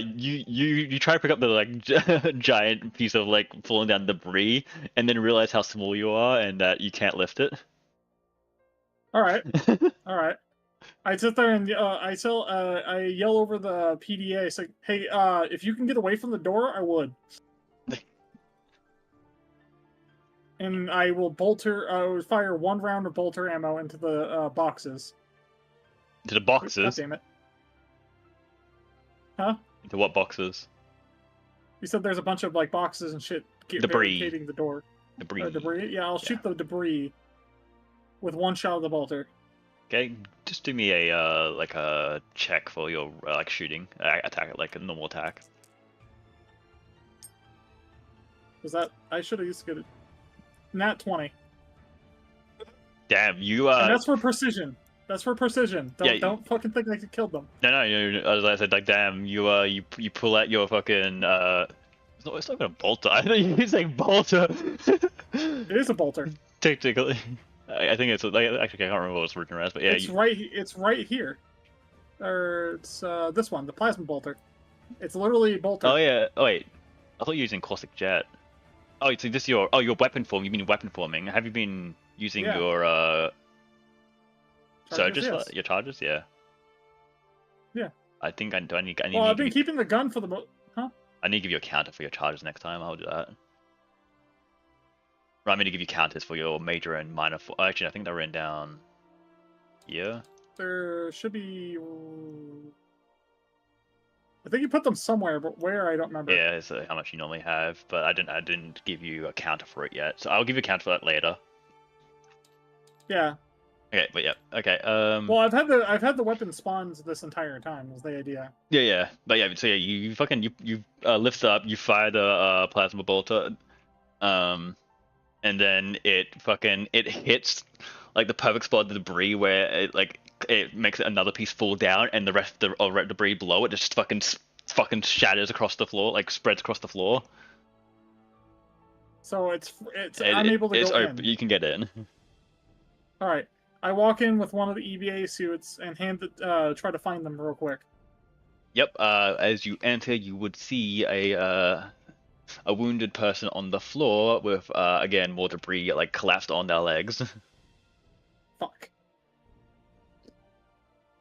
You try to pick up the like giant piece of like falling down debris, and then realize how small you are and that you can't lift it. all right. I sit there and I yell over the PDA. It's like, hey, if you can get away from the door, I would. And I will fire 1 round of bolter ammo into the boxes. To the God boxes. damn it! Huh? Into what boxes? You said there's a bunch of like boxes and shit Debris. barricading the door. Debris. Debris. Yeah, I'll shoot the debris with 1 shot of the bolter. Okay, just do me a like a check for your like shooting attack, like a normal attack. Was that I should have used to get it? Nat 20. Damn, you And that's for precision. That's for precision. Don't fucking think I could kill them. No, as I said, like, damn, you pull out your fucking it's not even a bolter. I thought you were saying bolter. It is a bolter. Technically, I think it's like actually I can't remember what it's written as, but yeah, It's right here. Or it's this one, the plasma bolter. It's literally a bolter. Oh yeah. Oh wait, I thought you were using caustic jet. Oh, so this is your weapon form. You mean weapon forming? Have you been using Yeah. your Charges, surges? yes. Your charges? Yeah. Yeah. I think I need. Well, I've been to give you, keeping the gun for the huh? I need to give you a counter for your charges next time. I'll do that. Remind me to give you counters for your major and minor. Actually, I think they're written down here. There should be. I think you put them somewhere, but where I don't remember. Yeah, it's how much you normally have, but I didn't give you a counter for it yet. So I'll give you a counter for that later. Yeah. Okay, but yeah, okay. Well, I've had the weapon spawns this entire time. Was the idea? Yeah, but yeah. So yeah, you fucking you lift up, you fire the plasma bolter, and then it hits like the perfect spot of the debris where it makes another piece fall down, and the rest of the debris below it just fucking shatters across the floor, like spreads across the floor. So I'm able to go in. You can get in. All right. I walk in with one of the EVA suits and try to find them real quick. Yep. As you enter, you would see a wounded person on the floor with again more debris like collapsed on their legs. Fuck.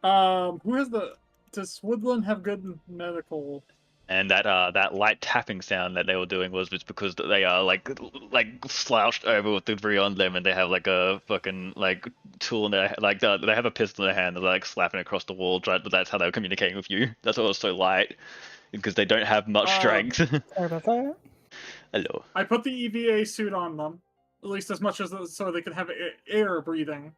Does Woodland have good medical? And that light tapping sound that they were doing was just because they are like slouched over with debris on them, and they have like a fucking like tool in their they have a pistol in their hand. They're like slapping across the wall. But that's how they were communicating with you. That's why it was so light, because they don't have much strength. Sorry about that. Hello. I put the EVA suit on them, at least as much as so they can have air breathing.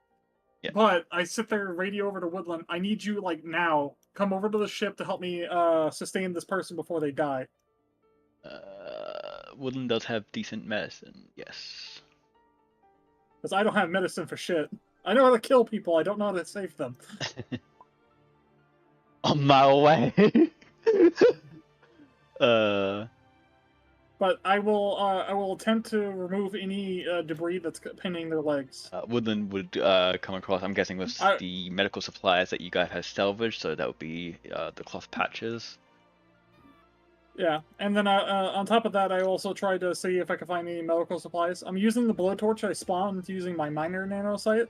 Yeah. But I sit there, radio over to Woodland. I need you like now. Come over to the ship to help me sustain this person before they die. Woodland does have decent medicine, yes. Because I don't have medicine for shit. I know how to kill people. I don't know how to save them. On my way. But I will attempt to remove any debris that's pinning their legs. Woodland would come across, I'm guessing, with the medical supplies that you guys have salvaged, so that would be the cloth patches. Yeah, and then on top of that, I also tried to see if I could find any medical supplies. I'm using the blowtorch I spawned using my minor nanosight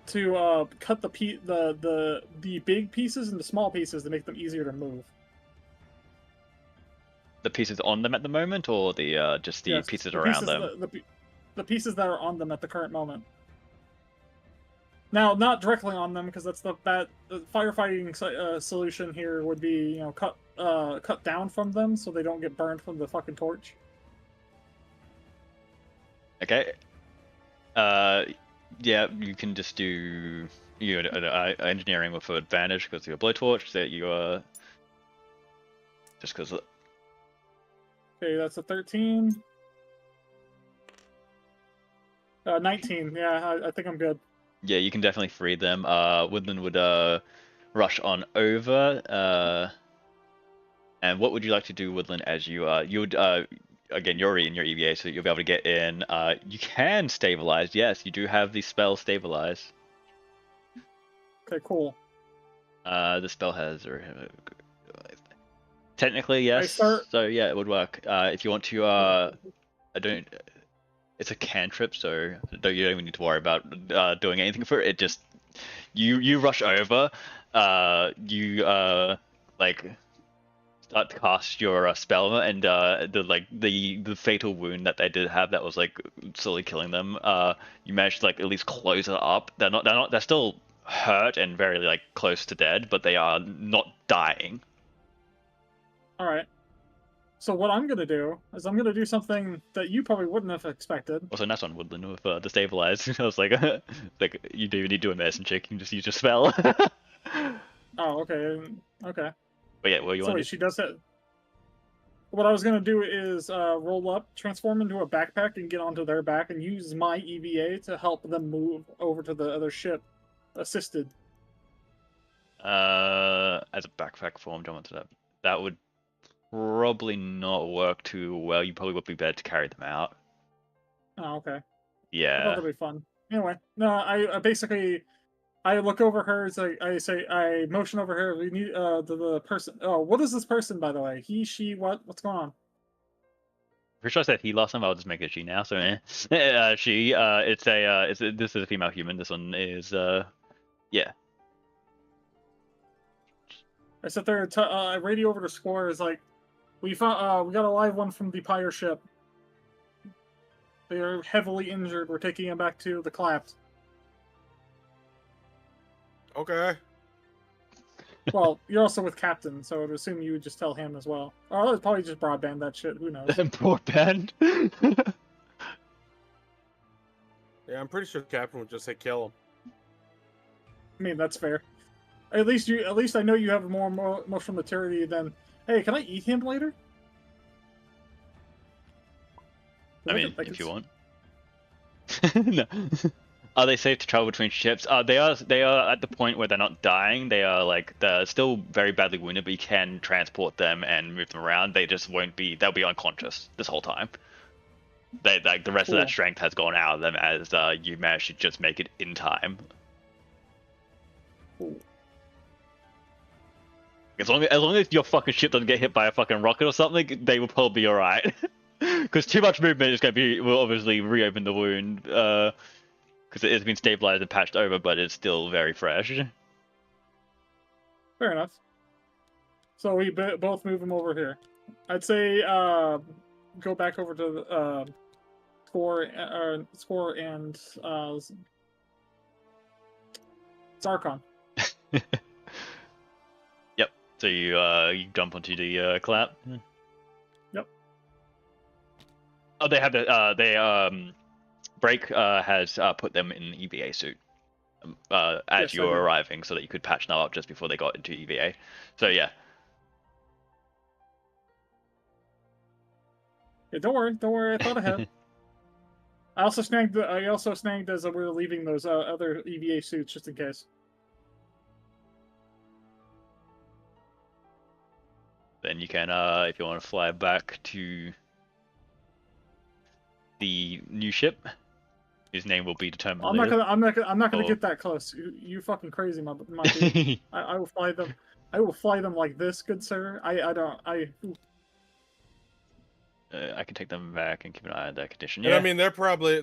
to cut the big pieces into small pieces to make them easier to move. The pieces on them at the moment, or the just the pieces around them? The pieces that are on them at the current moment. Now, not directly on them, because that's the firefighting solution here would be, cut down from them so they don't get burned from the fucking torch. Okay. Yeah, you can just do engineering with advantage because of your blowtorch. That you just because. Okay, that's a 13. 19. Yeah, I think I'm good. Yeah, you can definitely free them. Woodland would rush on over. And what would you like to do, Woodland? As you would again, you're in your EVA, so you'll be able to get in. You can stabilize. Yes, you do have the spell stabilize. Okay, cool. The spell has. Technically, yes. So yeah, it would work. If you want to, I don't. It's a cantrip, so you don't even need to worry about doing anything for it. It just you rush over, you start to cast your spell, and the fatal wound that they did have that was like slowly killing them. You managed to at least close it up. They're still hurt and very close to dead, but they are not dying. All right. So what I'm going to do is I'm going to do something that you probably wouldn't have expected. Also, that's on Woodland with the stabilize. I was like, you do need to do a medicine check. You can just use your spell. Oh, okay. Okay. But yeah, what you want to do? She does that. What I was going to do is roll up, transform into a backpack, and get onto their back and use my EVA to help them move over to the other ship, assisted. As a backpack form, jump onto that. That would probably not work too well. You probably would be better to carry them out. Oh, okay. Yeah. I thought that'd be fun. Anyway, no, I basically I look over her. I motion over her. We need the person. Oh, what is this person, by the way? He, she, what? What's going on? Pretty sure I said he last time. I'll just make it she now. So she. This is a female human. This one is yeah. I sit there and I radio over to Score. Is like, we found we got a live one from the Pyre ship. They are heavily injured. We're taking them back to the Clapt. Okay. Well, you're also with Captain, so I'd assume you would just tell him as well. Or it's probably just broadband that shit. Who knows? Broadband. Yeah, I'm pretty sure Captain would just say kill him. I mean, that's fair. At least I know you have more emotional maturity than, hey, can I eat him later? I mean, if you want. No. Are they safe to travel between ships? They are at the point where they're not dying. They're still very badly wounded, but you can transport them and move them around. They just won't be. They'll be unconscious this whole time. They like the rest of that strength has gone out of them as you managed to just make it in time. Cool. As long as your fucking ship doesn't get hit by a fucking rocket or something, they will probably be alright. Because too much movement is will obviously reopen the wound. Because it has been stabilized and patched over, but it's still very fresh. Fair enough. So we both move him over here. I'd say go back over to the Score and Zarkon. Yep. So you jump onto the clap. Yep. Oh, they have the Break has put them in EVA suit as Yes, you were arriving, so that you could patch them up just before they got into EVA. So yeah. Yeah, don't worry. I thought ahead. I also snagged as we were leaving those other EVA suits just in case. Then you can, if you want to fly back to the new ship, whose name will be determined later. I'm not gonna Oh. get that close. You fucking crazy, my dude. I will fly them. I will fly them like this, good sir. I can take them back and keep an eye on that condition. And Yeah. I mean, they're probably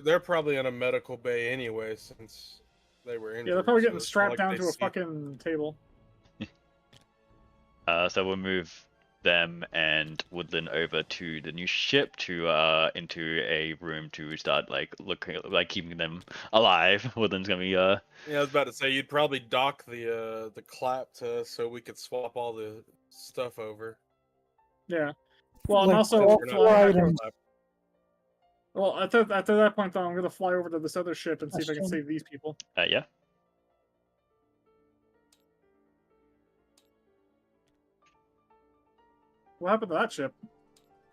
in a medical bay anyway, since they were injured. Yeah, they're probably so getting it's not strapped like down they to a see- fucking table. So we'll move them and Woodland over to the new ship to into a room to start keeping them alive. Woodland's gonna be Yeah, I was about to say you'd probably dock the clap so we could swap all the stuff over. Yeah. Well, I'm Like, also all We're not four flying. doing items. clap. Well, after that point, though, I'm gonna fly over to this other ship and see if I can Question. save these people. yeah. What happened to that ship?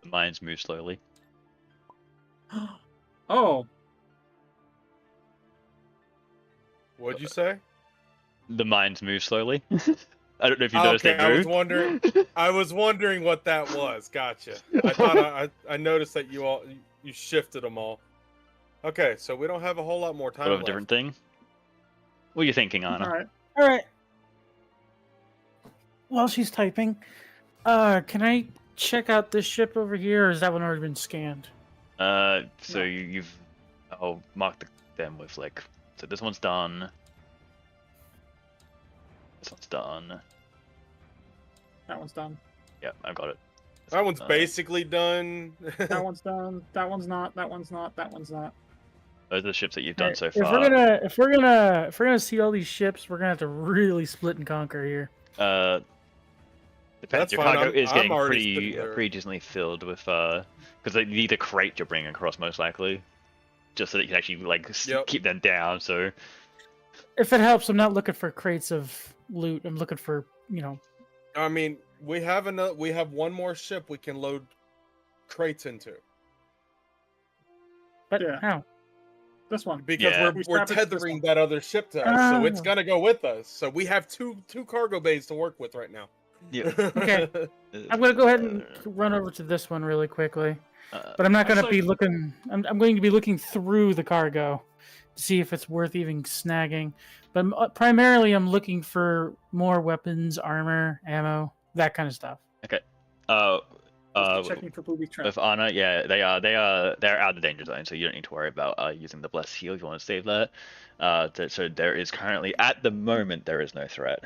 The mines move slowly. Oh, What'd you say? The mines move slowly. I don't know if you noticed Okay, they I was move. wondering. I was wondering what that was. Gotcha. I thought I noticed that you shifted them all. Okay, so we don't have a whole lot more time Sort of a left. different thing. What are you thinking, Anna? all right. All right. While she's typing, can I check out this ship over here, or has that one already been scanned? So you've I'll mark them with so this one's done. This one's done. That one's done. Yeah, I've got it. That one's basically done. That one's done. That one's not. That one's not. That one's not. Those are the ships that you've done Alright, so If far. we're gonna see all these ships, we're gonna have to really split and conquer here. Depends. That's Your fine, cargo is I'm getting already sitting there. pretty decently filled with because you need a crate you're bringing across most likely, just so that you can actually Yep. keep them down. So If it helps, I'm not looking for crates of loot. I'm looking for I mean, we have one more ship we can load crates into But Yeah. how? This one. because Yeah. we're strap it to this tethering one. that other ship to us, so it's Oh. gonna go with us. So we have two cargo bays to work with right now. yeah. Okay. I'm gonna go ahead and run over to this one really quickly. But I'm not going to Actually- be looking. I'm going to be looking through the cargo to see if it's worth even snagging. But primarily, I'm looking for more weapons, armor, ammo, that kind of stuff. Checking for booby traps. With Anna, yeah, they're out of the danger zone, so you don't need to worry about using the blessed heal if you want to save that. So there is currently, at the moment, there is no threat.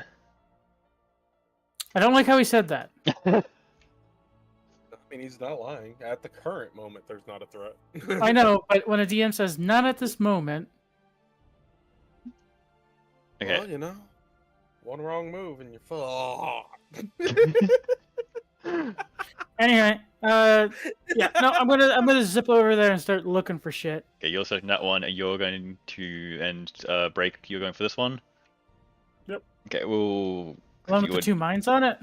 I don't like how he said that. I mean, he's not lying. At the current moment, there's not a threat. I know, but when a DM says not at this moment, Okay. Well, you know, one wrong move and you're full. Oh. anyway, yeah, no, I'm gonna zip over there and start looking for shit. Okay, you're selecting that one, and you're going to break. You're going for this one. Yep. Okay, well. The one with the 2 mines on it.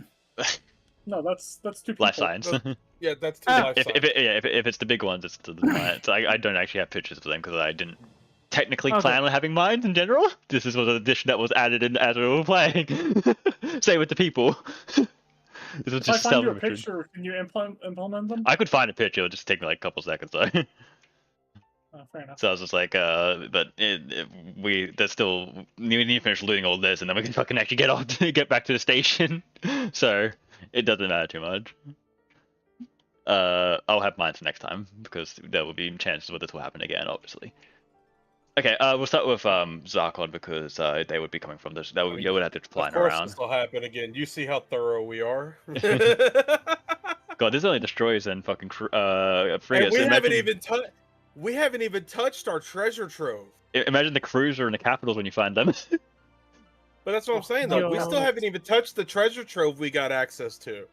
No, that's 2 people. Life science. Yeah, that's 2 Ah. life if signs. if it's the big ones, it's the mines. I don't actually have pictures of them because I didn't technically Okay. plan on having mines in general. This is was an addition that was added in as we were playing. Same with the people. This was If I just find you a self-inflicted. picture, can you implement them? I could find a picture. It'll just take me like a couple seconds though. Fair enough. So I was just like, but there's still we need to finish looting all this, and then we can fucking actually get back to the station. So it doesn't matter too much. I'll have mines next time because there will be chances where this will happen again, obviously. Okay, we'll start with Zarkon because they would be coming from this. You would have to fly Of course, around. this will happen again. You see how thorough we are. God, this only destroys and fucking And frigates. we haven't even touched our treasure trove. Imagine the cruiser and the capitals when you find them. But that's what I'm saying, though. We Yo. still haven't even touched the treasure trove we got access to.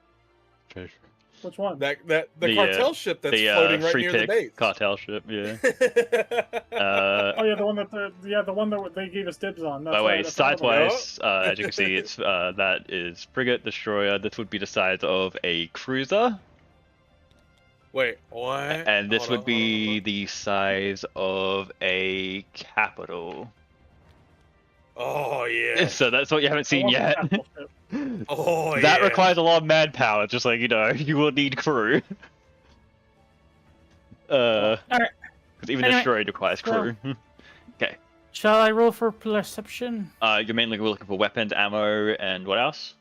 Which one? The The, cartel ship that's floating right free near the pick base. cartel ship, yeah. Oh yeah, the one that they gave us dibs on. That's By the way, right, that's another one. size-wise, as you can see, it's that is frigate, destroyer. This would be the size of a cruiser, Wait, what? and this Hold would be on. the size of a capital. Oh yeah. So that's what you haven't I seen want the yet. capital ship. Oh That yeah. requires a lot of manpower, just like, you will need crew. Because even Anyway, destroyer requires crew. Shall I roll for perception? You're mainly looking for weapons, ammo, and what else?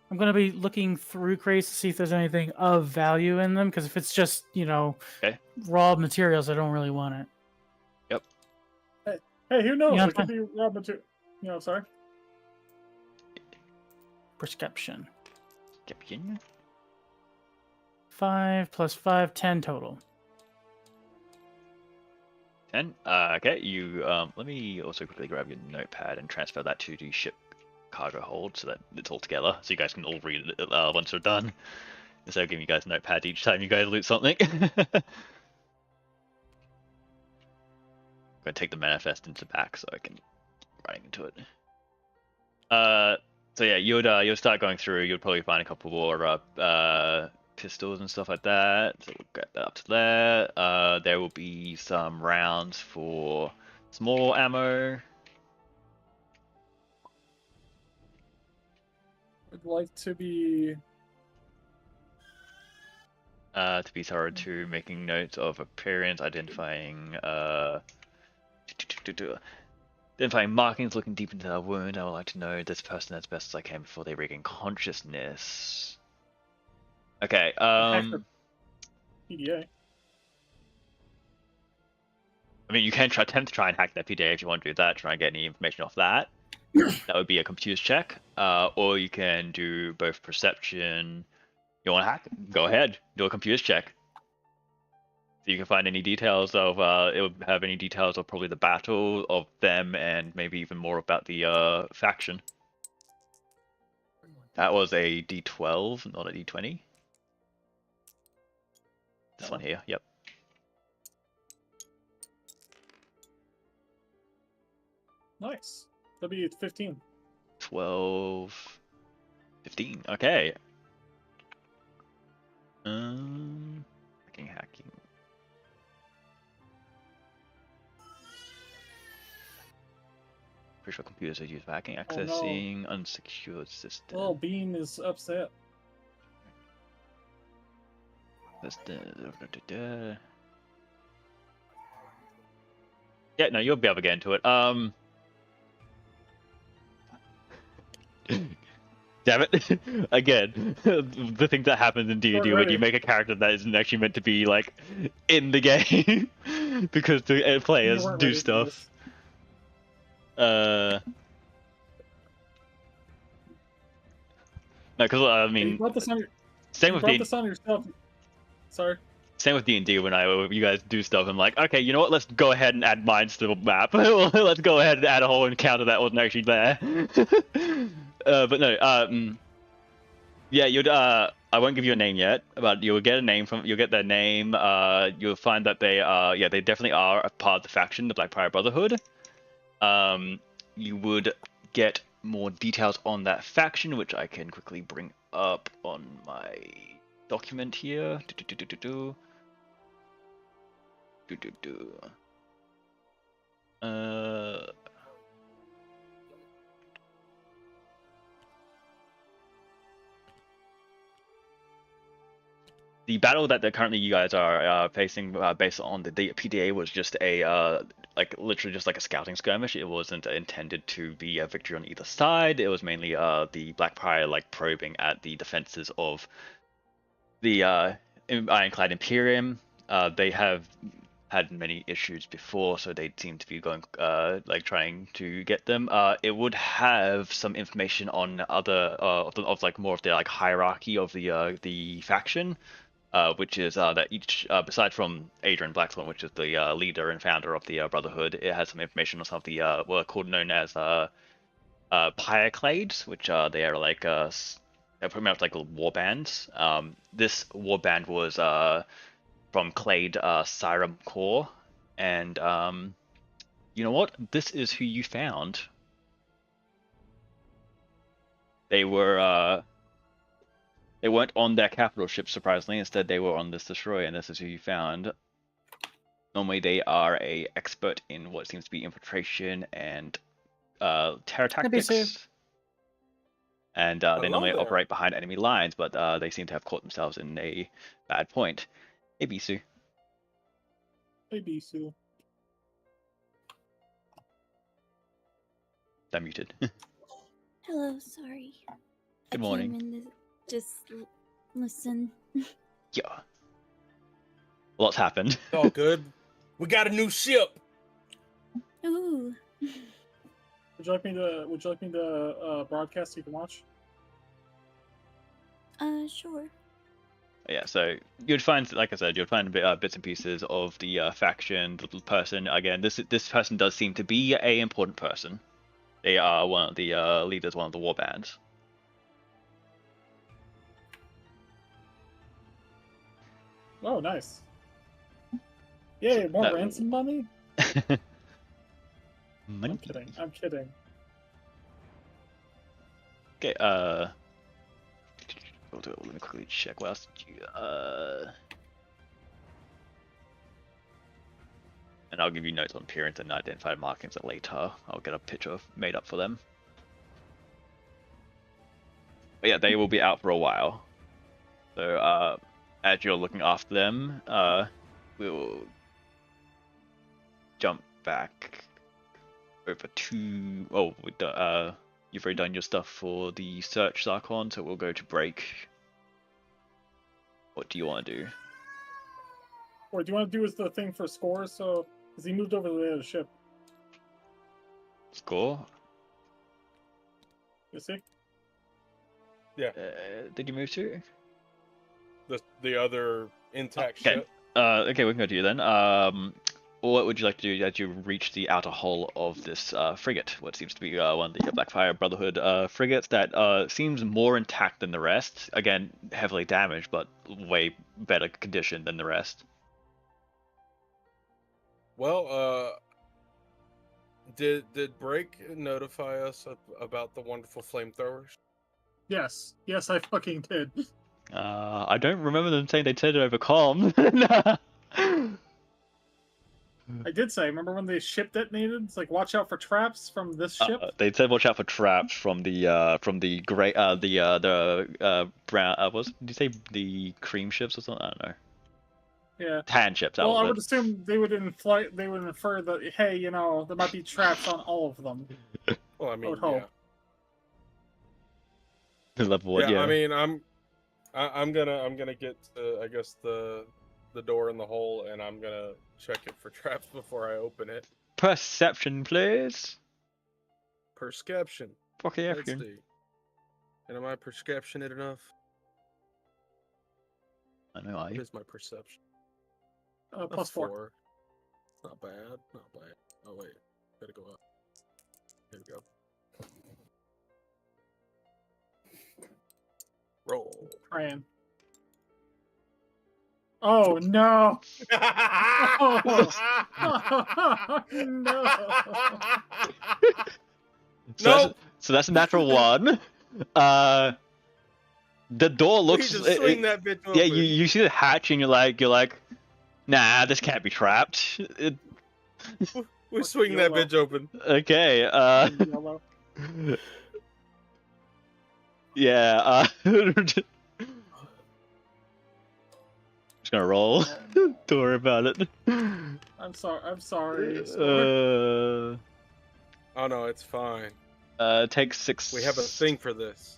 I'm gonna be looking through crates to see if there's anything of value in them. Because if it's just Okay. raw materials, I don't really want it. Hey, who knows? Yeah, It could be raw material. Sorry. Perception. Captain? 5 + 5, 10 total. 10. Okay, you let me also quickly grab your notepad and transfer that to the ship cargo hold so that it's all together, so you guys can all read it once we're done. Instead of giving you guys a notepad each time you guys loot something. I'm gonna take the manifest into back so I can writing into it. So yeah, you'd start going through. You'd probably find a couple more pistols and stuff like that. So we'll get that up to there. There will be some rounds for small ammo. I'd like to be. To be thorough to making notes of appearance, identifying markings, looking deep into their wound. I would like to know this person as best as I can before they regain consciousness. Okay, PDA. I mean, you can attempt to try and hack their PDA if you want to do that, try and get any information off that. That would be a computer's check. Or you can do both perception. You want to hack? Go ahead, do a computer's check. So you can find any details of, it would have any details of probably the battle, of them, and maybe even more about the faction. That was a D12, not a D20. This one here, yep. Nice. That'd be 15. 12, 15, okay. Hacking. Pretty sure computers are used for hacking, Oh, no. accessing unsecured system. Little Bean is upset. Yeah, no, you'll be able to get into it. Damn it! Again, the thing that happens in D&D when you make a character that isn't actually meant to be like in the game, because the players weren't do ready for stuff. No, because I You mean, brought this on, same you with brought D. this on yourself. Sorry. Same with D&D. When you guys do stuff, I'm like, okay, you know what? Let's go ahead and add mines to the map. Let's go ahead and add a whole encounter that wasn't actually there. But no, yeah, I won't give you a name yet, but you'll get a name you'll get their name. You'll find that yeah, they definitely are a part of the faction, the Black Pirate Brotherhood. You would get more details on that faction, which I can quickly bring up on my document here. The battle that currently you guys are facing, based on the PDA, was just a like literally just like a scouting skirmish. It wasn't intended to be a victory on either side. It was mainly the Black Pirate like probing at the defenses of the Ironclad Imperium. They have had many issues before, so they seem to be going like trying to get them. It would have some information on other of like more of the like hierarchy of the faction. Which is that each, besides from Adrian Blackswan, which is the leader and founder of the Brotherhood, it has some information on some of the what are called known as Pyreclades, which they are like they're pretty much like war bands. This war band was from Clade Siram Core, and you know what? This is who you found. They were they weren't on their capital ship, surprisingly. Instead, they were on this destroyer, and this is who you found. Normally, they are a expert in what seems to be infiltration and terror tactics. And they normally operate behind enemy lines, but they seem to have caught themselves in a bad point. Hey, Bisu. Hey, Bisu. I'm muted. Hello, sorry. Good morning. I came in to just listen. Yeah. What's happened? It's all good. We got a new ship. Ooh. Would you like me to broadcast so you can watch? Sure. Yeah, so you'd find, like I said, you'd find bits and pieces of the faction, the person. Again, this person does seem to be a important person. They are one of the leaders, one of the war bands. Oh, nice. Yay, more No. ransom money? Money. I'm kidding. Okay, let me quickly check what else did you, and I'll give you notes on appearance and identified markings later. I'll get a picture made up for them. But yeah, they will be out for a while. So, as you're looking after them, we'll jump back over to, oh, you've already done your stuff for the search Zarkon, so we'll go to break. What do you want to do? Or do you want to do is the thing for scores? So, because he moved over to the other ship. Score? You see? Yeah. Did you move to? The other intact Okay. ship. Okay, we can go to you then. What would you like to do as you reach the outer hull of this frigate? What seems to be one of the Blackfire Brotherhood frigates that seems more intact than the rest. Again, heavily damaged, but way better condition than the rest. Well, did Break notify us about the wonderful flamethrowers? Yes. Yes, I fucking did. I don't remember them saying they said it over comm. I did say, remember when the ship detonated? It's like, watch out for traps from this ship. They said watch out for traps from the gray brown what did you say, the cream ships or something? I don't know. Yeah. Tan ships. Well, I would assume they would infer that, hey, you know, there might be traps on all of them. Well, I mean, would hope. Yeah. Level one, yeah. I mean, I'm gonna get to, I guess, the door in the hole, and I'm gonna check it for traps before I open it. Perception, please. Perception. Okay, Let's see. And am I perceptionate enough? I know. What is my perception? A +4. Not bad. Not bad. Oh wait, gotta go up. There we go. Roll. Praying. Oh no! Oh, no! Nope. So that's a natural one. The door We looks. just swing that bitch open. Yeah, you see the hatch and you're like, nah, this can't be trapped. We swing that YOLO. bitch open. Okay. Yellow. Yeah. Just gonna roll. Don't worry about it. I'm sorry. I'm sorry. Oh no, it's fine. Take 6. We have a thing for this.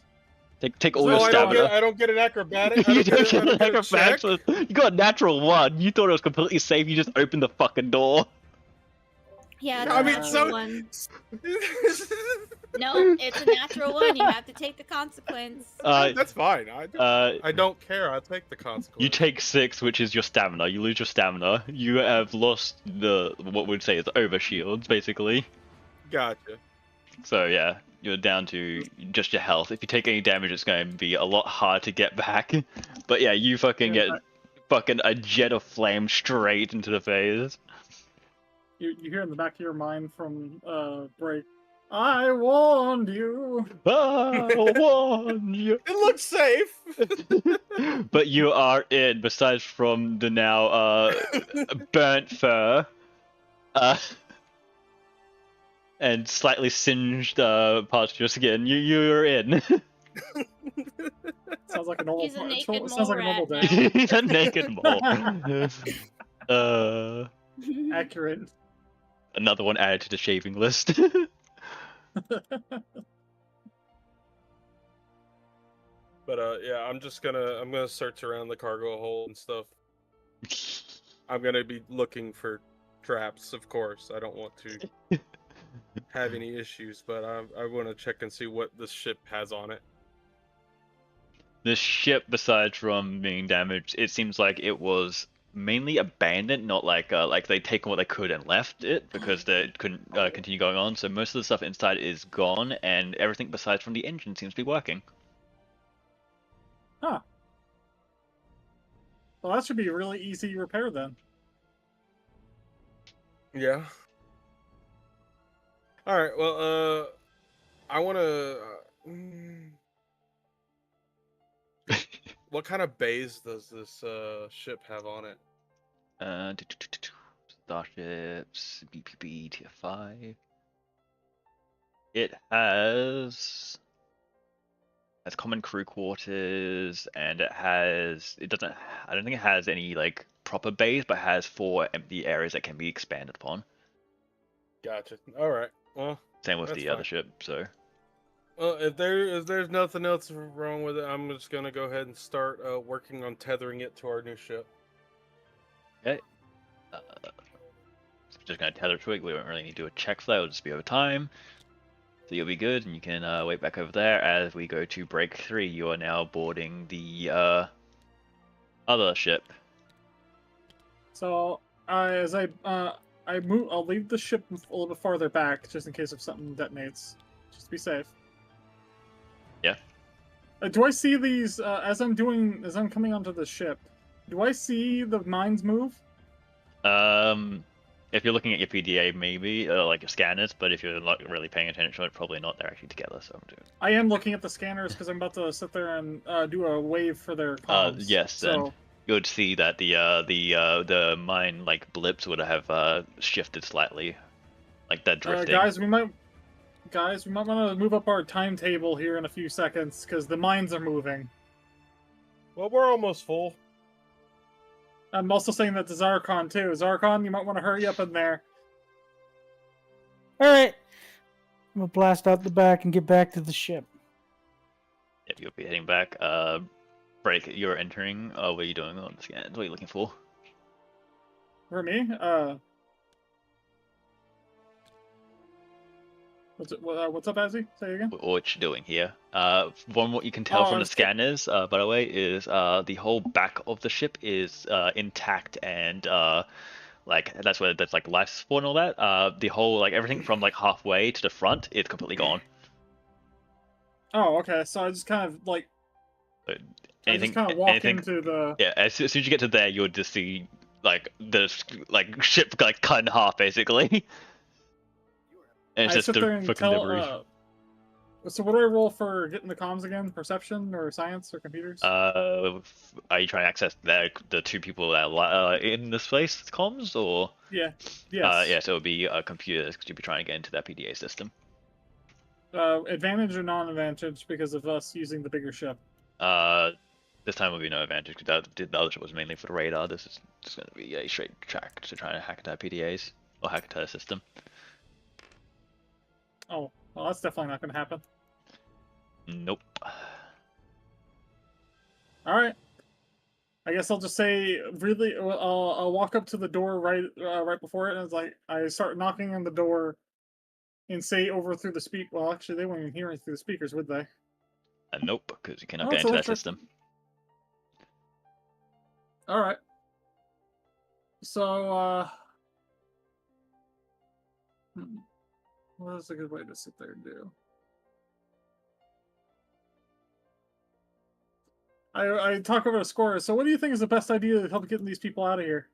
Take Oh, all your I stamina. don't get an acrobatic. You don't get I don't an get a check. acrobatics. You got a natural 1. You thought it was completely safe. You just opened the fucking door. Yeah, it's I a mean, natural so- one. No, it's a natural one. You have to take the consequence. That's fine. Uh, I don't care. I'll take the consequence. You take 6, which is your stamina. You lose your stamina. You have lost what we'd say is over shields, basically. Gotcha. So yeah, you're down to just your health. If you take any damage, it's going to be a lot hard to get back. But yeah, you fucking Yeah, get fucking a jet of flame straight into the face. You hear in the back of your mind from Break. I warned you. I warned you. It looks safe. But you are in, besides from the now burnt fur, and slightly singed parts of your skin. You're in. Sounds like a normal. He's a naked sounds like a normal mole day. rat He's a naked mole. Accurate. Another one added to the shaving list. But yeah, I'm gonna search around the cargo hold and stuff. I'm gonna be looking for traps, of course. I don't want to have any issues, but I want to check and see what this ship has on it. This ship, besides from being damaged, it seems like it was mainly abandoned, not like they'd taken what they could and left it because they couldn't continue going on. So most of the stuff inside is gone, and everything besides from the engine seems to be working. Huh. Well, that should be a really easy repair then. Yeah. All right. Well, I want to. What kind of bays does this ship have on it? Starships, BPB, Tier 5. It has common crew quarters, and I don't think it has any like proper bays, but has 4 empty areas that can be expanded upon. Gotcha. All right. Well, Same with that's the other fine. ship, so. Well, if there's nothing else wrong with it, I'm just gonna go ahead and start working on tethering it to our new ship. Okay. Just gonna tether it to it. We don't really need to do a check for that. It'll just be over time. So you'll be good, and you can wait back over there as we go to break 3. You are now boarding the other ship. So as I move, I'll leave the ship a little bit farther back just in case if something detonates, just to be safe. Yeah. Do I see these as I'm coming onto the ship? Do I see the mines move? If you're looking at your PDA, maybe like your scanners, but if you're not really paying attention, probably not. They're actually together. So I'm doing. I am looking at the scanners because I'm about to sit there and do a wave for their comms. Yes, then you would see that the mine like blips would have shifted slightly, like that drifting. guys, we might want to move up our timetable here in a few seconds because the mines are moving. Well, we're almost full. I'm also saying that to Zarkon too. Zarkon, you might want to hurry up in there. All right. I'm gonna blast out the back and get back to the ship. Yep, you'll be heading back. Break, you're entering. What are you doing on the scans? What are you looking for? For me, What's up, Azzy? Say it again. what you're doing here. From what you can tell Oh, from I the was scanners, by the way, is the whole back of the ship is intact and like that's where there's like life support and all that. The whole like everything from like halfway to the front is completely gone. Oh, okay. So I just kind of like But I just kind of walk anything, into the. yeah. As soon as you get to there, you'll just see like the like ship like cut in half basically, and it's I just sit the there and freaking tell. debris. So what do I roll for getting the comms again? Perception or science or computers? Are you trying to access the two people that are in this place, comms, or? Yeah. Yes. Yeah, so it would be computers because you'd be trying to get into that PDA system. Advantage or non-advantage because of us using the bigger ship. This time will be no advantage because the other ship was mainly for the radar. This is just going to be a straight track to try to hack into PDAs or hack into the system. Oh, well, that's definitely not going to happen. Nope. All right. I guess I'll just say really. I'll walk up to the door right before it, and it's like I start knocking on the door, and say over through the speak. Well, actually, they won't even hear me through the speakers, would they? Nope, because you cannot Oh, get it's into that electric. system. All right. So, what is a good way to sit there and do? I talk over the score. So, what do you think is the best idea to help getting these people out of here?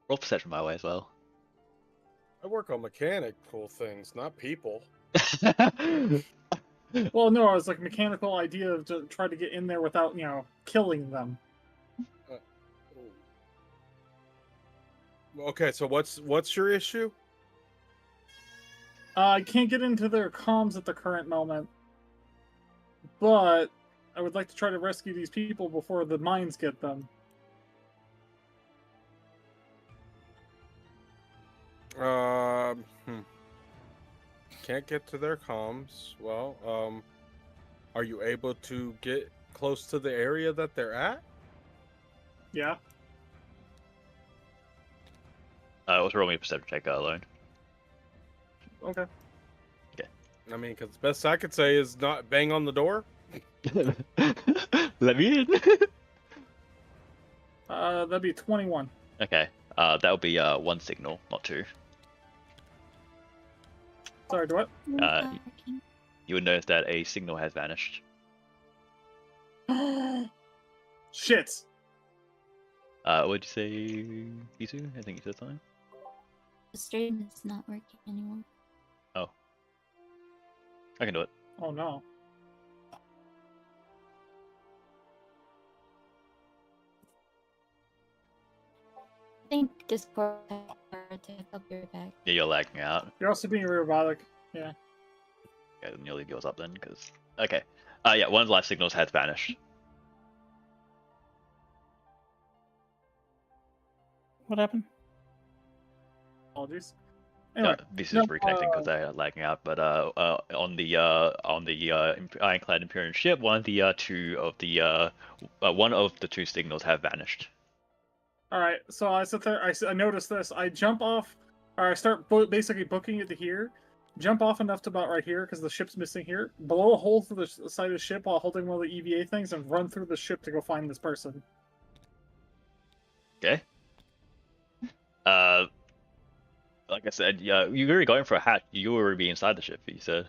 Roll perception my way as well. I work on mechanical things, not people. Well, no, I was like mechanical idea to try to get in there without, killing them. Okay, so what's your issue? I can't get into their comms at the current moment, but I would like to try to rescue these people before the mines get them. Can't get to their comms. Well, are you able to get close to the area that they're at? Yeah. Let's roll me a perception check alone. Okay. I mean, because the best I could say is not bang on the door. Let me in. That'd be 21. Okay. That'll be one signal, not two. Sorry, do what? You would notice that a signal has vanished. Shit. What'd you say, Isu? I think you said something. The stream is not working anymore. Oh. I can do it. Oh no. I think Discord to help your back. Yeah, you're lagging out. You're also being robotic. Yeah. Yeah, then you'll leave yours up then, because... Okay. Yeah, one of the live signals has vanished. What happened? Apologies. Anyway, This is no, reconnecting because they're lagging out, but on the Ironclad Imperial ship, one of the two signals have vanished. all right. So I sit there. I notice this. I jump off, or I start basically booking it to here. Jump off enough to about right here because the ship's missing here. Blow a hole through the side of the ship while holding one of the EVA things and run through the ship to go find this person. Okay. Like I said, yeah, you were going for a hatch. You were already inside the ship. You said.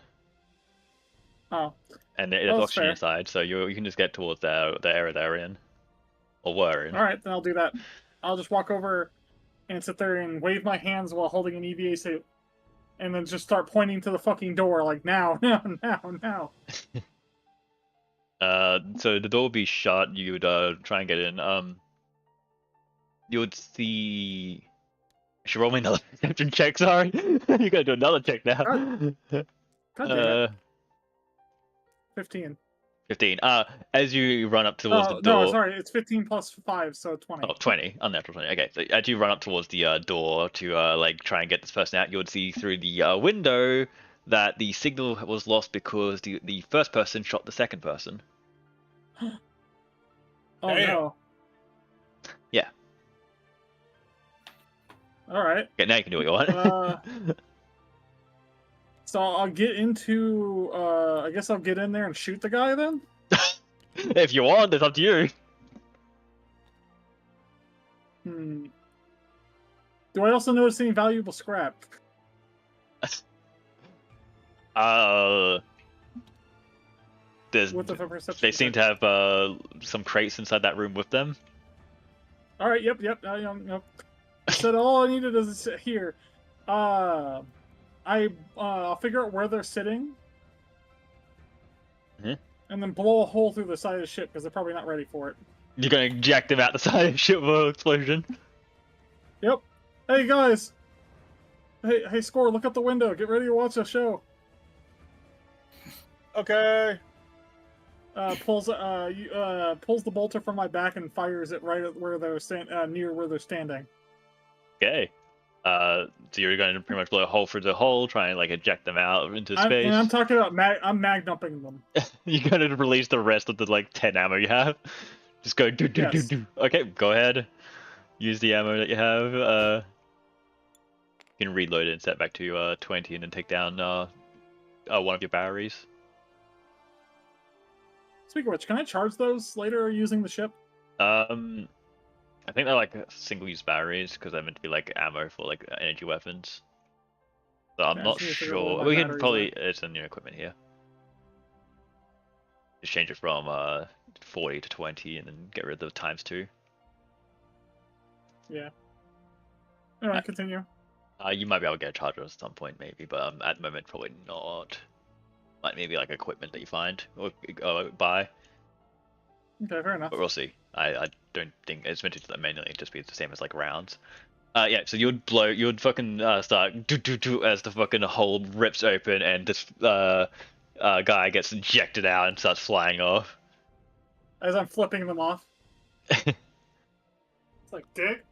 Oh. And there's Well, that's oxygen fair. inside, so you can just get towards the area they're in, or were in. All right, then I'll do that. I'll just walk over and sit there and wave my hands while holding an EVA suit, and then just start pointing to the fucking door, like now. So the door will be shut. You would try and get in. You would see. I should roll me another perception check. Sorry, you gotta do another check now. God damn it. 15. 15. As you run up towards the Oh, door. no, sorry, it's 15 plus 5, so 20. Oh, 20. Unnatural 20. Okay, so as you run up towards the door to like try and get this person out, you would see through the window that the signal was lost because the first person shot the second person. Oh Damn. no. Yeah. All right. Okay, now you can do what you want. So I'll get into. I guess I'll get in there and shoot the guy then. If you want, it's up to you. Hmm. Do I also notice any valuable scrap? There's, With the perception they seem to check. have some crates inside that room with them. All right. Yep. Yep. Said all I needed is sit here. I'll figure out where they're sitting. Mhm. And then blow a hole through the side of the ship because they're probably not ready for it. You're gonna eject them out the side of the ship with an explosion. Yep. Hey guys. Hey, Score! Look out the window. Get ready to watch a show. Okay. Pulls the bolter from my back and fires it right at where they're near where they're standing. Okay. So you're going to pretty much blow a hole through the hole, try and like eject them out into space. And I'm talking about I'm mag dumping them. You're going to release the rest of the like 10 ammo you have. Just go do. Okay, go ahead. Use the ammo that you have. You can reload it and set back to 20, and then take down one of your batteries. Speaking of which, can I charge those later using the ship? I think they're like single-use batteries because they're meant to be like ammo for like energy weapons. So I'm Yeah, I not just need to figure out where sure. my We can batteries probably it's in your equipment here. Just change it from 40 to 20, and then get rid of the ×2. Yeah. Alright, continue. You might be able to get a charger at some point, maybe, but at the moment probably not. Like maybe like equipment that you find or buy. Okay, fair enough. But we'll see. I don't think it's meant to mainly just be the same as like rounds. Yeah, so you would fucking start do as the fucking hole rips open and this guy gets ejected out and starts flying off. As I'm flipping them off. It's like, dick.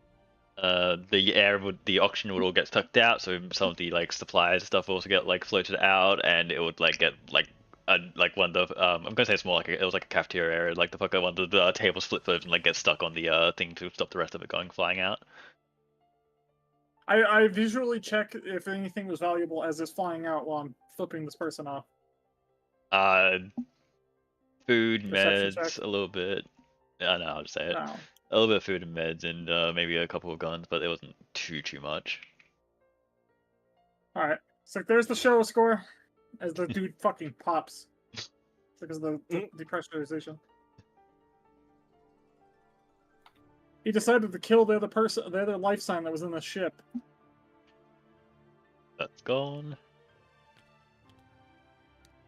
The oxygen would all get sucked out, so some of the like supplies and stuff also get like floated out, and it would like get like one of the I'm gonna say it's more like it was like a cafeteria area, like the fucking one of the tables flip over and like get stuck on the thing to stop the rest of it going flying out. I visually check if anything was valuable as it's flying out while I'm flipping this person off. Food, Perception meds, check. a little bit. I know, I'll just say it. No. A little bit of food and meds, and maybe a couple of guns, but it wasn't too much. Alright. So there's the show score. As the dude fucking pops. Because of the depressurization. He decided to kill the other life sign that was in the ship. That's gone.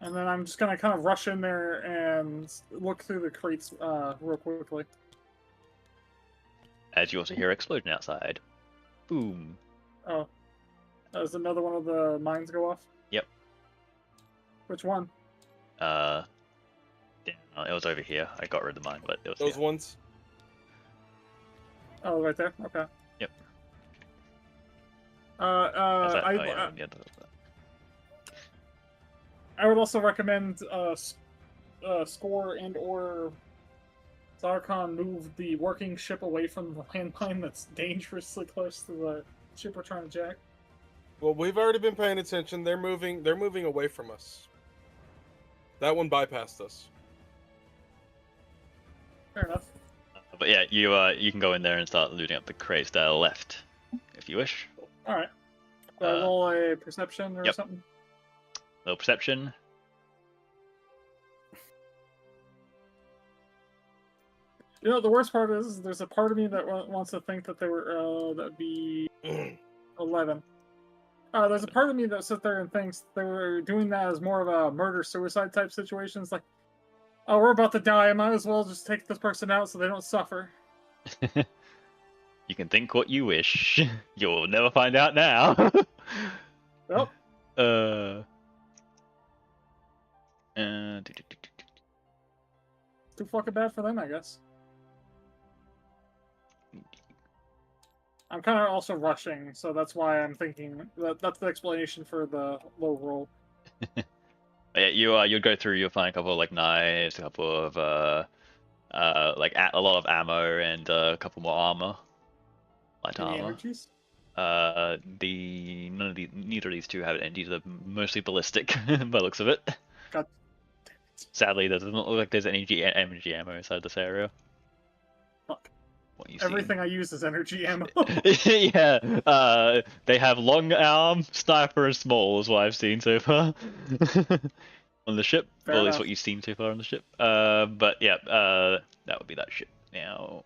And then I'm just gonna kind of rush in there and look through the crates real quickly. As you also hear explosion outside. Boom. Oh. Does another one of the mines go off? Yep. Which one? Damn, it was over here. I got rid of mine, but it was Those here. ones. Oh, right there? Okay. Yep. I would also recommend Score and or Zarkon move the working ship away from the landmine that's dangerously close to the ship we're trying to jack. Well, we've already been paying attention. They're moving away from us. That one bypassed us. Fair enough. But yeah, you can go in there and start looting up the crates that are left, if you wish. Alright. So I roll a perception or Yep. something? Little perception. You know, the worst part is there's a part of me that wants to think that they were, that'd be 11. There's a part of me that sits there and thinks they were doing that as more of a murder-suicide type situation. It's like, oh, we're about to die, I might as well just take this person out so they don't suffer. You can think what you wish. You'll never find out now. Well, too fucking bad for them, I guess. I'm kind of also rushing, so that's why I'm thinking that's the explanation for the low roll. Yeah, you'll go through. You'll find a couple of like knives, a couple of like a lot of ammo, and a couple more armor, light Any armor. energies? Neither of these two have it. They're mostly ballistic by the looks of it. God. Sadly, there doesn't look like there's any energy ammo inside this area. Fuck. What you Everything I use is energy ammo. see? Yeah. They have long arm, sniper, and small is what I've seen so far on the ship. Fair Or at least enough. what you've seen so far on the ship. But yeah. That would be that ship. Now,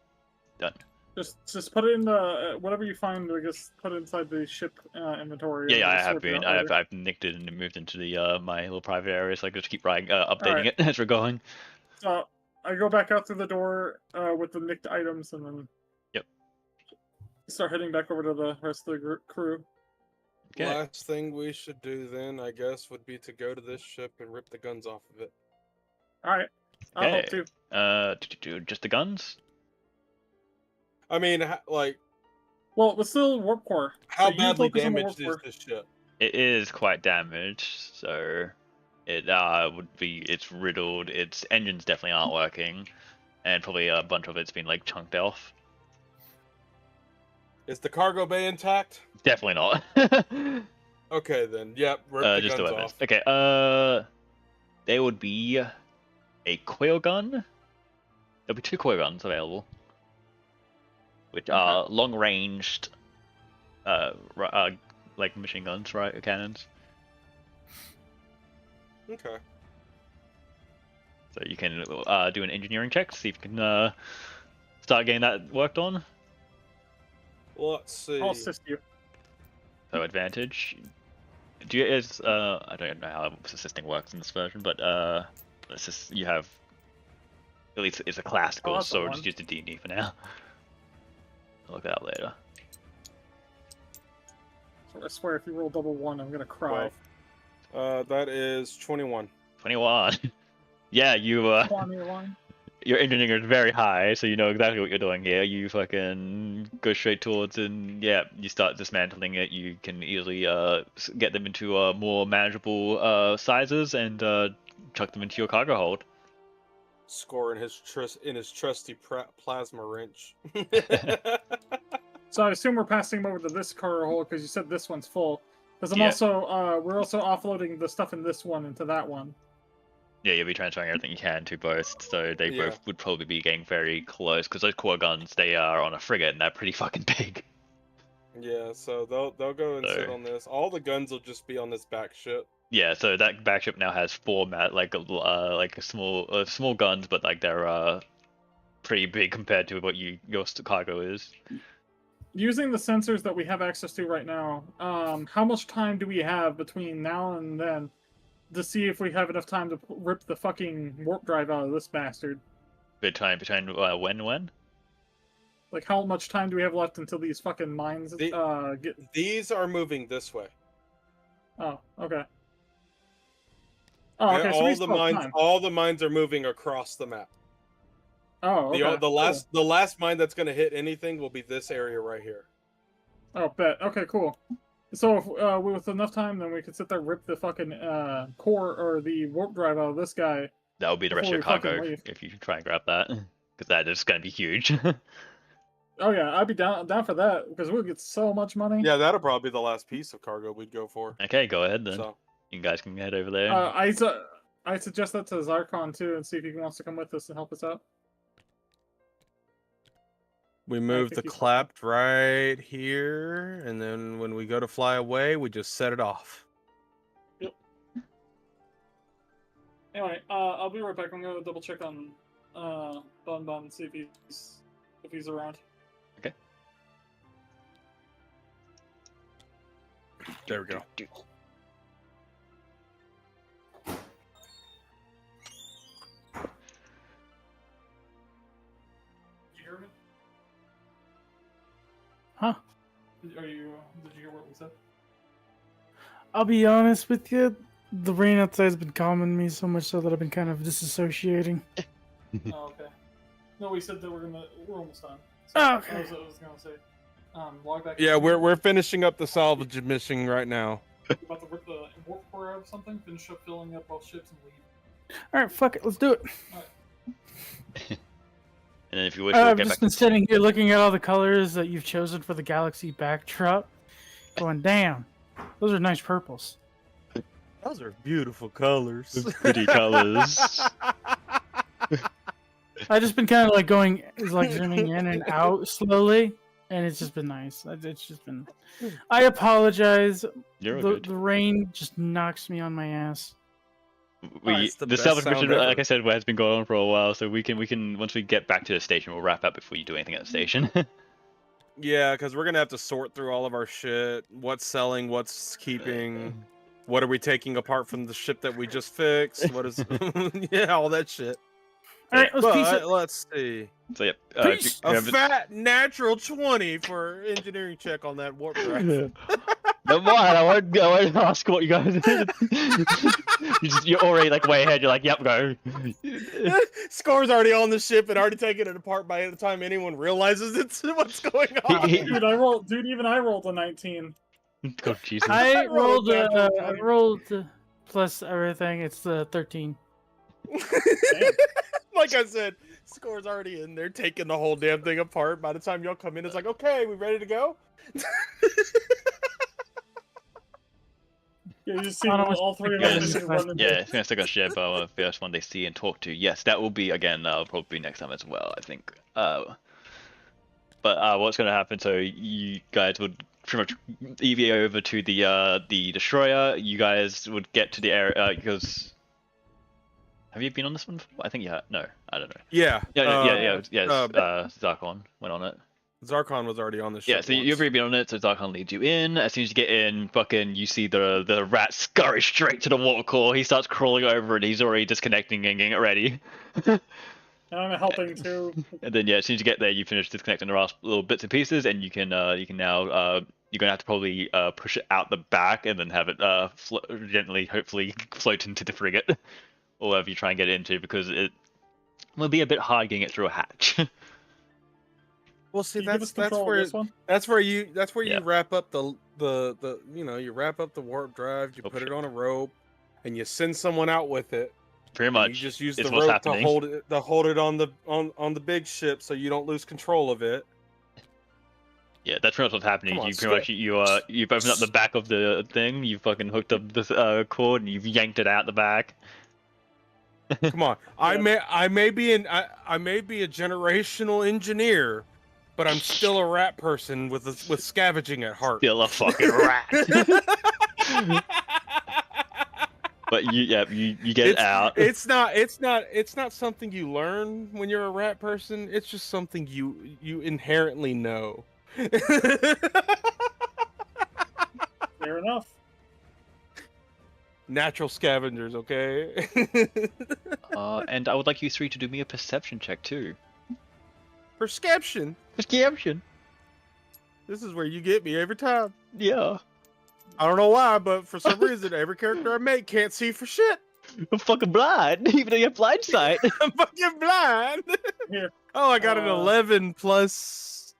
done. Just put it in the whatever you find. I guess put it inside the ship inventory. and Yeah, we'll I just have sort it been. out later. I've nicked it and moved into the my little private area, so I can just keep updating Alright. it as we're going. So I go back out through the door with the nicked items, and then Yep. start heading back over to the rest of the crew. Okay. Last thing we should do then, I guess, would be to go to this ship and rip the guns off of it. All right, I'll help Okay. too. Just the guns. I mean, like, Well, it's still warp core. how So you badly focus on the damaged is warp core. this ship? It is quite damaged, so it would be. It's riddled. Its engines definitely aren't working, and probably a bunch of it's been like chunked off. Is the cargo bay intact? Definitely not. Okay, then. Yep, rip the Just the guns weapons. off. Okay. There would be a coil gun. There'll be 2 coil guns available, which are long-ranged, like machine guns, right? Cannons. Okay. So you can do an engineering check to see if you can start getting that worked on. Let's see. I'll assist you. So advantage. Do you I don't know how assisting works in this version, but you have at least it's a classical, that's a so we'll one. just use the D&D for now. I'll look it up later. So I swear, if you roll double 1, I'm gonna cry. That is 21. 21. Yeah, you 21. your engineering is very high, so you know exactly what you're doing here. You fucking go straight towards and yeah, you start dismantling it. You can easily get them into more manageable sizes and chuck them into your cargo hold. Score in his trusty plasma wrench. So I assume we're passing them over to this cargo hold because you said this one's full. Because I'm Yeah. also we're also offloading the stuff in this one into that one. Yeah, you'll be transferring everything you can to both, so they Yeah. both would probably be getting very close, because those core guns, they are on a frigate, and they're pretty fucking big. Yeah, so they'll go and sit So- on this. All the guns will just be on this back ship. Yeah, so that back ship now has 4 like a small guns, but like they're pretty big compared to what your cargo is. Using the sensors that we have access to right now, how much time do we have between now and then to see if we have enough time to rip the fucking warp drive out of this bastard? Between when? Like, how much time do we have left until these fucking mines get... These are moving this way. Oh, okay. Oh, And okay, so we all still the have mines, time. all the mines are moving across the map. Oh, okay. The last mine that's gonna hit anything will be this area right here. Cool. Oh, bet. Okay, cool. So if, with enough time, then we could sit there, rip the fucking core or the warp drive out of this guy. That would be the rest of your Before we fucking cargo leave. if you try and grab that, because that is going to be huge. Oh yeah, I'd be down for that because we'll get so much money. Yeah, that'll probably be the last piece of cargo we'd go for. Okay, go ahead then. So You guys can head over there. I suggest that to Zarkon too, and see if he wants to come with us and help us out. we move the think he's- clapped right here, and then when we go to fly away, we just set it off. Anyway, I'll be right back. I'm gonna double check on Bun Bun and see if he's around. There we go. Did you hear me? Huh? Did you hear what we said? I'll be honest with you. The rain outside's been calming me so much so that I've been kind of disassociating. Oh, okay. No, we said that we're almost done. Oh, okay. I was gonna say, log back. Yeah, we're finishing up the salvage mission right now. about to rip the warp core out of something, finish up filling up both ships and leave. All right, fuck it, let's do it. And then if you wish to I've get just back been sitting here looking at all the colors that you've chosen for the galaxy backdrop, going, damn, those are nice purples. Those are beautiful colors. Pretty colors. I just been kind of like going, is like zooming in and out slowly, and it's just been nice. It's just been. I apologize. You're all The good. rain just knocks me on my ass. It's the The best salvage sound mission, ever. like I said, has been going on for a while, so we can once we get back to the station, we'll wrap up before you do anything at the station. Yeah, because we're gonna have to sort through all of our shit. What's selling? What's keeping? What are we taking apart from the ship that we just fixed? What is? Yeah, all that shit. All right, let's piece it. Let's see. So yeah, Peace. A fat natural 20 for engineering check on that warp drive. Never mind, I won't ask what you guys did. You're already like way ahead. You're like, yep, go. Score's already on the ship and already taking it apart by the time anyone realizes it's what's going on. Dude, even I rolled a 19. God, Jesus. I rolled a natural I 20. rolled plus everything. It's 13. Like I said, Score's already in there taking the whole damn thing apart. By the time y'all come in, it's like, okay, we ready to go? Yeah, you just see I don't know all three of Yes. us running. Yeah, it's gonna stick a ship. First one they see and talk to. Yes, that will be again. Probably next time as well. I think. But what's gonna happen? So you guys would pretty much EVA over to the destroyer. You guys would get to the area because. Have you been on this one before? I think you have. No, I don't know. Yeah. Yeah. Zarkon went on it. Zarkon was already on the ship. Yeah, so you've already been on it, so Zarkon leads you in. As soon as you get in, fucking, you see the rat scurry straight to the water core. He starts crawling over it. He's already disconnecting and getting it ready. And I'm helping too. And then, yeah, as soon as you get there, you finish disconnecting the last little bits and pieces, and you can now, you're gonna have to probably push it out the back and then have it gently, hopefully, float into the frigate, or wherever you try and get it into, because it will be a bit hard getting it through a hatch. Well, see, Can you give us control of this one? that's where you Yeah. wrap up the you wrap up the warp drive, you Oh, put it shit. on a rope, and you send someone out with it. Pretty and much. You just use it's the what's rope happening. to hold it on the big ship, so you don't lose control of it. Yeah, that's pretty much what's happening. Come on, You pretty much you've opened up the back of the thing. You fucking hooked up this cord and you've yanked it out the back. Come on, I may be a generational engineer, but I'm still a rat person with scavenging at heart. Still a fucking rat. But you get it out. It's not something you learn when you're a rat person. It's just something you inherently know. Fair enough. Natural scavengers, okay? And I would like you three to do me a perception check too. Perception. Perception. This is where you get me every time. Yeah. I don't know why, but for some reason, every character I make can't see for shit. I'm fucking blind, even though you have blind sight. I'm fucking blind. Here. Oh, I got an 11 plus.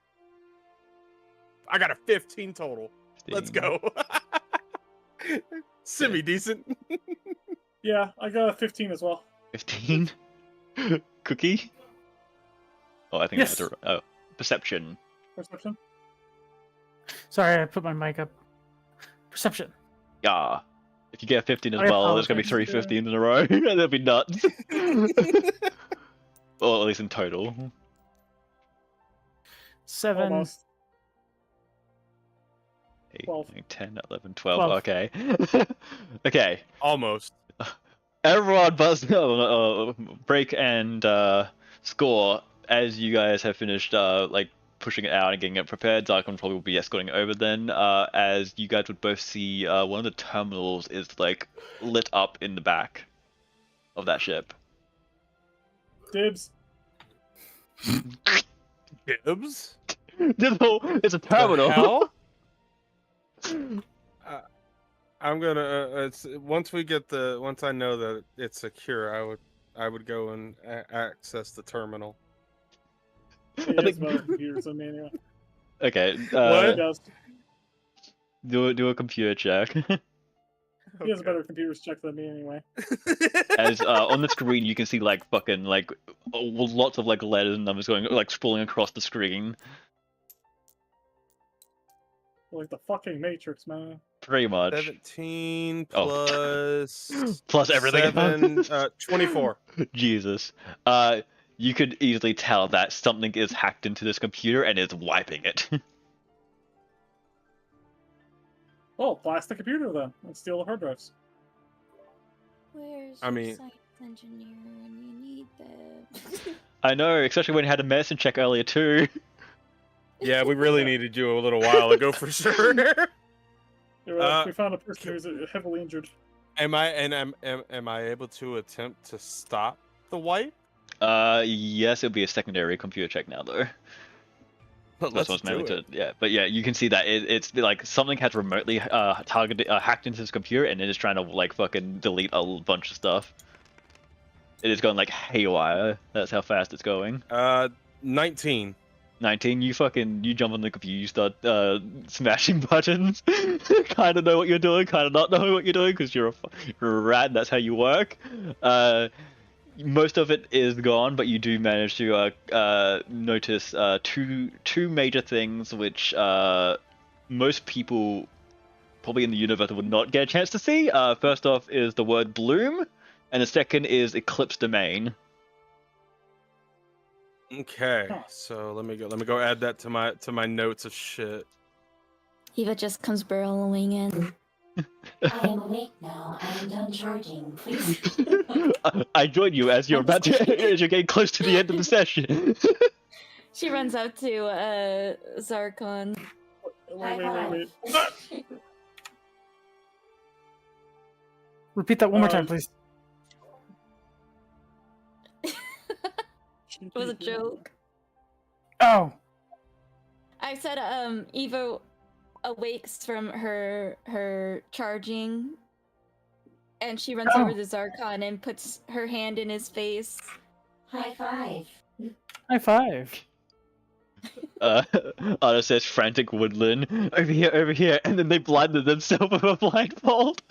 I got a 15 total. Let's go. Semi decent. Yeah, I got a 15 as well. 15. Cookie. Oh, I think Yes. that's a perception. Perception. Sorry, I put my mic up. Perception. Yeah. If you get a 15 as I well, there's gonna be apologize. 3 15s in a row. That'd be nuts. Well, at least in total. 7. Almost. 8, 12. 9, 10, 11, 12. 12. Okay. Okay. Almost. Everyone but Break and Score, as you guys have finished like pushing it out and getting it prepared, Zarkon probably will be escorting it over then, as you guys would both see one of the terminals is like lit up in the back of that ship. Dibs. Gibbs? It's a The terminal. hell? I'm gonna once I know that it's secure, I would go and access the terminal. He has better computers than me anyway. Okay. He What? does. Do a computer check. He has a better computers check than me anyway. As on the screen you can see like fucking like lots of like letters and numbers going like sprawling across the screen. Like the fucking Matrix, man. Pretty much. 17 Oh. plus Plus everything else. 24. Jesus. You could easily tell that something is hacked into this computer and is wiping it. Oh, blast the computer then and steal the hard drives. Where's I your mean- science engineer when you need them? I know, especially when you had a medicine check earlier too. Yeah, we really needed you a little while ago for sure. We found a person who's heavily injured. Am I able to attempt to stop the wipe? Yes, it'll be a secondary computer check now though. Let's what's do mainly it. yeah, but yeah, you can see that it's like something has remotely targeted, hacked into this computer, and it is trying to like fucking delete a bunch of stuff. It is going like haywire. That's how fast it's going. 19. 19, you jump on the computer, you start smashing buttons. Kind of know what you're doing, kind of not know what you're doing, because you're a rat. That's how you work. Most of it is gone, but you do manage to notice two major things which most people probably in the universe would not get a chance to see. First off is the word bloom, and the second is eclipse domain. Okay, Huh. so let me go add that to my notes of shit. Eva just comes barreling in. I am awake now. I am done charging. Please. I join you as you're about to as you're getting close to the end of the session. She runs out to Zarkon. Wait. Repeat that one more time, please. It was a joke. Oh, I said Eva awakes from her charging, and she runs over to Zarkon and puts her hand in his face. High five. high five. Anna says frantic woodland over here, and then they blinded themselves with a blindfold.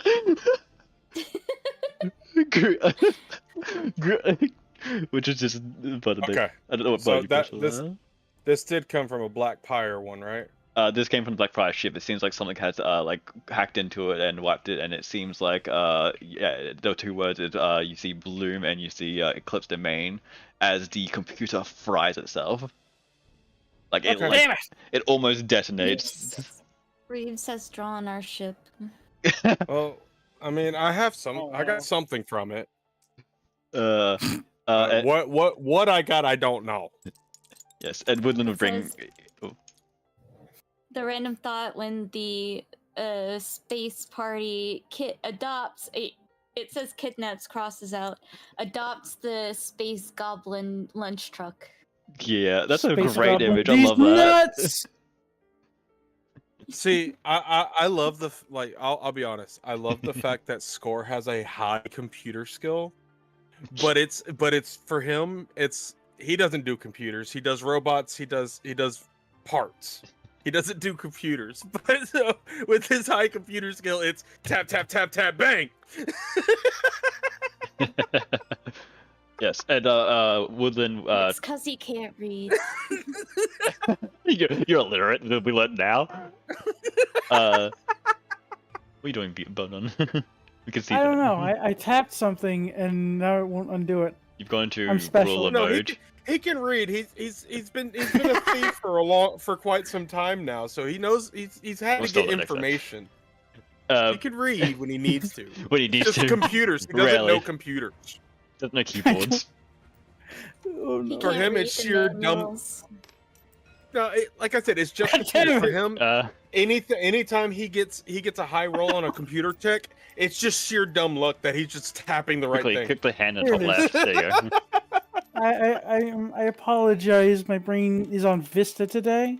Which is just but Okay. I don't know what So bug you pressed. This did come from a Black Pyre one, right? This came from the Black Friday ship. It seems like something has like hacked into it and wiped it, and it seems like yeah, the two words is you see bloom and you see eclipse domain as the computer fries itself. Like it Okay. Damn it! it almost detonates. Reeves has drawn our ship. Well, I mean, I Oh. got something from it. And- What I got, I don't know. yes, and Woodland would It bring. says- The random thought when the space party adopts a. It says kidnaps crosses out. Adopts the space goblin lunch truck. Yeah, that's a Space great Goblin. image. I These love that. nuts! See, I love the like. I'll be honest. I love the fact that Score has a high computer skill, but it's for him. He doesn't do computers. He does robots. He does parts. He doesn't do computers. But so with his high computer skill, it's tap tap tap tap bang. Yes, and Woodland. It's because he can't read. You're illiterate. We learn now. What are you doing, Bonon? We can see. I don't that. know. I tapped something and now it won't undo it. You've gone to I'm special. ruler No, mode. he can read. He's been a thief for quite some time now, so he knows he's had We'll to start get the next time. information. Uh, He can read when he needs to. when he needs Just to. computers. He doesn't Rarely. know computers. Doesn't know keyboards. Oh, He no. For can't him, read it's the sheer dumb- manuals. No, like I said, it's just God damn computers. For it. him. Anytime he gets a high roll on a computer check, it's just sheer dumb luck that he's just tapping the right Quickly, thing. click the hand on Here top it left. is. There you go. I apologize. My brain is on Vista today.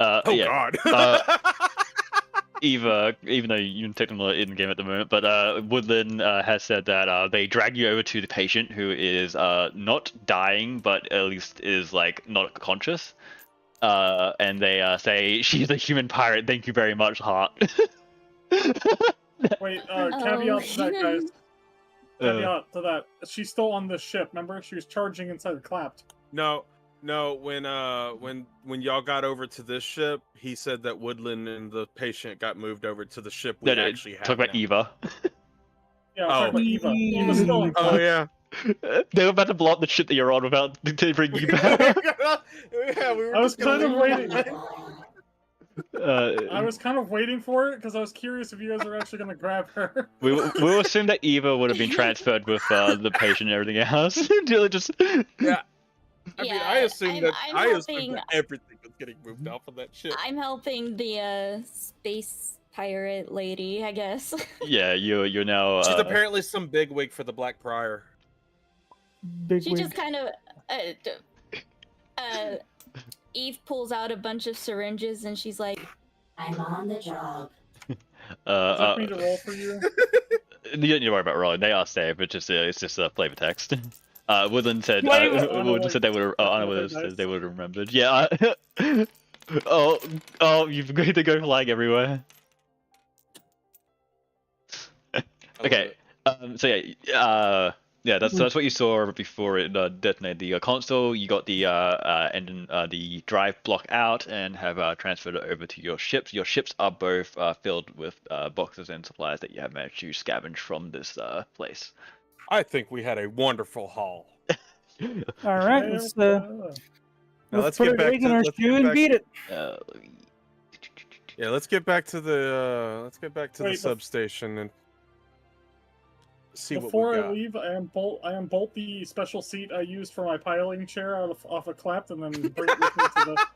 Oh yeah. God. Eva, even though you're technically in the game at the moment, but Woodland has said that they drag you over to the patient who is not dying, but at least is like not conscious. And they say, "She's a human pirate. Thank you very much, Heart." Wait, caveat to that, guys. Caveat to that. She's still on the ship, remember? She was charging inside the clapped. No, No, when y'all got over to this ship, he said that Woodland and the patient got moved over to the ship we No, actually have talk about now. Eva. Yeah, I'm Oh. talking about Eva. Eva's still on Oh yeah. They were about to blow up the ship that you're on without to bring you back. Yeah, we were I was just gonna kind of leave waiting. it. I was kind of waiting for it because I was curious if you guys were actually gonna grab her. We will assume that Eva would have been transferred with the patient and everything else. Just Yeah. I mean, I Yeah, assumed I'm helping- that everything was getting moved off of that ship. I'm helping the space pirate lady, I guess. yeah, you're now. She's apparently some bigwig for the Black Prior. Big She wig. just kind of Eve pulls out a bunch of syringes and she's like, I'm on the job. Does that mean to roll for you? You don't need to worry about rolling. They are safe. It's just flavor text. Woodland said. Woodland said they would. Anna Woodland said they would have remembered. Yeah. Oh, you've agreed to go flying everywhere. Okay. So yeah, that's what you saw before it detonated the console. You got the engine, the drive block out, and have transferred it over to your ships. Your ships are both filled with boxes and supplies that you have managed to scavenge from this place. I think we had a wonderful haul. All right, let's Now let's put get our back egg in to our let's stew get and back- beat it. Yeah, let's get back to the Wait, the substation and see Before what we I got. leave, I unbolt the special seat I used for my piloting chair off a clap, and then bring it with me to the.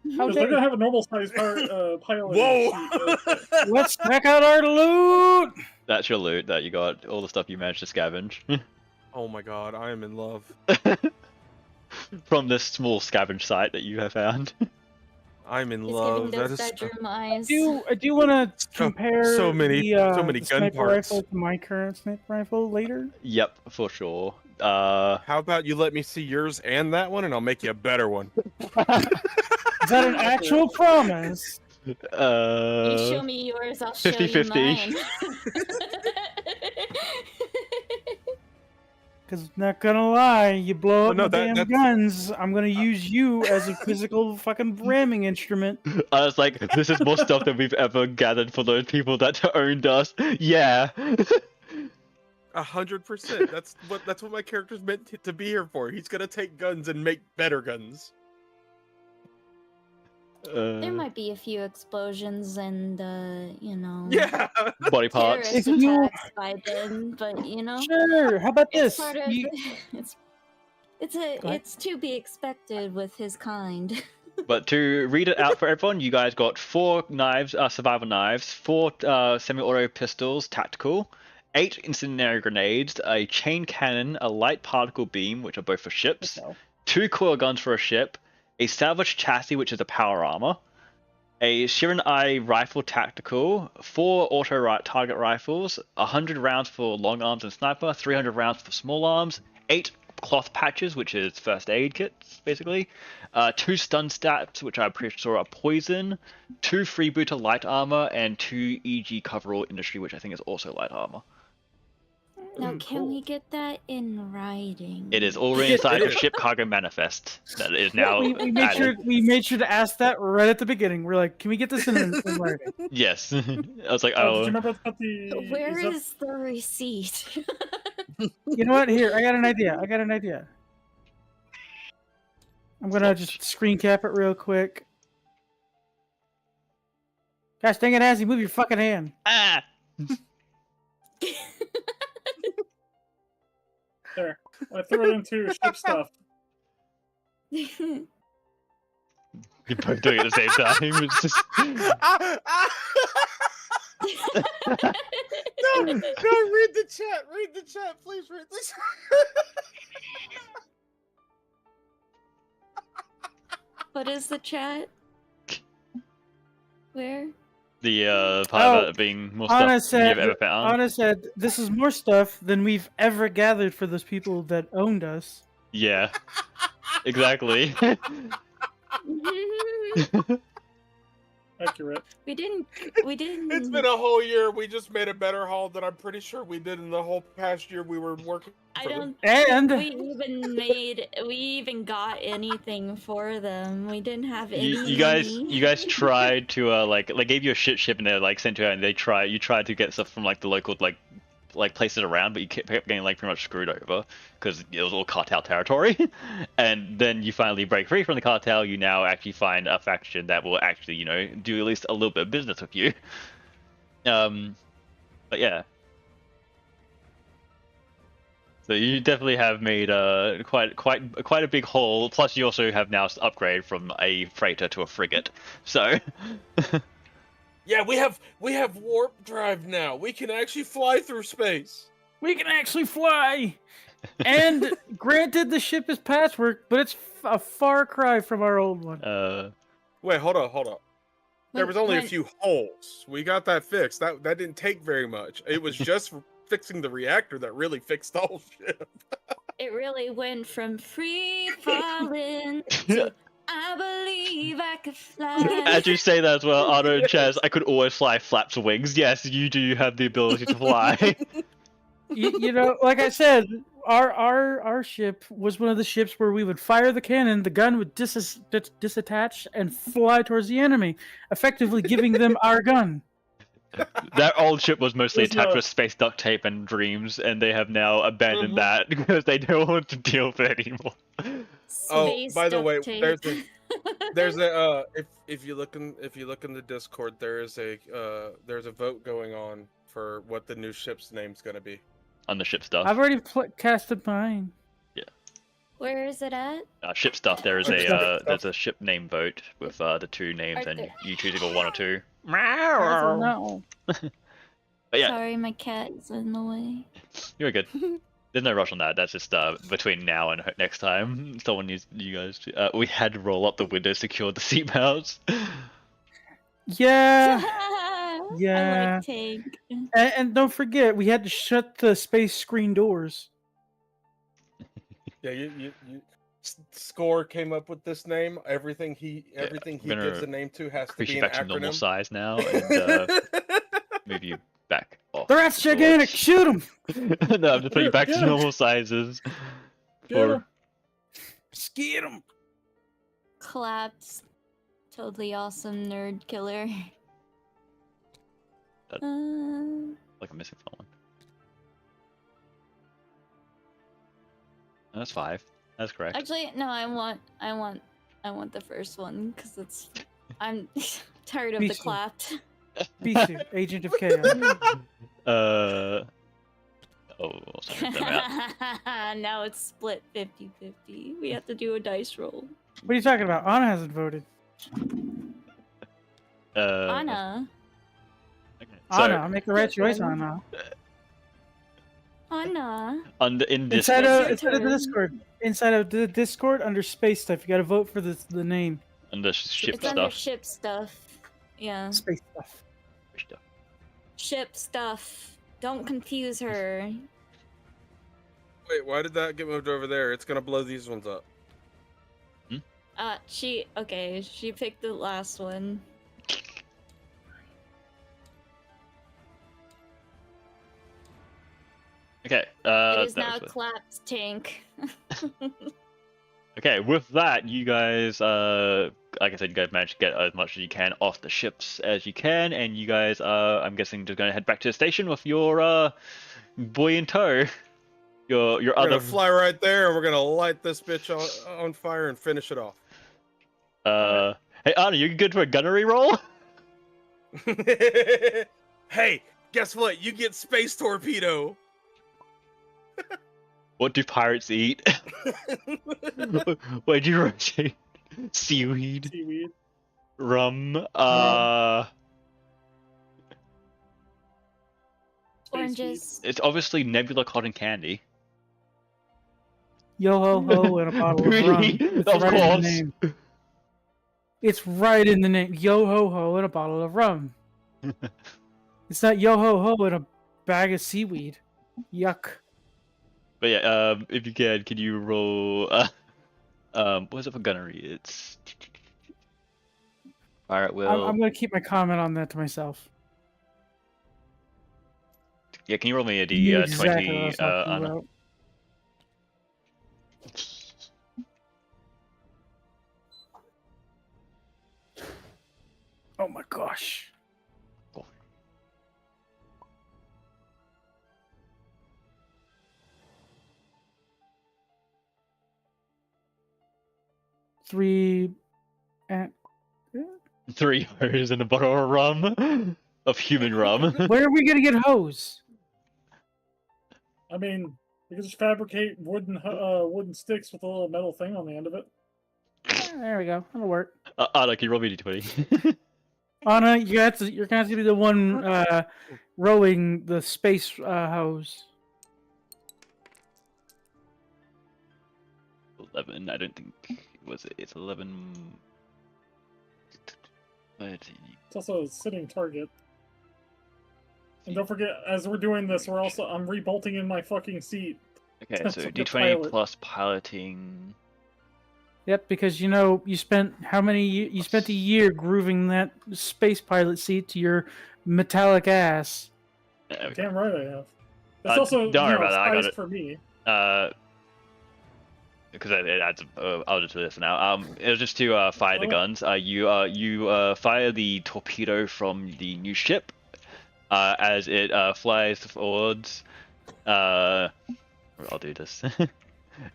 Because they're gonna have a normal size piloting Whoa! seat. Let's check out our loot. That's your loot that you got. All the stuff you managed to scavenge Oh my god, I am in love. from this small scavenge site that you have found. I'm in he's love. giving That those is bedroom eyes. I do want to compare so many the gun sniper parts. rifle to my current sniper rifle later. Yep, for sure. How about you let me see yours and that one, and I'll make you a better one. Is that an actual promise? You show me yours, I'll show you 50-50. mine. Because not gonna lie, you blow Well, up no, my that- damn that's- guns, I'm gonna use you as a physical fucking ramming instrument. I was like, this is more stuff than we've ever gathered for those people that owned us. Yeah. 100%. That's what my character's meant to be here for. He's gonna take guns and make better guns. There might be a few explosions and, you know, Yeah. Body parts. terrorist If you- attacks by then, but you know, Sure. How about it's this? part of You- ahead. it's to be expected with his kind. But to read it out for everyone, you guys got 4 knives, survival knives, 4 semi-auto pistols, tactical, 8 incendiary grenades, a chain cannon, a light particle beam, which are both for ships, 2 coil guns for a ship, a salvage chassis, which is a power armor, a Shirin Eye rifle tactical, 4 auto target rifles, 100 rounds for long arms and sniper, 300 rounds for small arms, 8 cloth patches, which is first aid kits, basically, 2 stun stats, which I'm pretty sure are poison, 2 freebooter light armor, and 2 EG coverall industry, which I think is also light armor. Now, can we get that in writing? It is already inside the ship cargo manifest that is now we made sure added. we made sure to ask that right at the beginning. We're like, can we get this in writing? Yes. I was like, Did oh. you remember to put the? Where that- is the receipt? You know what? Here, I got an idea. I'm gonna just screen cap it real quick. Gosh dang it, Azzy, move your fucking hand. Ah! There. I threw it into ship stuff. You're both doing it at the same time. It's just... No, read the chat. Read the chat, please. Read the chat. What is the chat? Where? The part about it being more Anna stuff than you've said, ever found. Anna said, this is more stuff than we've ever gathered for those people that owned us. Yeah. Exactly. Accurate. We didn't. It's been a whole year. We just made a better haul than I'm pretty sure we did in the whole past year we were working. I for don't. And We even got anything for them. We didn't have any You money. guys tried to like they gave you a ship and they like sent you out and you tried to get stuff from like the local like places around, but you kept getting like pretty much screwed over because it was all cartel territory. And then you finally break free from the cartel. You now actually find a faction that will actually do at least a little bit of business with you. But yeah. So you definitely have made quite a big haul. Plus, you also have now upgraded from a freighter to a frigate. So, Yeah, we have warp drive now. We can actually fly through space. we can actually fly. And granted, the ship is patchwork, but it's a far cry from our old one. Wait, hold up. There was only a When- few holes. We got that fixed. That didn't take very much. It was just fixing the reactor that really fixed the whole ship. It really went from free falling to I believe I could fly. as you say that as well, Otto and Chaz, I could always fly flaps of wings. Yes, you do have the ability to fly. You know, like I said, our ship was one of the ships where we would fire the cannon, the gun would disattach and fly towards the enemy, effectively giving them our gun. That old ship was mostly It's attached not- with space duct tape and dreams, and they have now abandoned that because they don't want to deal with it anymore. Oh, Space by the duct way, tape. there's a if you look in the Discord, there's a vote going on for what the new ship's name's gonna be. On the ship stuff. I've already casted mine. Where is it at? Ship stuff. There is Ship stuff. there's a ship name vote with the two names, Are and there- you choose either one or two. No. But yeah, Sorry, my cat is in the way. you're good. There's no rush on that. That's just between now and next time. Someone needs you guys to. We had to roll up the window, secure the seatbelts. Yeah. I Yeah. like Tank. And don't forget, we had to shut the space screen doors. Yeah, you Score came up with this name. Everything he gonna gives a name to has to Push be you an back to normal acronym. size now, and move you back off. The rat's gigantic. Shoot him. No, I'm just putting you back to Get him. normal sizes. Get Or him. Skeet him. Clapped. Totally awesome nerd killer. That- Uh, like I'm missing someone. That's 5. That's correct. actually, no. I want the first one because it's. I'm tired of Me the too. clapped. Bisu, Agent of Chaos. Oh, I'll send them out. Now it's split 50-50. We have to do a dice roll. What are you talking about? Anna hasn't voted. Anna. Okay. So, Anna, make the right choice, Anna. Anna. in this, Inside of It's your the turn. Discord. Inside of the Discord, under space stuff, you gotta vote for the name. under ship It's under stuff. ship stuff. Yeah. Space stuff. Ship stuff. Don't confuse her. Wait, why did that get moved over there? It's gonna blow these ones up. She picked the last one. Okay. It is that now was it. clapped tank. Okay, with that, you guys, like I said, you guys managed to get as much as you can off the ships as you can, and you guys, I'm guessing, just gonna head back to the station with your boy in tow. Your We're other. gonna fly right there, and we're gonna light this bitch on fire and finish it off. Hey Anna, you good for a gunnery roll? Hey, guess what? You get space torpedo. What do pirates eat? What'd you rotate? Seaweed, Seaweed. rum, Oranges. it's obviously Nebula cotton candy. Yo ho ho and a bottle of rum. It's Of right in course. the name. It's right in the name. Yo ho ho and a bottle of rum. It's not yo ho ho and a bag of seaweed. Yuck. But yeah, if you can you roll? What is it for gunnery? It's Fire at will. I'm gonna keep my comment on that to myself. Yeah, can you roll me a You knew D20, exactly what I was talking Anna? about. Oh my gosh. Cool. Three. And 3 hose and a bottle of rum. Of human rum. where are we gonna get hose? I mean, you can just fabricate wooden sticks with a little metal thing on the end of it. There we go. That'll work. Anna, can you roll me a D20? Anna, you're gonna have to be the one rowing the space hose. 11, I don't think. Was it? It's 11. 13. It's also a sitting target. And don't forget, as we're doing this, I'm rebolting in my fucking seat. Okay, That's so like a D20 pilot. plus piloting. Yep, because you spent you spent a year grooving that space pilot seat to your metallic ass. There we go. Damn right I have. It's also don't worry about that, I got spice it. for me. Because it adds. I'll just do this now. It was just to fire the guns. You fire the torpedo from the new ship, as it flies forwards. I'll do this.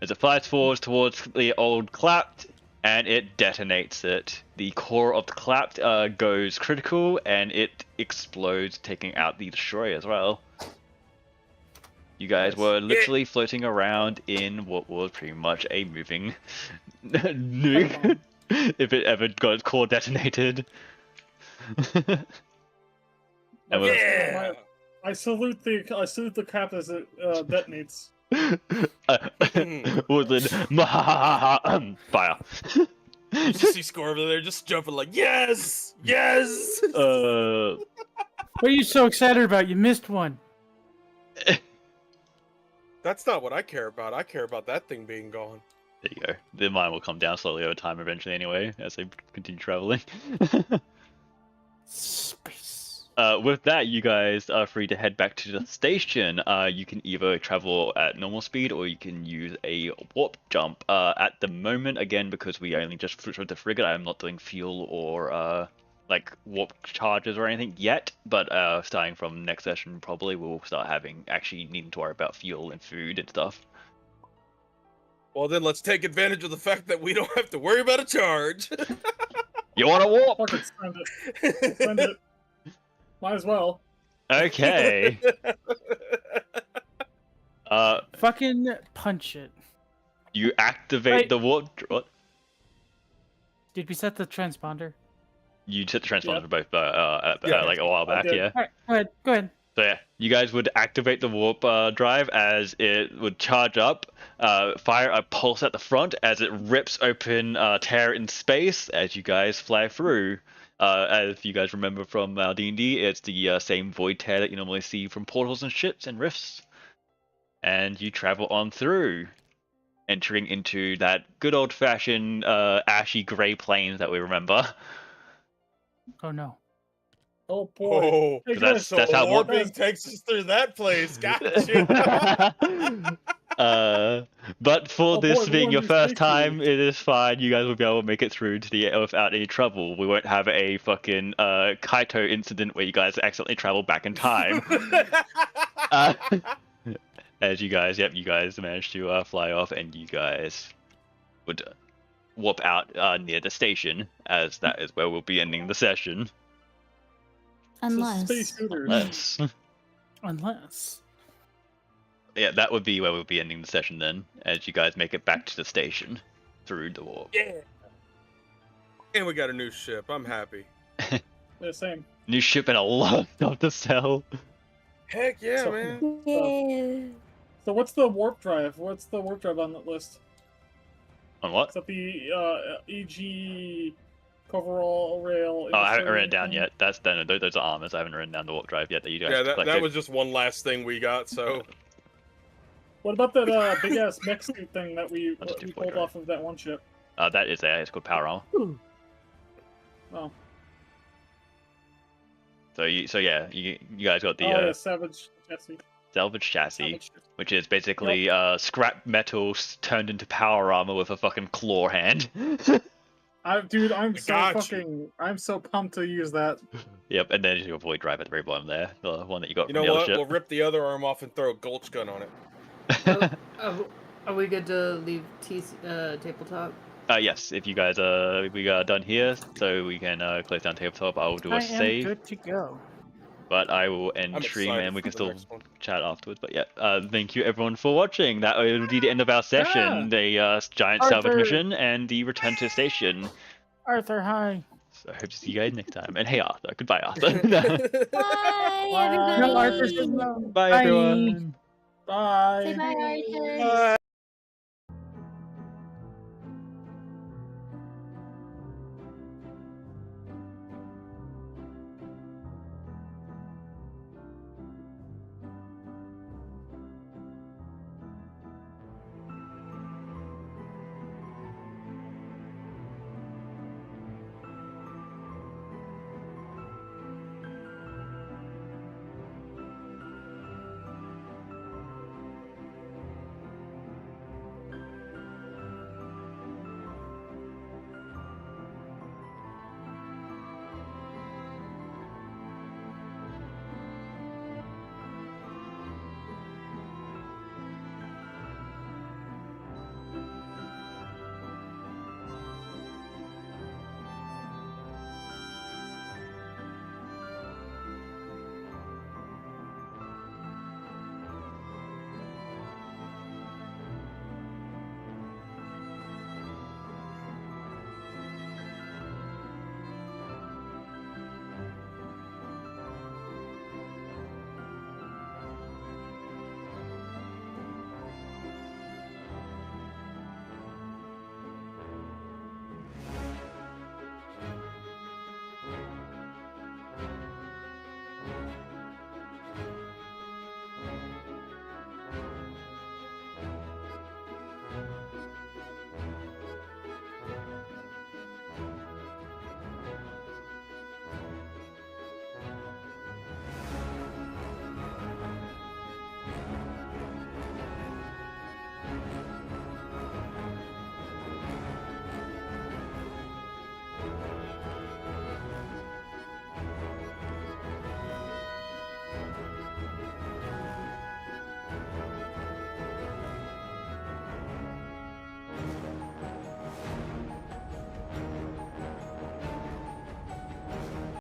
As it flies forwards towards the old clapped, and it detonates it. The core of the clapped goes critical, and it explodes, taking out the destroyer as well. You guys were literally floating around in what was pretty much a moving nuke, if it ever got its core detonated. Yeah. I salute the cap as it detonates. Woodland, fire. You just see Score over there just jumping like, yes! Yes! What are you so excited about? You missed one. That's not what I care about. I care about that thing being gone. There you go. The mine will come down slowly over time eventually anyway, as they continue traveling. Space. With that, you guys are free to head back to the station. You can either travel at normal speed or you can use a warp jump. At the moment, again, because we only just flew the frigate, I'm not doing fuel or like warp charges or anything yet. But starting from next session, probably we'll start actually needing to worry about fuel and food and stuff. Well, then let's take advantage of the fact that we don't have to worry about a charge. You want to warp? Fuck it, send it. Send it. Might as well. Okay. Fucking punch it. You activate the warp. What? Did we set the transponder? You set the transponder Yeah. for both, Yeah. like a while I back, did. yeah. Alright, go ahead. So yeah, you guys would activate the warp drive as it would charge up, fire a pulse at the front as it rips open tear in space as you guys fly through. As you guys remember from D&D, it's the same void tear that you normally see from portals and ships and rifts. And you travel on through, entering into that good old-fashioned ashy grey plains that we remember. Oh no. Oh boy. Oh, Hey, that's- Chris, how warping warp- takes us through that place. Gotcha. But for Oh this boy, being your we first take time, you. it is fine. You guys will be able to make it through to the without any trouble. We won't have a fucking Kaito incident where you guys accidentally travel back in time. As you guys managed to fly off, and you guys would warp out near the station, as that is where we'll be ending the session. Unless. Space Hooters. Unless. Yeah, that would be where we'll be ending the session then, as you guys make it back to the station through the warp. Yeah. And we got a new ship. I'm happy. Yeah, same. New ship and a lot of stuff to sell. Heck yeah, So- man. Yeah. So what's the warp drive? What's the warp drive on that list? On what? Is that the EG coverall rail? Oh, I haven't written it industry down thing? yet. Those are armors. I haven't written down the warp drive yet that you guys Yeah, that collected. was just one last thing we got, so. What about that big ass mech suit thing that we That's a pulled two-point off of that one ship? That is there. It's called power armor. Oh, So you guys got the yeah, Savage Jesse. salvage chassis, Savage Jesse. which is basically scrap metal turned into power armor with a fucking claw hand. Dude, got you. I'm so pumped to use that. Yep, and then your void drive at the very bottom there, the one that you got You from know the what? other ship. We'll rip the other arm off and throw a gulch gun on it. Are we good to leave tabletop? Yes, if you guys we are done here, so we can close down tabletop. I will do a I save, am good to go. but I will end I'm stream excited and we for can the still next one. chat afterwards. But yeah, thank you everyone for watching. That will be the end of our session. The giant salvage Arthur. mission and the return to station. Arthur, hi. So I hope to see you guys next time. And hey Arthur, goodbye Arthur. Bye, everybody. No, Arthur says no. Bye everyone. Bye. Say bye, Arthur. Bye.